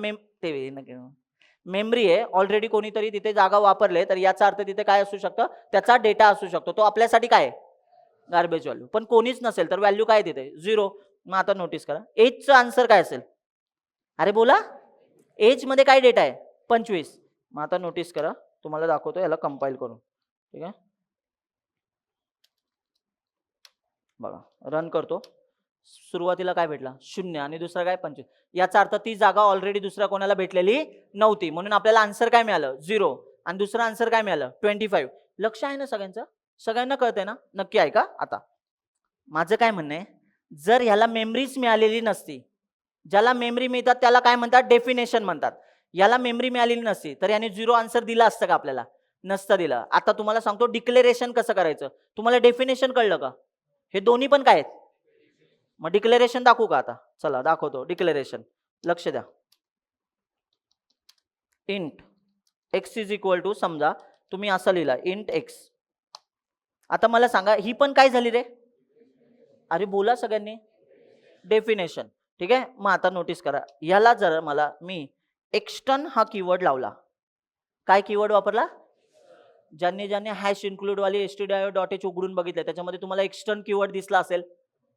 Speaker 1: मेमरी आहे, ऑलरेडी कोणीतरी तिथे जागा वापरले, तर याचा अर्थ तिथे काय असू शकतं? त्याचा डेटा असू शकतो. तो आपल्यासाठी काय आहे? Garbage value. पण कोणीच नसेल तर व्हॅल्यू काय तिथे? 0. मग आता नोटीस करा, एजचं आन्सर काय असेल? अरे बोला, एज मध्ये काय डेटा आहे? 25. मग आता नोटीस करा, तुम्हाला दाखवतो याला कंपाईल करून. ठीक आहे. बघा, रन करतो. सुरुवातीला काय भेटला? 0 आणि दुसरा काय? 25. याचा अर्थ ती जागा ऑलरेडी दुसऱ्या कोणाला भेटलेली नव्हती, म्हणून आपल्याला आन्सर काय मिळालं? 0. आणि दुसरा आन्सर काय मिळालं? 25. लक्ष आहे ना सगळ्यांचं? सगळ्यांना कळतंय ना? नक्की ऐका. आता माझं काय म्हणणं आहे, जर ह्याला मेमरीच मिळालेली नसती, ज्याला मेमरी मिळतात त्याला काय म्हणतात? डेफिनेशन म्हणतात. याला मेमरी मिळालेली नसती तर याने 0 आन्सर दिला असतं का आपल्याला? नसतं दिलं. आता तुम्हाला सांगतो डिक्लेरेशन कसं करायचं. तुम्हाला डेफिनेशन कळलं का? हे दोन्ही पण काय आहेत? मग डिक्लेरेशन दाखवू का आता? चला दाखवतो डिक्लेरेशन. लक्ष द्या. Int x is equal to, समजा तुम्ही असं लिहिला इंट एक्स. आता मला सांगा ही पण काय झाली रे? अरे बोला सगळ्यांनी, डेफिनेशन. ठीक आहे. मग आता नोटीस करा, याला जर मला मी एक्सटर्न हा कीवर्ड लावला, काय कीवर्ड वापरला? ज्यांनी हॅश इन्क्लूड वाली stdio.h उघडून बघितलं त्याच्यामध्ये तुम्हाला एक्सटर्न कीवर्ड दिसला असेल.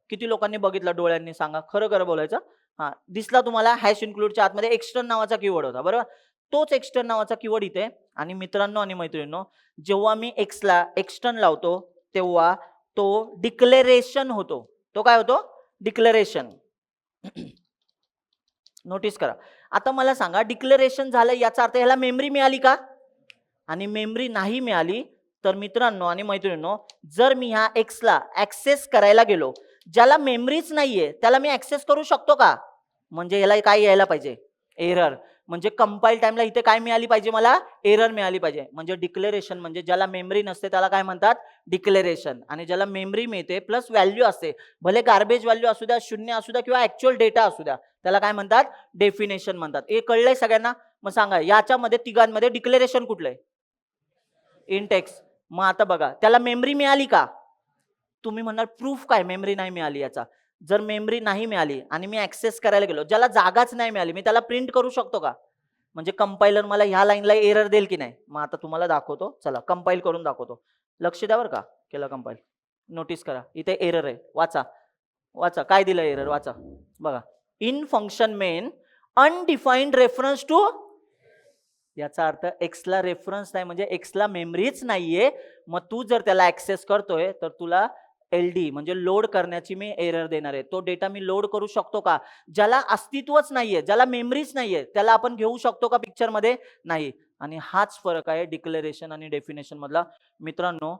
Speaker 1: किती लोकांनी बघितला डोळ्यांनी सांगा? खरं खरं बोलायचं. हा दिसला तुम्हाला? हॅश इन्क्लूडच्या आतमध्ये एक्सटर्न नावाचा कीवर्ड होता, बरोबर? तोच एक्सटर्न नावाचा कीवर्ड इथे. आणि मित्रांनो आणि मैत्रिणींनो, जेव्हा मी एक्सला एक्सटर्न लावतो तेव्हा तो डिक्लेरेशन होतो. तो काय होतो? डिक्लेरेशन. नोटीस करा. आता मला सांगा, डिक्लेरेशन झालं याचा अर्थ ह्याला मेमरी मिळाली का? आणि मेमरी नाही मिळाली तर मित्रांनो आणि मैत्रिणींनो, जर मी ह्या एक्सला ऍक्सेस करायला गेलो, ज्याला मेमरीच नाहीये त्याला मी ऍक्सेस करू शकतो का? म्हणजे याला काय यायला पाहिजे? एरर. म्हणजे कंपाईल टाइमला इथे काय मिळाली पाहिजे? मला एरर मिळाली पाहिजे. म्हणजे डिक्लेरेशन म्हणजे ज्याला मेमरी नसते त्याला काय म्हणतात? डिक्लेरेशन. आणि ज्याला मेमरी मिळते प्लस व्हॅल्यू असते, भले गार्बेज व्हॅल्यू असू द्या, 0 असू द्या किंवा ऍक्च्युअल डेटा असू द्या, त्याला काय म्हणतात? डेफिनेशन म्हणतात. हे कळलंय सगळ्यांना? मग सांगा याच्यामध्ये तिघांमध्ये डिक्लेरेशन कुठलंय? Int x. मग आता बघा, त्याला मेमरी मिळाली का? तुम्ही म्हणणार प्रूफ काय मेमरी नाही मिळाली याचा? जर मेमरी नाही मिळाली आणि मी ऍक्सेस करायला गेलो, ज्याला जागाच नाही मिळाली, मी त्याला प्रिंट करू शकतो का? म्हणजे कंपायलर मला ह्या लाईनला एरर देईल की नाही? मग आता तुम्हाला दाखवतो, चला कंपाईल करून दाखवतो. लक्ष द्या बरं का. केलं कंपाईल. नोटीस करा इथे एरर आहे. वाचा वाचा काय दिलं एरर, वाचा. बघा, in function main undefined reference to, याचा अर्थ एक्सला रेफरन्स नाही म्हणजे एक्सला मेमरीच नाहीये. मग तू जर त्याला ऍक्सेस करतोय तर तुला LD म्हणजे लोड करण्याची मी एरर देणार आहे. तो डेटा मी लोड करू शकतो का? ज्याला अस्तित्वच नाहीये, ज्याला मेमरीच नाहीये, त्याला आपण घेऊ शकतो का पिक्चर मध्ये? नाही. आणि हाच फरक आहे डिक्लेरेशन आणि डेफिनेशन मधला. मित्रांनो,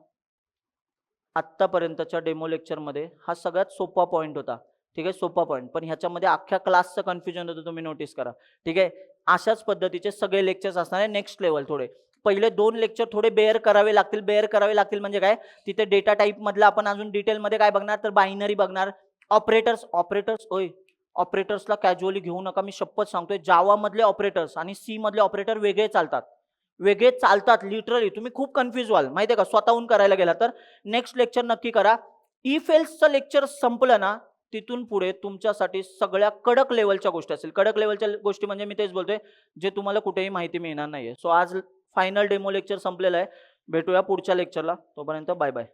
Speaker 1: आत्तापर्यंतच्या डेमो लेक्चर मध्ये हा सगळ्यात सोपा पॉईंट होता. ठीक आहे, सोपा पॉईंट. पण ह्याच्यामध्ये अख्ख्या क्लासचं कन्फ्युजन होतं, तुम्ही नोटीस करा. ठीक आहे. अशाच पद्धतीचे सगळे लेक्चर्स असणार आहे नेक्स्ट लेवल. थोडे पहिले 2 लेक्चर थोडे बेअर करावे लागतील. म्हणजे काय, तिथे डेटा टाईप मधला आपण अजून डिटेलमध्ये काय बघणार तर बायनरी बघणार, ऑपरेटर्स. ओय ऑपरेटर्सला कॅज्युअली घेऊ नका, मी शपथ सांगतोय. जावा मधले ऑपरेटर्स आणि सी मधले ऑपरेटर वेगळे चालतात लिटरली. तुम्ही खूप कन्फ्युज व्हाल माहितीये का स्वतःहून करायला गेला तर. नेक्स्ट लेक्चर नक्की करा. इफ एल्सचं लेक्चर संपलं ना, तिथून पुढे तुमच्यासाठी सगळ्या कडक लेवलच्या गोष्टी असेल. कडक लेवलच्या गोष्टी म्हणजे मी तेच बोलतोय जे तुम्हाला कुठेही माहिती मिळणार नाहीये. सो आज फायनल डेमो लेक्चर संपलेलं आहे. भेटूया पुढच्या लेक्चरला. तोपर्यंत बाय बाय.